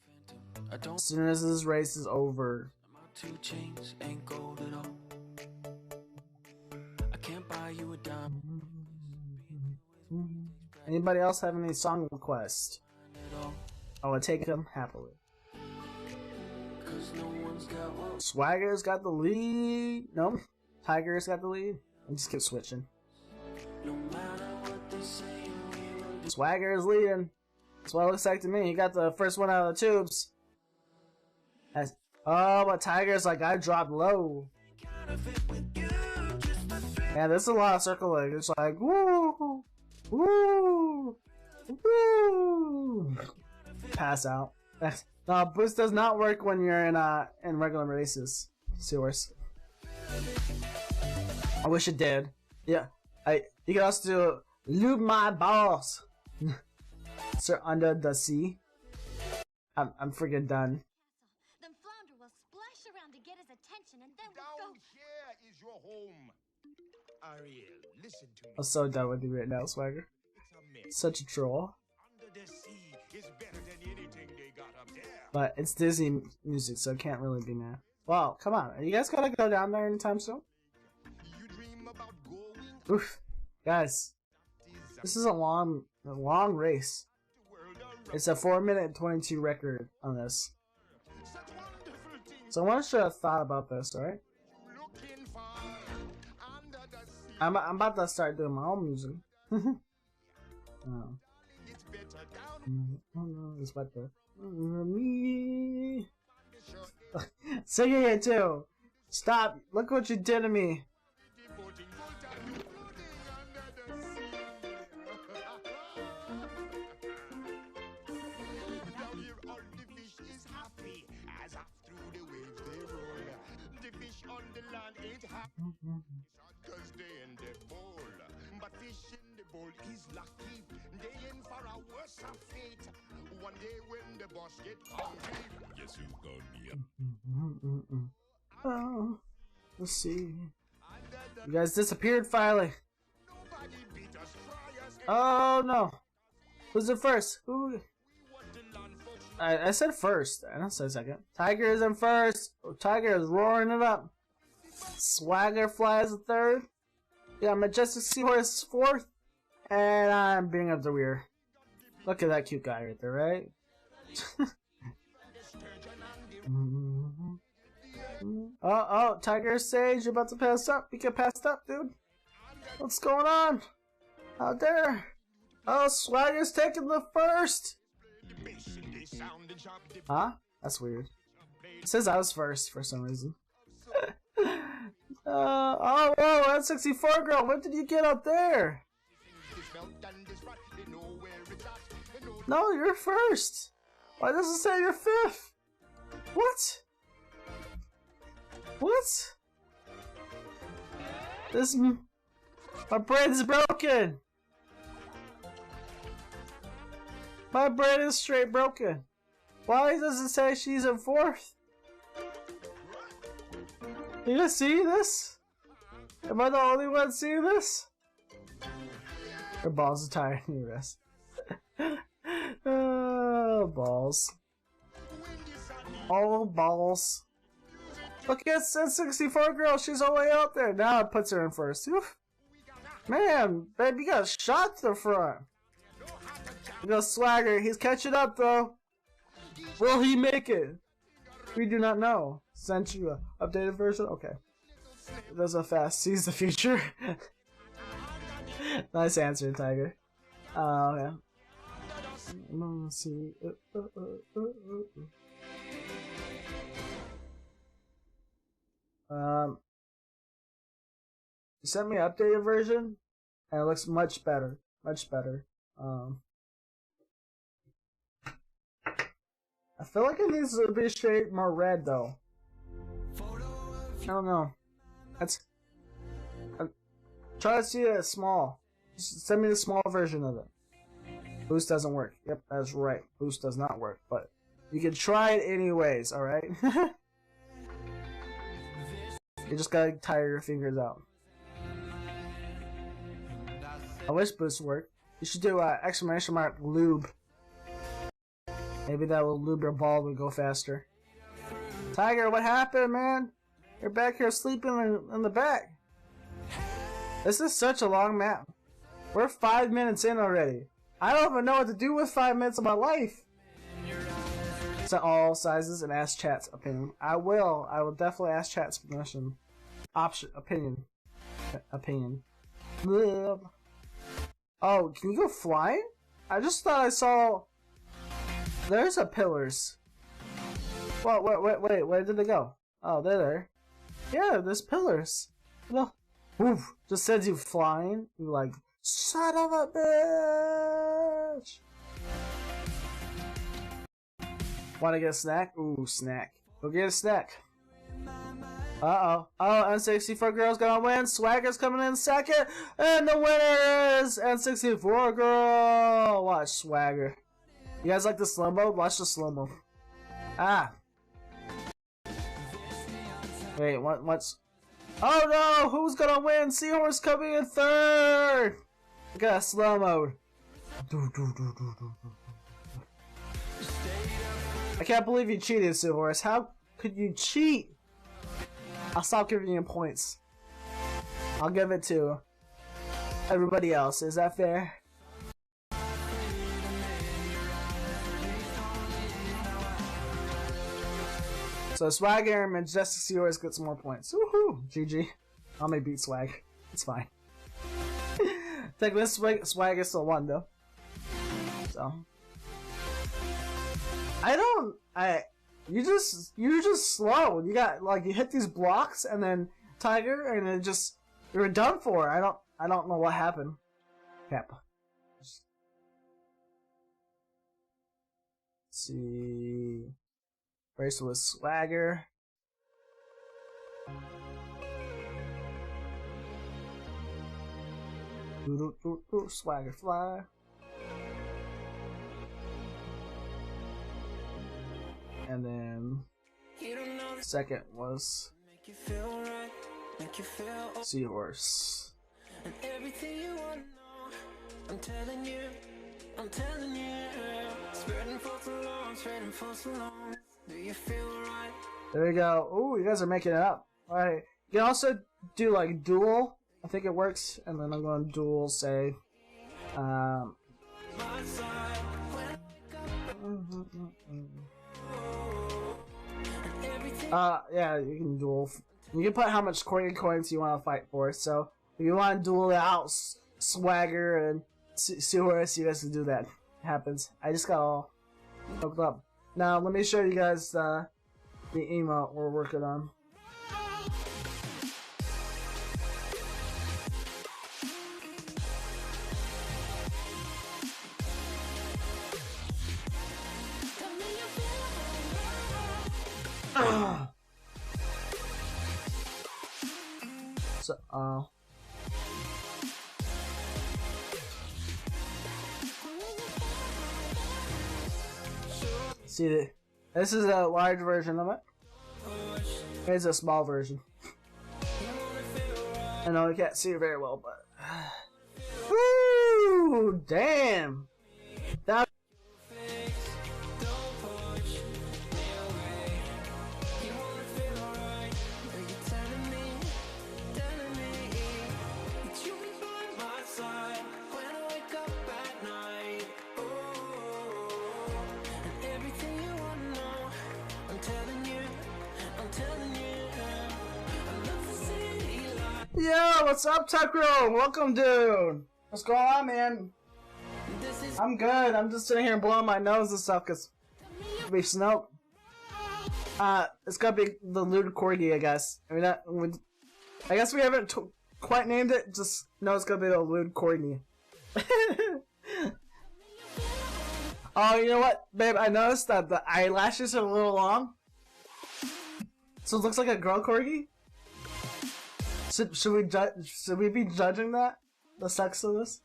As soon as this race is over. My 2 chains ain't gold at all. I can't buy you a dime Anybody else have any song requests? at all. I will take them happily. 'Cause no one's got what Swagger's got the lead. No, Tiger's got the lead. I just keep switching. no matter what they say, we will do. Swagger is leading. That's what it looks like to me. He got the first one out of the tubes. Oh, but Tiger's like, I dropped low. Yeah, this is a lot of circling. It's like, woo, woo, woo. Pass out. No, boost does not work when you're in regular races. Sewers. I wish it did. Yeah, you can also do lube my balls. Sir, under the sea. I'm freaking done. Then Flounder will splash around to get his attention, and then we'll Down go. here is your home. Ariel, listen to me. I'm so done with you right now, Swagger. It's a myth. Such a troll. Under the sea is better than anything they got up there. But it's Disney music, so it can't really be mad. Well, come on. Are you guys gonna go down there anytime soon? You dream about going Oof. Guys, this is a long race. the world around. It's a 4-minute and 22 record on this. Such wonderful things So I want you to have thought about this, alright? you're looking for under the sea. I'm about to start doing my own music. Oh. It's better down Oh no, it's about to me. the shore. Singing it too. Stop! Look what you did to me. Devoting full time to floating under the sea. Down here all the fish is happy as up through the waves they roll. The fish on the land ain't happy cause they in the bowl. But fish in the bowl is lucky. They in for a worse of fate. One day when the boss get hungry, yes you gonna be a Oh, let's see. under the You guys disappeared finally. nobody beat us, try us. Oh no. Who's it first? Who? What the land folks I said first. I don't say second. Tiger is in first. Tiger is roaring it up. Swagger flies in third. Yeah, Majestic Seahorse fourth. And I'm being up the rear. Look at that cute guy right there, right? Oh, Tiger Sage, you're about to pass up. You get passed up, dude. What's going on? Out there? Oh, Swagger's taking the first. Huh? That's weird. It says I was first for some reason. Oh, whoa, that 64 girl. What did you get up there? No, you're first. Why does it say you're fifth? What? What? My brain is broken. My brain is straight broken. Why does it say she's in fourth? You guys see this? Am I the only one seeing this? Her balls are tired. You rest. Oh, balls. Oh, balls. Look at that 64 girl. She's all the way out there. Now it puts her in first. Oof. Man, babe, you got a shot to the front. You know, Swagger. He's catching up, though. Will he make it? We do not know. Sent you an updated version? Okay. It does a fast. Sees the future. Nice answer, Tiger. Okay. Let's see. You sent me an updated version, and it looks much better. Much better. I feel like it needs to be shaded more red, though. I don't know. Try to see it small. Just send me the small version of it. Boost doesn't work. Yep, that's right. Boost does not work, but you can try it anyways, alright? You just gotta tire your fingers out. I wish boost worked. You should do exclamation mark lube. Maybe that will lube your ball to go faster. Tiger, what happened, man? You're back here sleeping in the back. This is such a long map. We're 5 minutes in already. I don't even know what to do with 5 minutes of my life. To all sizes and ask chat's opinion. I will definitely ask chat's permission. Opinion. Bleh. Oh, can you go flying? I just thought I saw. There's a pillars. Wait, where did they go? Oh, they're there. Yeah, there's pillars. Well, oof, just says you flying. You're like, son of a bitch. Wanna get a snack? Ooh, snack. Go get a snack. Uh-oh. Oh, N64 Girl's gonna win. Swagger's coming in second. And the winner is N64 Girl. Watch Swagger. You guys like the slow-mo? Watch the slow-mo. Ah. Wait, what's... Oh no! Who's gonna win? Seahorse coming in third! Look at that slow-mo. I can't believe you cheated, Seahorse. How could you cheat? I'll stop giving you points. I'll give it to everybody else. Is that fair? So Swagger and Majestic Seahorse gets more points. Woohoo! GG. I may beat Swag. It's fine. Technically, Swag still won though. So you're just slow. You got like you hit these blocks and then Tiger and it just you're done for. I don't know what happened. Cap. Let's see. Race with Swagger. Swagger fly. And then second was Seahorse. And everything you want to know, I'm telling you, spreading for so long, do you feel right? There we go. Ooh, you guys are making it up. Alright, you can also do like duel, I think it works, and then I'm going to duel, say, yeah, you can duel. You can put how much coins you want to fight for. So if you want to duel out Swagger and Seahorse, you guys can do that. It happens. I just got all hooked up. Now let me show you guys the emote we're working on. So, see, this is a large version of it. Here's a small version. I know you can't see it very well, but woo, damn! That. Yo, what's up, Tuckro? Welcome, dude. What's going on, man? I'm good. I'm just sitting here blowing my nose and stuff because we snow. It's gotta be the Lewd Corgi, I guess. I mean, I guess we haven't quite named it. Just know it's gonna be the Lewd Corgi. Oh, you know what, babe? I noticed that the eyelashes are a little long, so it looks like a girl corgi. Should we be judging that? The sex of this?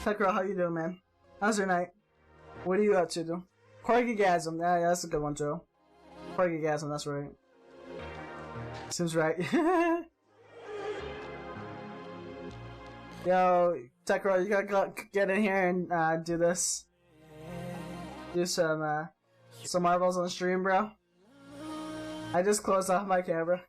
Tucker, how you doing, man? How's your night? What are you up to, dude? Corgigasm, yeah, that's a good one too. Corgigasm, that's right. Seems right. Yo, Tekro, you gotta get in here and do this. Do some marbles on stream, bro. I just closed off my camera.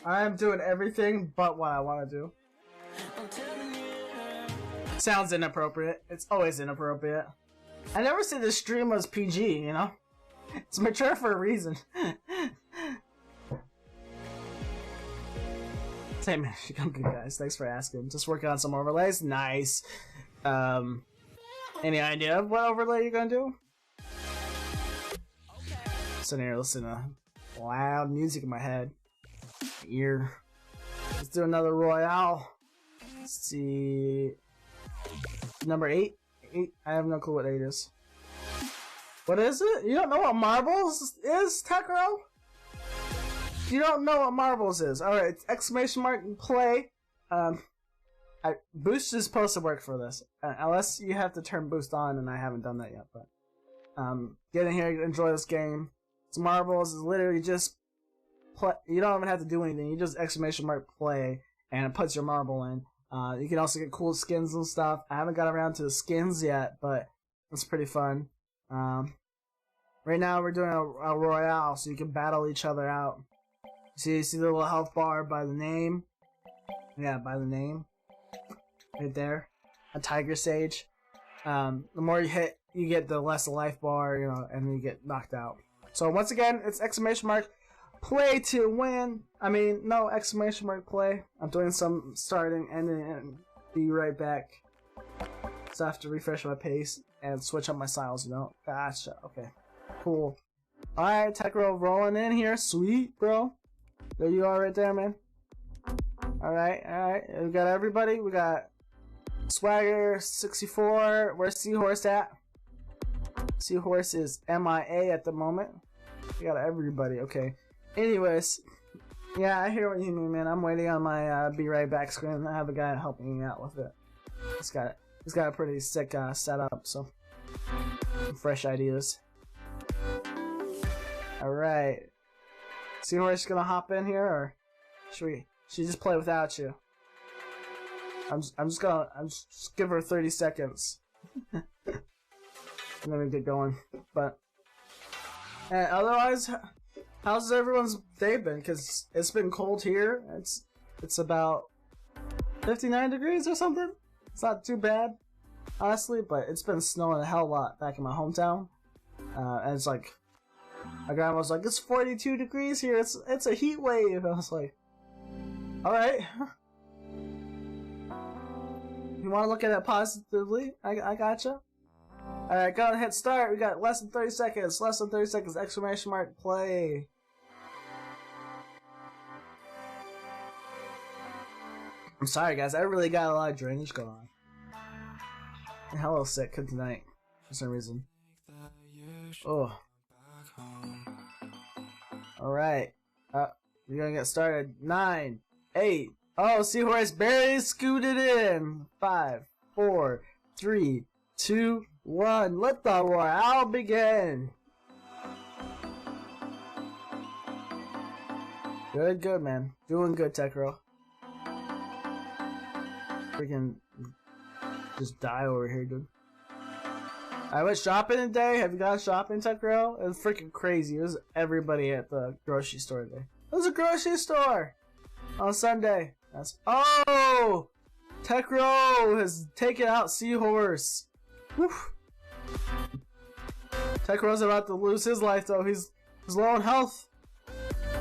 I'm doing everything but what I want to do. Sounds inappropriate. It's always inappropriate. I never said this stream was PG, you know? It's mature for a reason. Hey man, I'm good guys. Thanks for asking. Just working on some overlays. Nice. Any idea of what overlay you're gonna do? Sitting here listening to loud music in my head. Ear. Let's do another Royale. Let's see. Number 8? 8? I have no clue what 8 is. What is it? You don't know what marbles is, Tekro? You don't know what marbles is. Alright, it's exclamation mark and play. Boost is supposed to work for this. Unless you have to turn boost on, and I haven't done that yet. But get in here, enjoy this game. It's marbles. It's literally just play. You don't even have to do anything. You just exclamation mark play, and it puts your marble in. You can also get cool skins and stuff. I haven't got around to the skins yet, but it's pretty fun. Right now we're doing a Royale, so you can battle each other out. See the little health bar by the name? Yeah, by the name. Right there. A Tiger Sage. The more you hit, you get the less life bar, you know, and then you get knocked out. So once again, it's exclamation mark play to win. I mean, no, exclamation mark play. I'm doing some starting, ending, and be right back. So I have to refresh my pace and switch up my styles, you know? Gotcha. Okay. Cool. Alright, Tekro rolling in here. Sweet, bro. There you are right there, man. Alright, alright. We got everybody. We got Swagger 64. Where's Seahorse at? Seahorse is MIA at the moment. We got everybody. Okay. Anyways, yeah, I hear what you mean, man. I'm waiting on my be right back screen. I have a guy helping me out with it. He's got a pretty sick setup, so fresh ideas. All right, Seahorse gonna hop in here, or should she just play without you? I'm just give her 30 seconds, and then we get going. But otherwise, how's everyone's day been? Cause it's been cold here. It's about 59 degrees or something. It's not too bad, honestly, but it's been snowing a hell of a lot back in my hometown. And it's like, my grandma was like, it's 42 degrees here, it's a heat wave. I was like, alright. You want to look at it positively? I gotcha. Alright, go ahead, start. We got less than 30 seconds. Less than 30 seconds. Exclamation mark, play. I'm sorry, guys. I really got a lot of drainage going on. I'm hella sick tonight for some reason. Oh. Alright. We're gonna get started. 9, 8. Oh, Seahorse barely scooted in. 5, 4, 3, 2, 1. Let the Royale begin. Good, man. Doing good, Tekro. Freaking just die over here, dude. I went shopping today. Have you gone shopping, Tekro? It was freaking crazy. It was everybody at the grocery store today. It was a grocery store on Sunday. Oh! Tekro has taken out Seahorse. Whew. Tekro's about to lose his life though. He's low on health.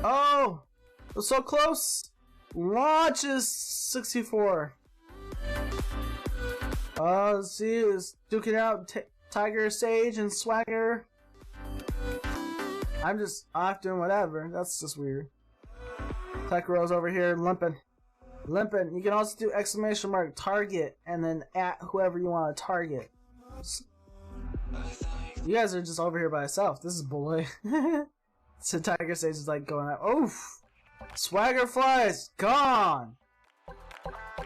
Oh! It was so close. Launches 64. Let's see, is duking out Tiger Sage and Swagger. I'm just off doing whatever. That's just weird. Tekro's over here limping. You can also do exclamation mark target and then at whoever you want to target. You guys are just over here by yourself. This is bully. So Tiger Sage is like going out. Oof! Swagger flies gone.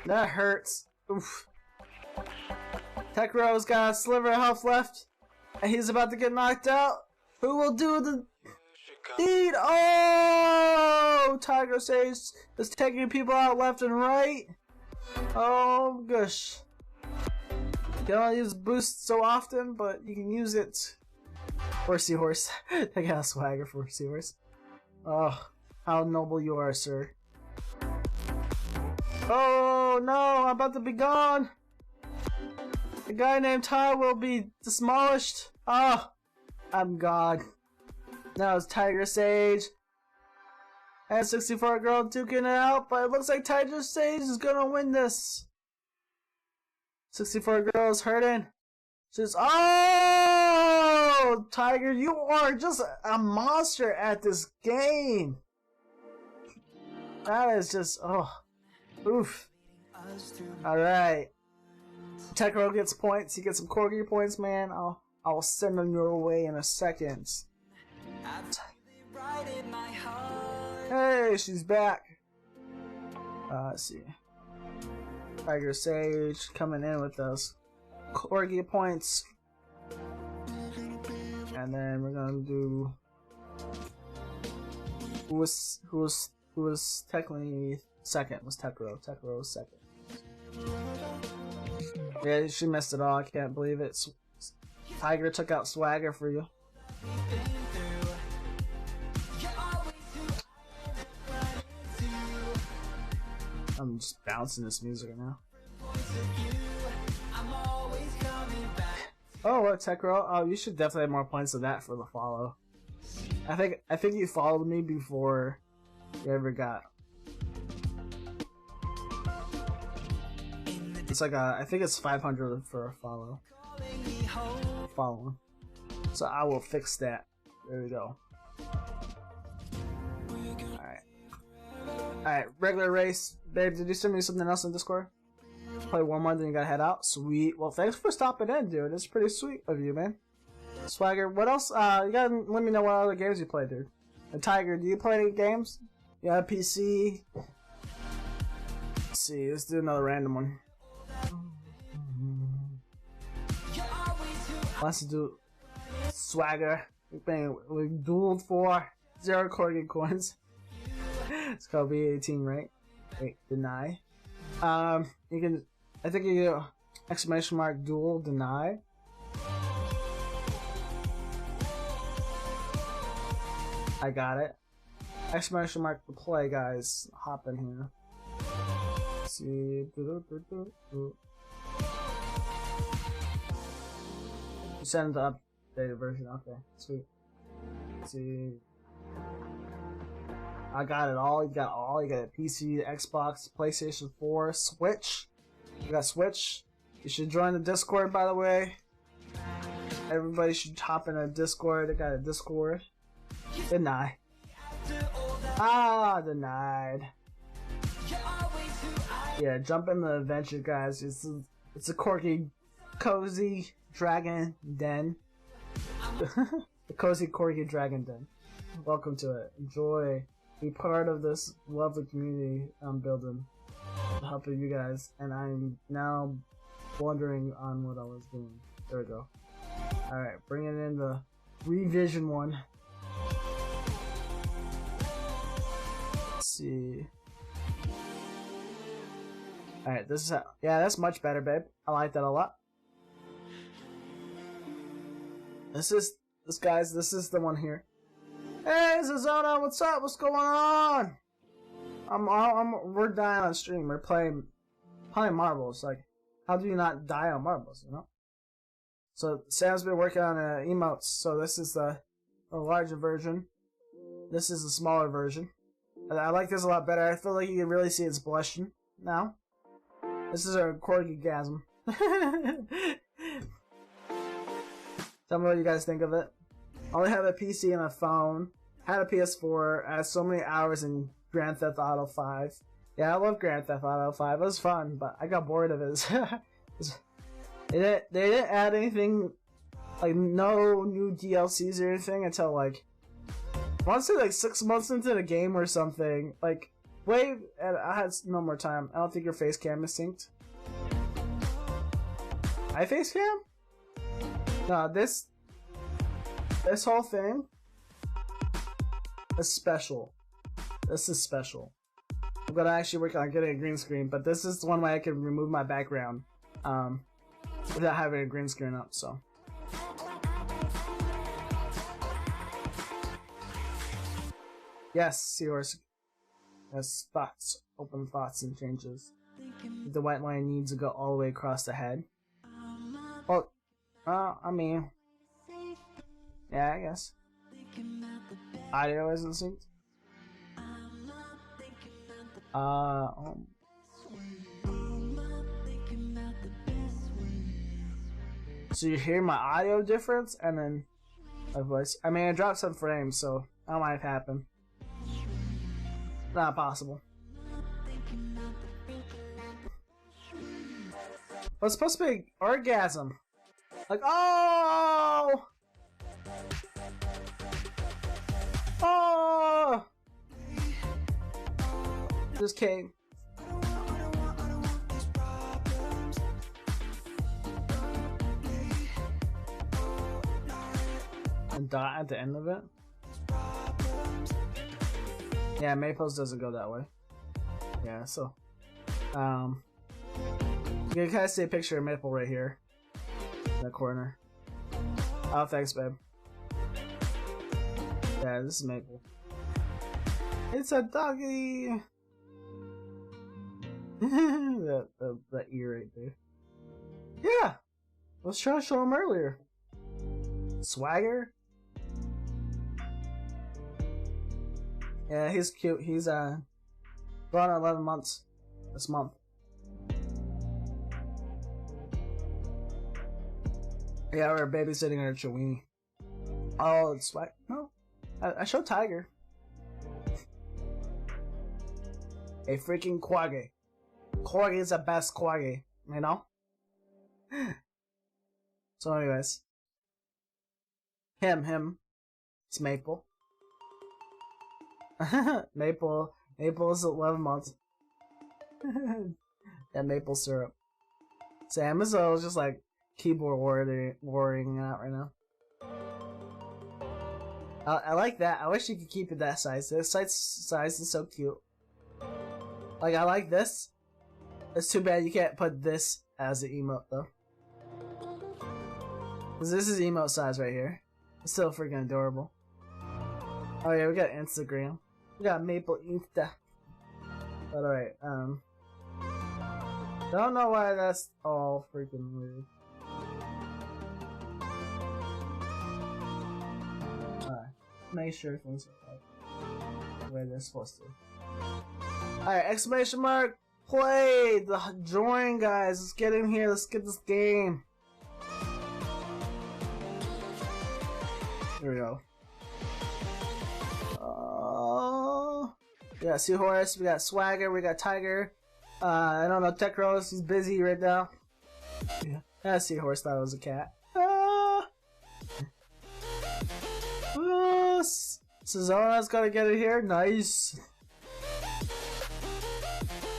That hurts. Oof. Tekro's got a sliver of health left, and he's about to get knocked out. Who will do the deed? Oh! Tiger Sage is taking people out left and right. Oh gosh. You can only use boost so often, but you can use it for Seahorse. I got a swagger for Seahorse. Oh, how noble you are, sir. Oh no, I'm about to be gone. The guy named Ty will be demolished. Oh, I'm gone. Now it's Tiger Sage and 64 girl duking it out, but it looks like Tiger Sage is gonna win this. 64 girl is hurting. She's oh, Tiger, you are just a monster at this game. That is just oof. All right. Tekro gets points. He gets some Corgi points, man. I'll send them your way in a second. Hey, she's back. Let's see. Tiger Sage coming in with those Corgi points. And then we're gonna do who was technically second was Tekro. Tekro was second. Yeah, she messed it all. I can't believe it. Tiger took out swagger for you. I'm just bouncing this music right now. Oh, what, Tekro? Oh, you should definitely have more points than that for the follow. I think you followed me before you ever got. It's like I think it's 500 for a follow. Following. So I will fix that. There we go. Alright, regular race. Babe, did you send me something else in Discord? Play one more, then you gotta head out. Sweet. Well, thanks for stopping in, dude. It's pretty sweet of you, man. Swagger, what else? You gotta let me know what other games you play, dude. And Tiger, do you play any games? Yeah, PC. Let's see, let's do another random one. Let's do Swagger. We dueled for 0 Corgi coins. It's called B18, right? Wait, deny. You can, I think you do exclamation mark duel deny. I got it. Exclamation mark to play, guys. Hop in here. Let's see. You send the updated version. Okay, sweet. Let's see. I got it all. You got all. You got a PC, Xbox, PlayStation 4, Switch. You got Switch. You should join the Discord, by the way. Everybody should hop in a Discord. I got a Discord. Deny. Ah, denied. Yeah, jump in the adventure, guys. It's a Corgi, cozy dragon den. The cozy Corgi dragon den. Welcome to it. Enjoy. Be part of this lovely community I'm building, helping you guys, and I'm now wondering on what I was doing. There we go. Alright, bringing in the revision one. Let's see. Alright, this is how, yeah, that's much better, babe. I like that a lot. This is the one here. Hey, Zazona, what's up? What's going on? We're dying on stream. We're playing marbles. Like, how do you not die on marbles, you know? So, Sam's been working on emotes. So this is the larger version. This is the smaller version. I like this a lot better. I feel like you can really see it's blushing now. This is a Corgi-gasm. Tell me what you guys think of it. I only have a PC and a phone. Had a PS4. I had so many hours in Grand Theft Auto 5. Yeah, I love Grand Theft Auto 5. It was fun, but I got bored of it. They didn't add anything, like no new DLCs or anything until like, I want to say like 6 months into the game or something. Like, wait, and I had no more time. I don't think your face cam is synced. My face cam? No, this whole thing is special. This is special. I'm gonna actually work on getting a green screen, but this is one way I can remove my background without having a green screen up, so. Yes, Seahorse. Has spots, open thoughts and changes. The white line needs to go all the way across the head. Well, I mean, yeah, I guess. Audio isn't synced. So you hear my audio difference and then my voice. I mean, I dropped some frames, so that might have happened. Not possible. Well, it's supposed to be orgasm. Like, oh! Oh! Just came. And dot at the end of it. Yeah, Maples doesn't go that way. Yeah, so you can kind of see a picture of Maple right here in the corner. Oh, thanks, babe. Yeah, this is Maple. It's a doggy. that ear right there. Yeah, I was trying to show him earlier. Swagger. Yeah, he's cute. He's going on 11 months this month. Yeah, we're babysitting our Chiweenie. Oh, it's swag. No, I showed Tiger. A freaking Quaggy. Corgi is the best Quaggy, you know? So anyways. Him. It's Maple. Maple's 11 months. And maple syrup. Sam is just like keyboard warring out right now. I like that. I wish you could keep it that size. This size is so cute. Like, I like this. It's too bad you can't put this as an emote though. Cause this is emote size right here. It's still freaking adorable. Oh yeah, we got Instagram. We got Maple Insta. But alright, don't know why that's all freaking weird. Alright, make sure things are like the way they're supposed to. Alright, exclamation mark, play! Join, guys, let's get in here, let's get this game. Here we go. We got Seahorse, we got Swagger, we got Tiger. I don't know, Tech Rose, he's busy right now. Yeah, Seahorse thought it was a cat. Suzona's gonna get it here, nice.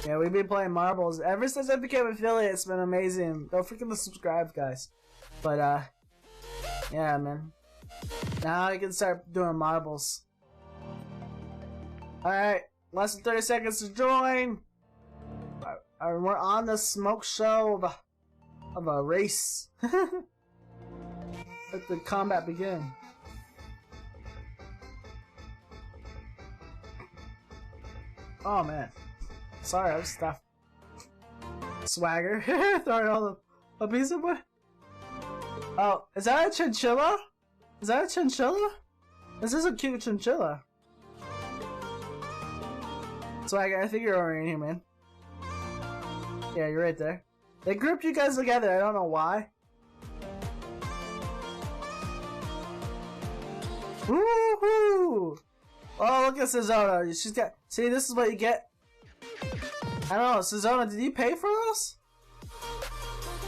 Yeah, we've been playing marbles. Ever since I became an affiliate, it's been amazing. Don't forget to subscribe, guys. But, yeah, man. Now I can start doing marbles. Alright, less than 30 seconds to join. We're on the smoke show of a race. Let the combat begin. Oh man. Sorry, I was stuffed. Swagger. Throwing all the piece of wood. Oh, is that a chinchilla? Is that a chinchilla? This is a cute chinchilla. Swagger, I think you're already here, man. Yeah, you're right there. They grouped you guys together, I don't know why. Woohoo! Oh, look at Suzona. She's got. See, this is what you get. I don't know, Suzona, did you pay for this?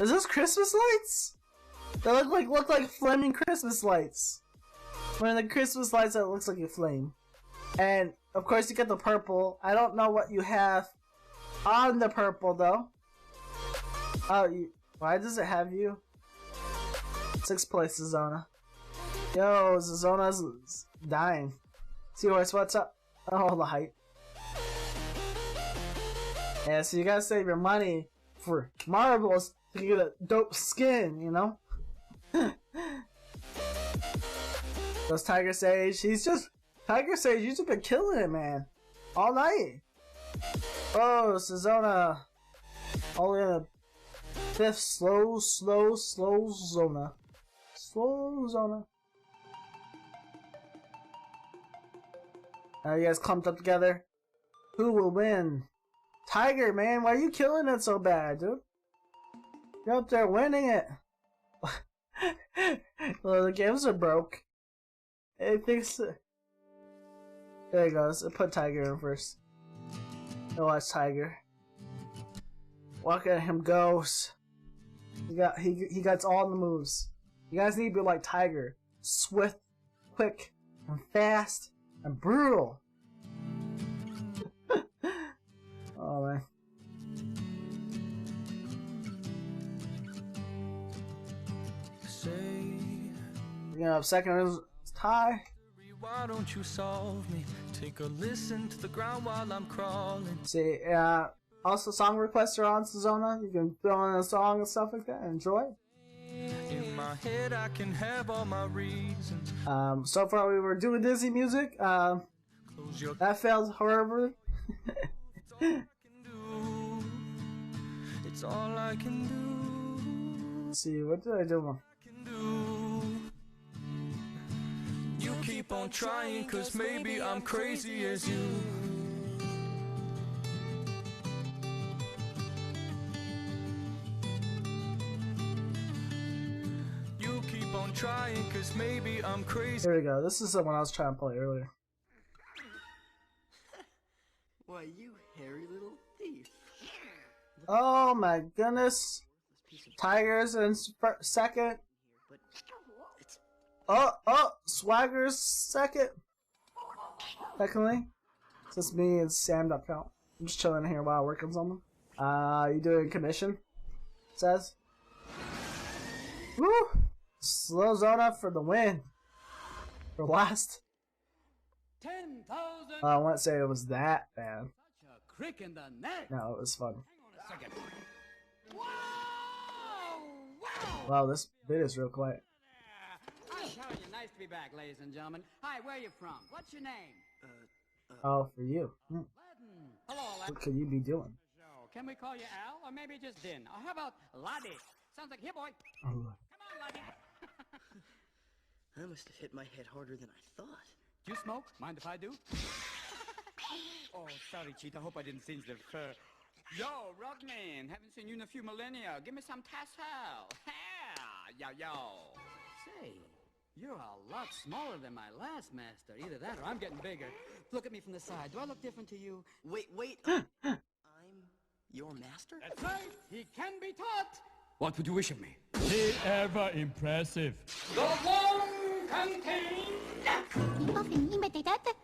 Is this Christmas lights? They look like flaming Christmas lights. One of the Christmas lights that looks like a flame. And of course you get the purple. I don't know what you have on the purple though. Oh, Why does it have you? 6th place, Zona. Yo, Zona's dying. Seahorse, what's up? Oh, the hype. Yeah, so you gotta save your money for marbles to get a dope skin, you know? Those Tiger Sage, Tiger Sage, he's just been killing it, man. All night. Oh, Zona. Only in the 5th, slow Zona. Slow Zona. You guys clumped up together. Who will win? Tiger, man, why are you killing it so bad, dude? You're up there winning it. Well, the games are broke. It thinks. There he goes. I put Tiger in first. Go watch Tiger. Walk at him goes. He got all the moves. You guys need to be like Tiger. Swift, quick, and fast, and brutal. Oh man. You know, second is tie. Why don't you solve me? Take a listen to the ground while I'm crawling. See, also song requests are on Zona. You can throw in a song and stuff like that and enjoy it. In my head I can have all my reasons. So far we were doing Disney music. Close your That failed horribly. It's all I can do. Let's see, what did I do? You keep on trying, cause maybe I'm crazy as you. You keep on trying, cause maybe I'm crazy. Here we go. This is the one I was trying to play earlier. Why, you hairy little thief. Oh my goodness. Tigers in second. Oh, Swagger's second. Secondly, since me and Sam don't count. I'm just chilling here while working something. You doing commission? It says. Woo! Slow Zona for the win. For last. 10,000. I wouldn't say it was that bad. Such a crick in the neck. No, it was fun. Hang on a second. Wow! Wow, this bit is real quiet. I'm telling you, nice to be back, ladies and gentlemen. Hi, where are you from? What's your name? Oh, for you. Latin. Hello, Latin. What could you be doing? Can we call you Al, or maybe just Din? Or how about Laddie? Sounds like, here, boy. Oh, Come on, Laddie. I must have hit my head harder than I thought. Do you smoke? Mind if I do? Oh, sorry, Cheetah. Hope I didn't singe the fur. Yo, Rodman. Haven't seen you in a few millennia. Give me some tassel. Yo, yo. Say, you're a lot smaller than my last master. Either that or I'm getting bigger. Look at me from the side. Do I look different to you? Wait. I'm your master? That's right. He can be taught. What would you wish of me? Ever impressive. The one contained,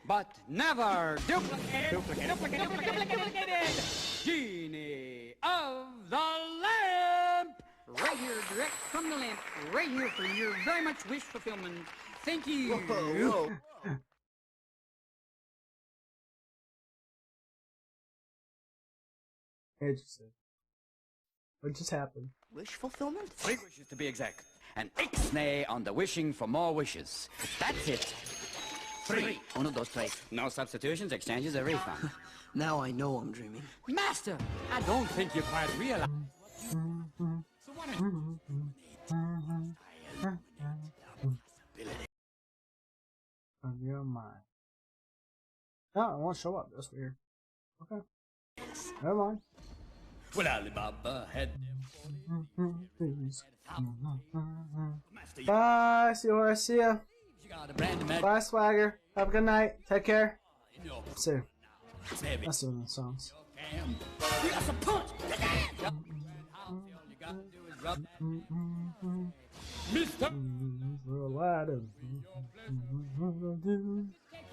but never duplicated. Genie of the lamp. Right here, direct from the lamp. Right here for your very much wish fulfillment. Thank you. Whoa. Interesting. What just happened? Wish fulfillment? 3 wishes to be exact. An ixnay on the wishing for more wishes. That's it. 3. Uno, dos, tres. No substitutions, exchanges, or refund. Now I know I'm dreaming. Master, I don't think you quite realize. So what is... On your mind. No, it won't show up. That's weird. Okay. Never mind. Well, Alibaba had Bye. See you when I see ya. Bye, Swagger. Have a good night. Take care. See you. That's doing the songs.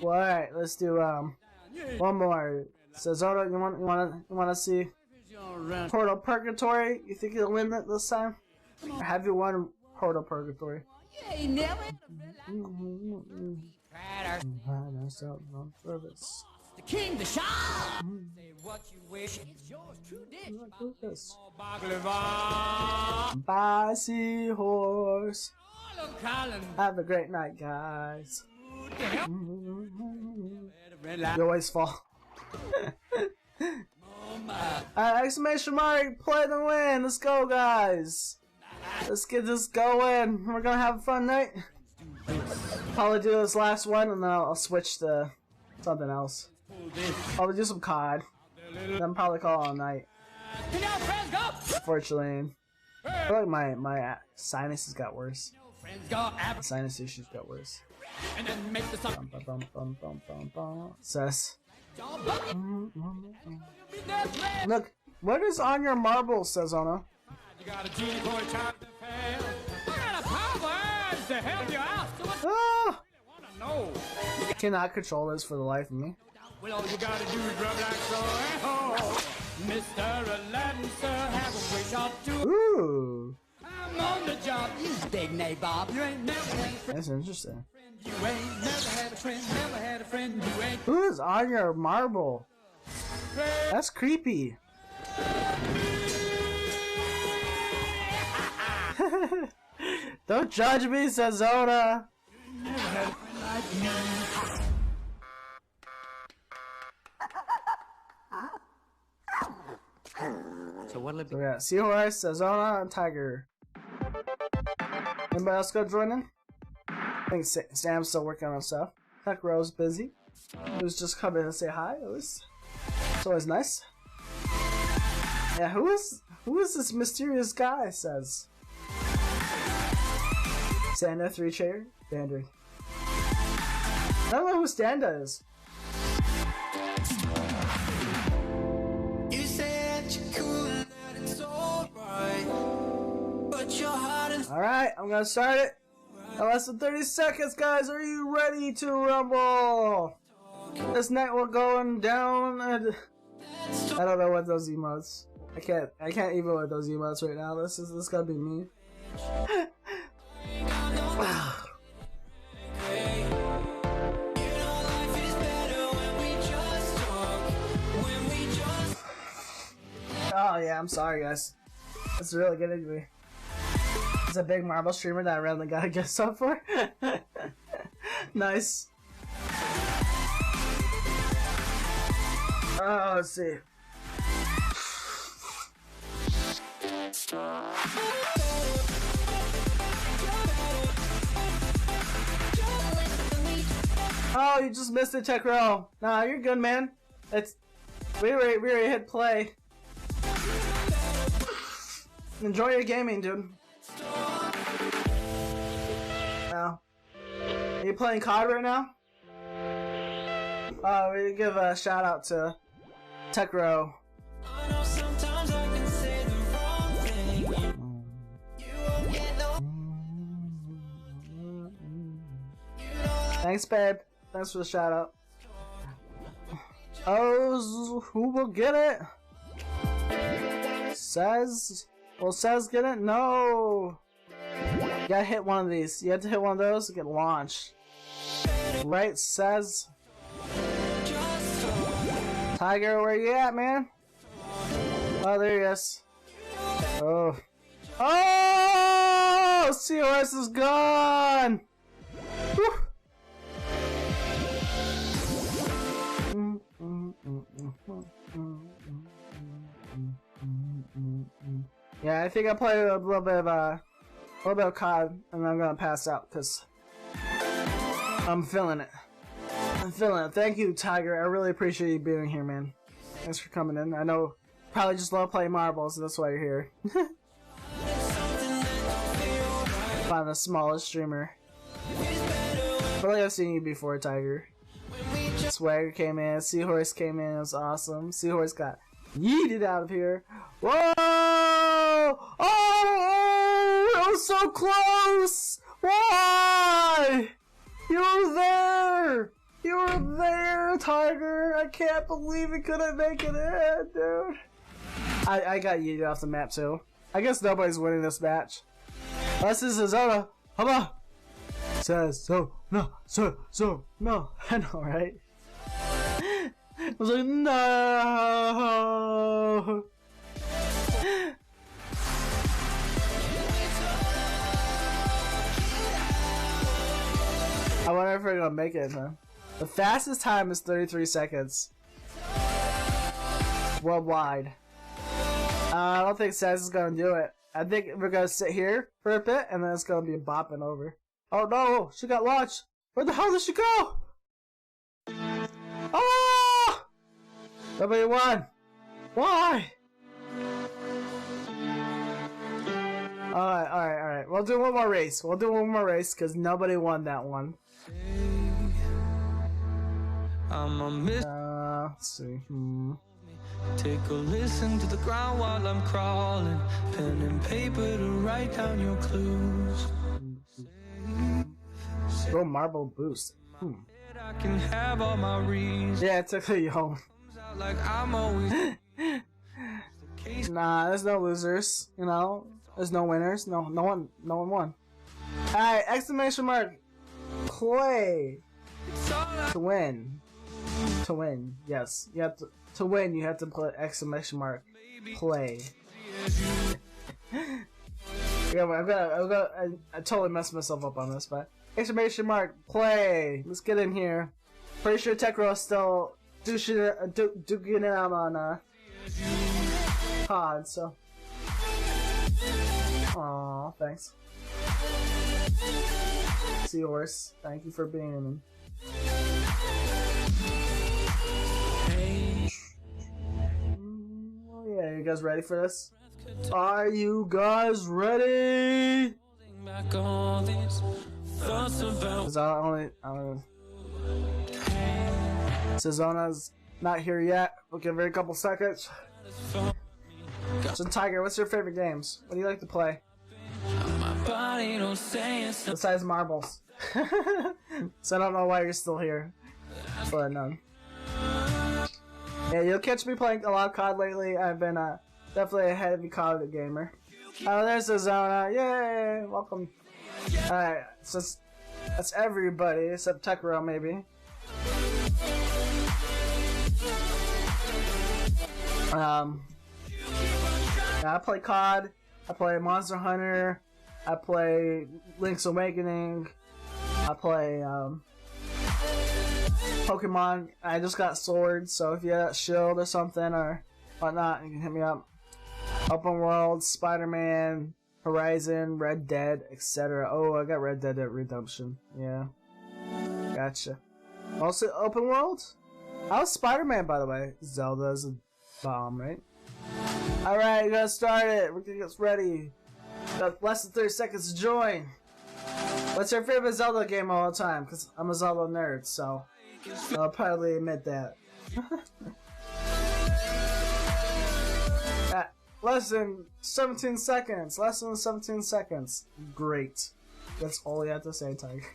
Alright, let's do one more. So Zona, you wanna see Portal Purgatory. You think you'll win it this time? Or have you won Portal Purgatory? The king, the shah. Say what you wish. It's yours, true dish. Bye, seahorse. Colin. Have a great night, guys. You always fall. Exclamation mark, play the win. Let's go, guys. Let's get this going. We're gonna have a fun night. Probably do this last one and then I'll switch to something else. Probably do some COD. Then probably call it all night. Unfortunately, I feel like my sinuses got worse. Sinus issues got worse. Sus. Look, what is on your marble, Sazona? You got a genie for a child to fail. I got a power to help you out. So what Ah! you wanna know? Cannot control this for the life of me. Well, all you gotta do is rub like so. Oh, Mr. Aladdin, sir, have a wish or two. Ooh, I'm on the job. You big nabob. You ain't never had a friend. that's interesting. You ain't never had a friend. Never had a friend. You ain't. Who is on your marble? That's creepy. Don't judge me, Sazona. Never had a friend like me. So what'll it be? So we got Seahorse, Sazona, and Tiger. Anybody else go join in? I think Sam's still working on stuff. Tech Rose busy. He was just coming to say hi. It's always nice. Yeah, who is this mysterious guy? Says Standa 3 chair Bandry. I don't know who Standa is. You said you could, that it's alright, but your heart is Alright, I'm gonna start it. In less than 30 seconds, guys. Are you ready to rumble? This night we're going down and I don't know what those emotes. I can't even with those emotes right now. This gotta be me. Oh yeah, I'm sorry guys. It's really getting me. It's a big Marvel streamer that I randomly got a guest up for. Nice. Oh, let's see. Oh, you just missed it, Tech Row. Nah, you're good, man. We already hit play. Enjoy your gaming, dude. Now, are you playing COD right now? We give a shout out to Tech Row. Thanks, babe. Thanks for the shout out. Oh, who will get it? Says. Will Says get it? No. You gotta hit one of these. You have to hit one of those to get launched. Right, Says. Tiger, where you at, man? Oh, there he is. Oh. Oh! COS is gone! Whew. Yeah, I think I played a little bit of COD, and I'm gonna pass out because I'm feeling it. I'm feeling it. Thank you, Tiger. I really appreciate you being here, man. Thanks for coming in. I know probably just love playing marbles, so that's why you're here. I'm the smallest streamer. I feel like I've seen you before, Tiger. Swagger came in, Seahorse came in, it was awesome. Seahorse got yeeted out of here. Whoa! Oh! It was so close! Why? You were there! You were there, Tiger! I can't believe it couldn't make it in, dude! I got yeeted off the map too. I guess nobody's winning this match. This is Zona. Come on. Says so. No. So. No. I know, right? I was like, no. I wonder if we're gonna make it, huh? The fastest time is 33 seconds. Worldwide. I don't think Saz is gonna do it. I think we're gonna sit here for a bit and then it's gonna be bopping over. Oh no! She got launched! Where the hell did she go? Oh! Nobody won! Why? Alright. We'll do one more race. Because nobody won that one. Let's see. Take a listen to the ground while I'm crawling. Pen and paper to write down your clues. Go marble boost. I can have all my reasons. Yeah, it took you home. Like I'm always Nah, there's no losers. You know, there's no winners. No one won. Alright, exclamation mark. Play. To win. To win. Yes, you have to win. You have to put exclamation mark. Play. Yeah, I totally messed myself up on this, but exclamation mark. Play. Let's get in here. Pretty sure Tekro is still duking it out on COD, so. Aw, thanks. Seahorse, thank you for being in. Oh yeah, you guys ready for this? Are you guys ready? Cause Zona's not here yet. We'll give her a couple seconds. So Tiger, what's your favorite games? What do you like to play? Besides marbles. So I don't know why you're still here. But yeah, you'll catch me playing a lot of COD lately. I've been definitely a heavy COD gamer. Oh, there's the Zona. Yay! Welcome. Alright, so that's everybody except Tekro, maybe. Yeah, I play COD. I play Monster Hunter. I play Link's Awakening. I play Pokemon. I just got swords, so if you have a shield or something or whatnot, you can hit me up. Open World, Spider-Man, Horizon, Red Dead, etc. Oh, I got Red Dead Redemption. Yeah. Gotcha. Mostly open world? How's Spider-Man, by the way? Zelda's a bomb, right? Alright, you gotta start it. We're gonna get ready. Got less than 30 seconds to join. What's your favorite Zelda game of all time? Because I'm a Zelda nerd, so I'll probably admit that. Less than 17 seconds. Less than 17 seconds. Great. That's all you have to say, Tiger.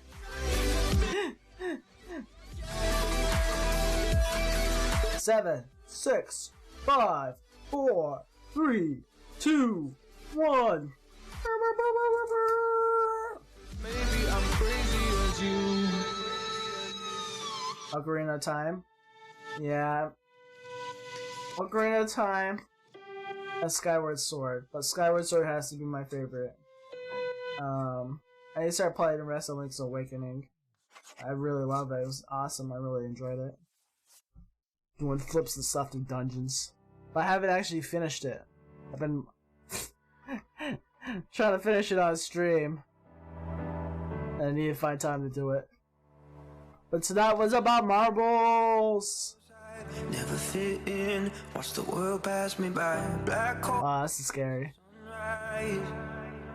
7, 6, 5, 4, 3, 2, 1. maybe I'm crazy as you. Ocarina of Time. Yeah. Ocarina of Time. And Skyward Sword. But Skyward Sword has to be my favorite. I need to start playing the rest of Link's Awakening. I really love it. It was awesome. I really enjoyed it. Doing flips and stuff in dungeons. But I haven't actually finished it. I've been trying to finish it on stream. And I need to find time to do it. But tonight was about marbles! Never fit in, watch the world pass me by. Black hole. This is scary.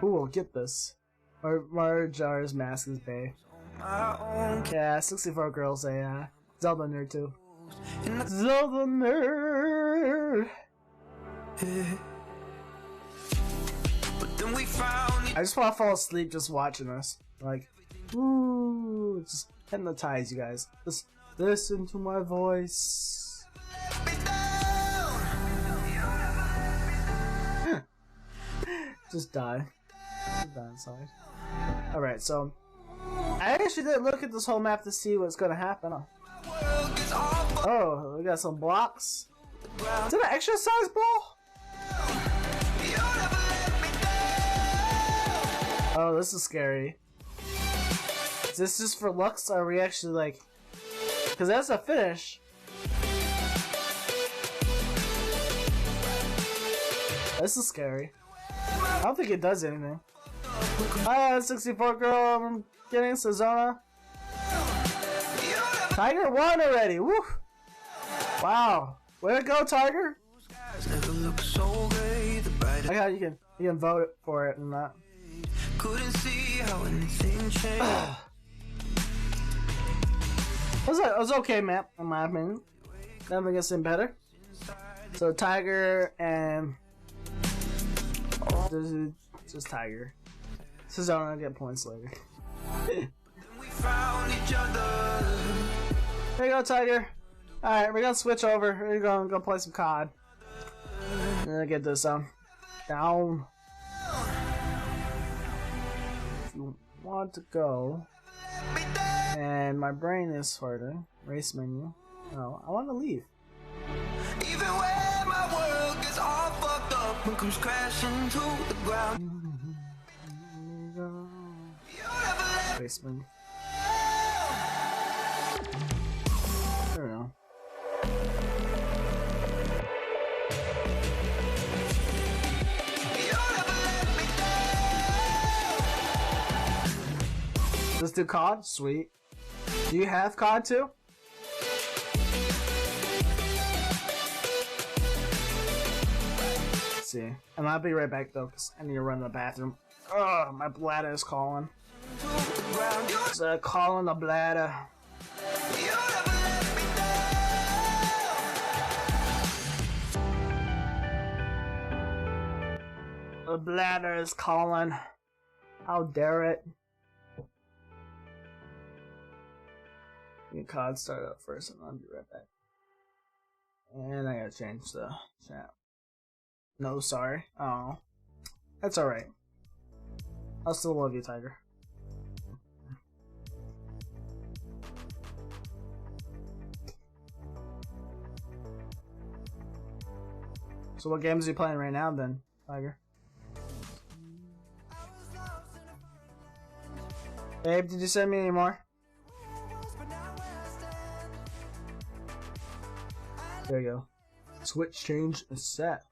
Who will get this? Marjar's Mask is bae. Yeah, 64 girls, a Zelda nerd too. Zelda nerd! But then we found I just want to fall asleep just watching this. Like, ooh, just hypnotize you guys. Just listen to my voice. Just die. Just die inside. Alright, so I actually didn't look at this whole map to see what's gonna happen. Oh, we got some blocks. Is it an exercise ball? Oh, this is scary. Is this just for looks? Or are we actually like... Because that's a finish. This is scary. I don't think it does anything. Hi, 64 girl. I'm getting Sazona. Tiger won already. Woo! Wow. Way to go, Tiger. I got you can vote for it and that. Couldn't see how anything changed. It was okay, man. In my opinion, nothing gets any better. So Tiger and just Tiger. Sazona get points later. We found each other. There you go, Tiger. Alright, we're gonna switch over. We're gonna go play some COD. I'm gonna get this down. If you want to go, and my brain is farting. Race menu. No, I want to leave. Even when my world gets all fucked up and comes crashing to the ground. Race menu. There we go. Let's do COD? Sweet. Do you have COD too? Let's see. And I'll be right back though, because I need to run to the bathroom. Ugh, my bladder is calling. It's calling the bladder. The bladder is calling. How dare it? Get COD start up first and I'll be right back. And I gotta change the chat. No, sorry. Oh. That's alright. I'll still love you, Tiger. So what games are you playing right now then, Tiger? Babe, did you send me any more? There you go. Switch change is set.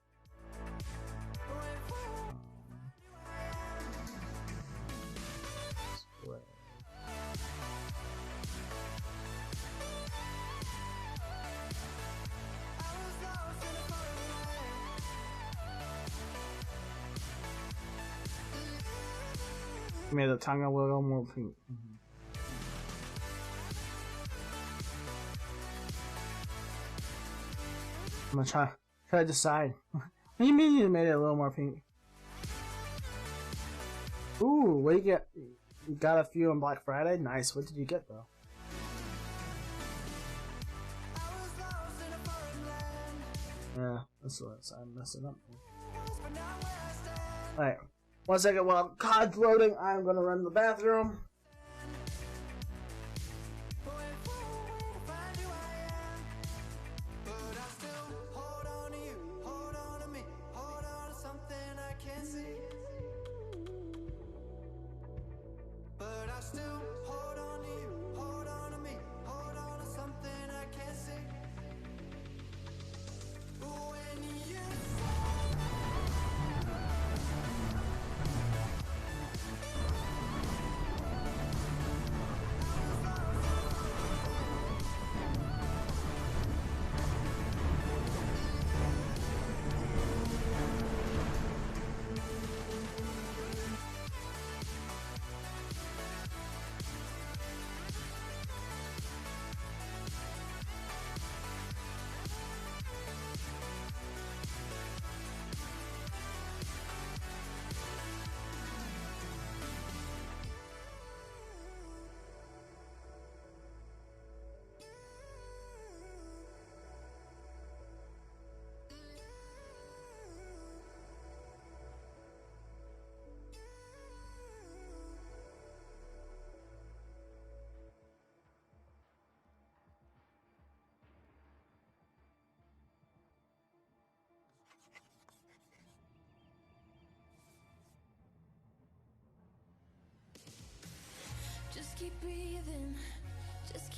Made the tongue a little more pink. I'm gonna try to decide. What do you mean you made it a little more pink? Ooh, what do you get? You got a few on Black Friday? Nice. What did you get though? Yeah, that's what I'm messing up. Alright. 1 second while COD's loading, I'm gonna run to the bathroom.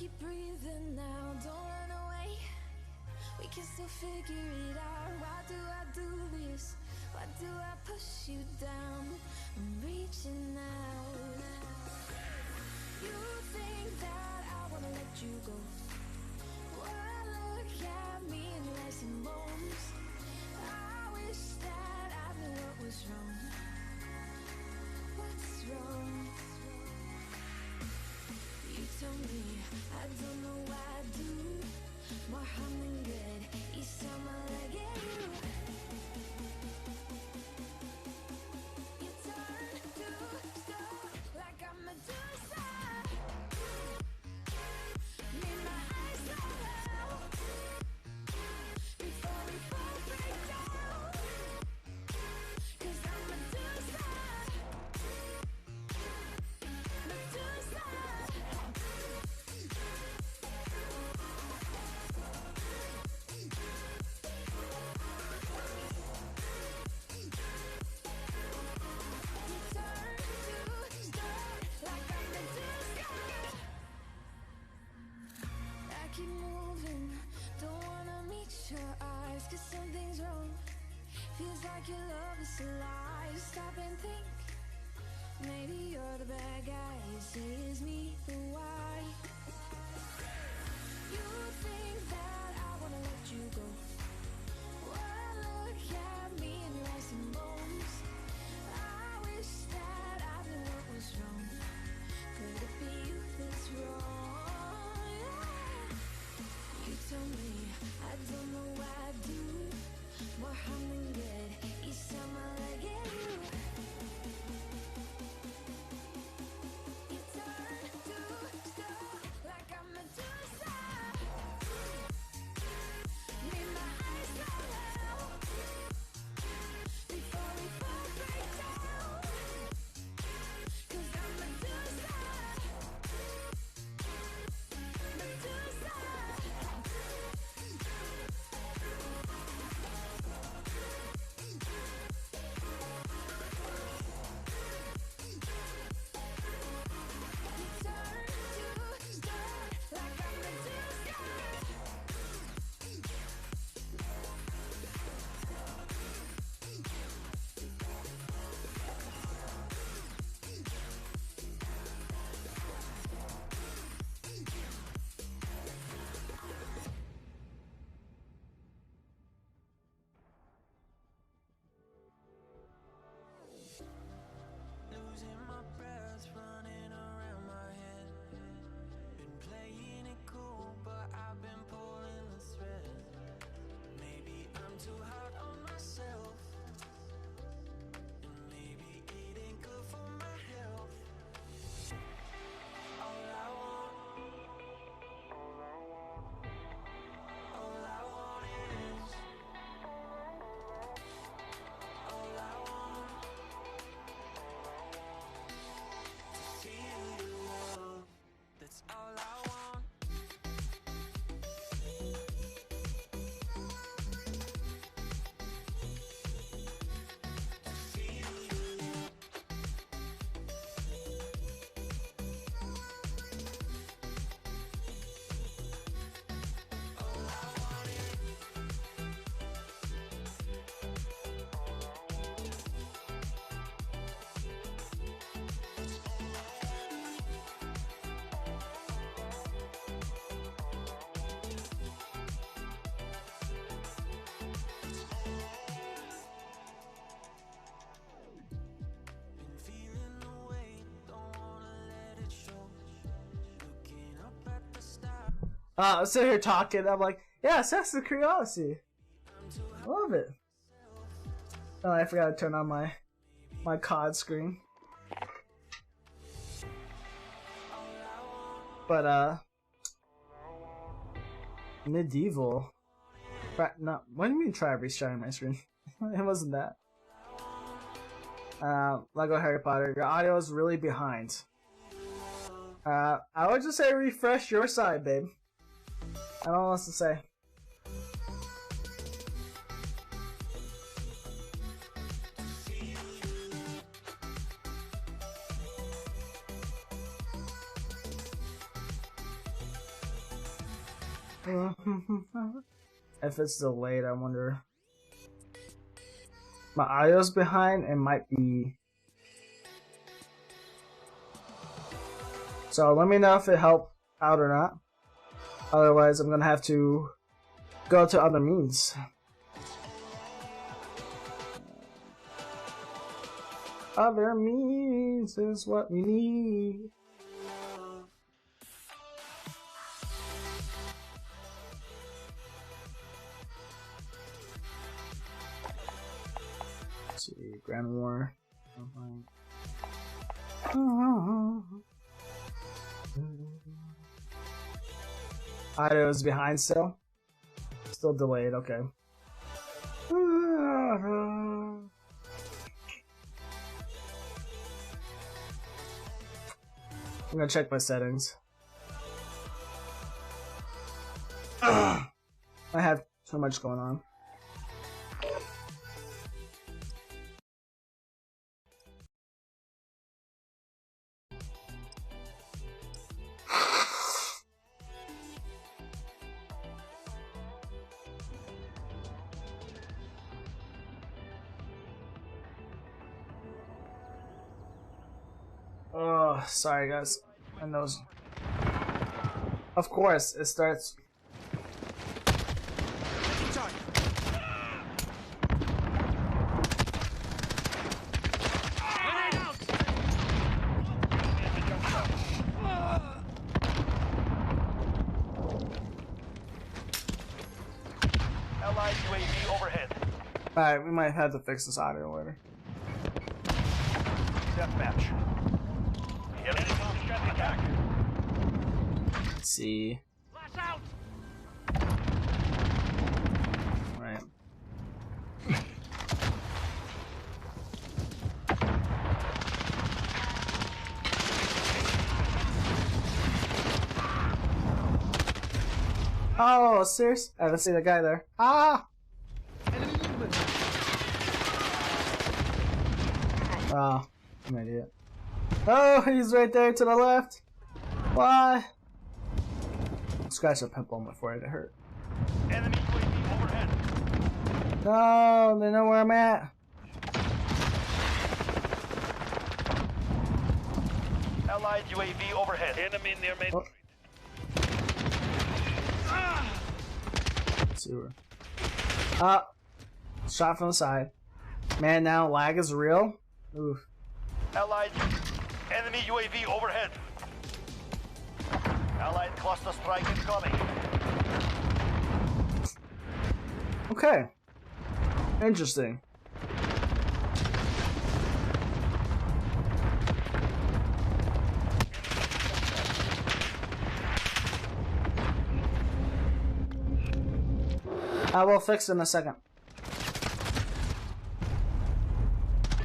keep breathing now, don't run away. We can still figure it out. Why do I do this? Why do I push you down? I'm reaching out. You think that I wanna let you go? Well, look at me in legs and bones. I wish that I knew what was wrong. What's wrong? You tell me, I don't know why I do more harm than good. Each time I look at you, you turn to stone like I'm a Medusa. Need my eyes all out before we both break down. 'Cause I'm Medusa. Medusa. I keep moving, don't wanna meet your eyes, 'cause something's wrong. Feels like your love is a lie. Stop and think, maybe you're the bad guy. You say it's me, but why? You think that I wanna let you go? Well, look at me in legs and bones. I wish that I knew what was wrong. Could it be you that's wrong? Yeah. You tell me, I don't know why I do more harm than good. Each time I look at you, you turn to stone like I'm Medusa. Need my eyes all out before we both break down. 'Cause I'm Medusa. Medusa. You turn to stone like I'm Medusa. Losing my breath, running around my head. Been playing it cool, but I've been pulling the thread. Maybe I'm too hard on myself, and maybe it ain't good for my health. All I want is all I want. Feel your love, that's all I want. Feel your love. All I want is been feeling the weight, don't wanna let it show. Looking up at the stars. I'm sitting here talking. I'm like, yeah, Assassin's Creed Odyssey. I love it. Oh, I forgot to turn on my COD screen. But Medieval. No, what do you mean try restarting my screen? It wasn't that. Lego Harry Potter, your audio is really behind. I would just say refresh your side, babe. I don't know what else to say. If it's delayed, I wonder. My audio's behind. It might be. So let me know if it helped out or not. Otherwise, I'm gonna have to go to other means. Other means is what we need. Let's see, Grand War. Audio is behind still. Still delayed, okay. I'm gonna check my settings. I have so much going on. Oh, sorry guys. My nose. Of course, it starts. Allied UAV overhead. Alright, we might have to fix this audio later. Deathmatch. Let's see. Right. Oh, serious? I haven't seen the guy there. Ah! Oh, I'm an idiot. Oh, he's right there to the left. Why? Scratch a pimple on my forehead, it hurt. Enemy UAV overhead. No, they know where I'm at. Allied UAV overhead. Enemy near main. Oh. Let's see where. Shot from the side. Man, now lag is real. Oof. Allied enemy UAV overhead. Allied cluster strike incoming. Okay. Interesting. I will fix it in a second.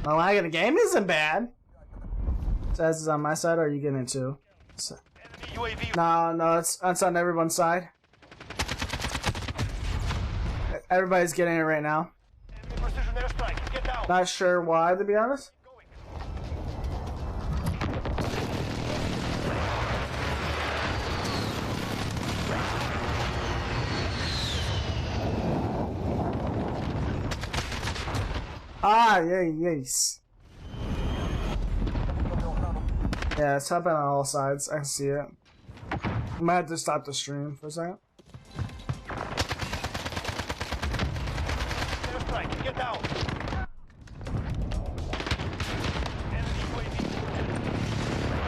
My lag in the game isn't bad. Says it's on my side, or are you getting it too? So, no, it's on everyone's side. Everybody's getting it right now. Precision airstrike. Get down. Not sure why, to be honest. Ah, yes. Yeah, it's happening on all sides. I can see it. I might have to stop the stream for a second. Airstrike. Get down.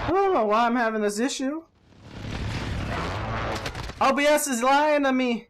I don't know why I'm having this issue. OBS is lying to me.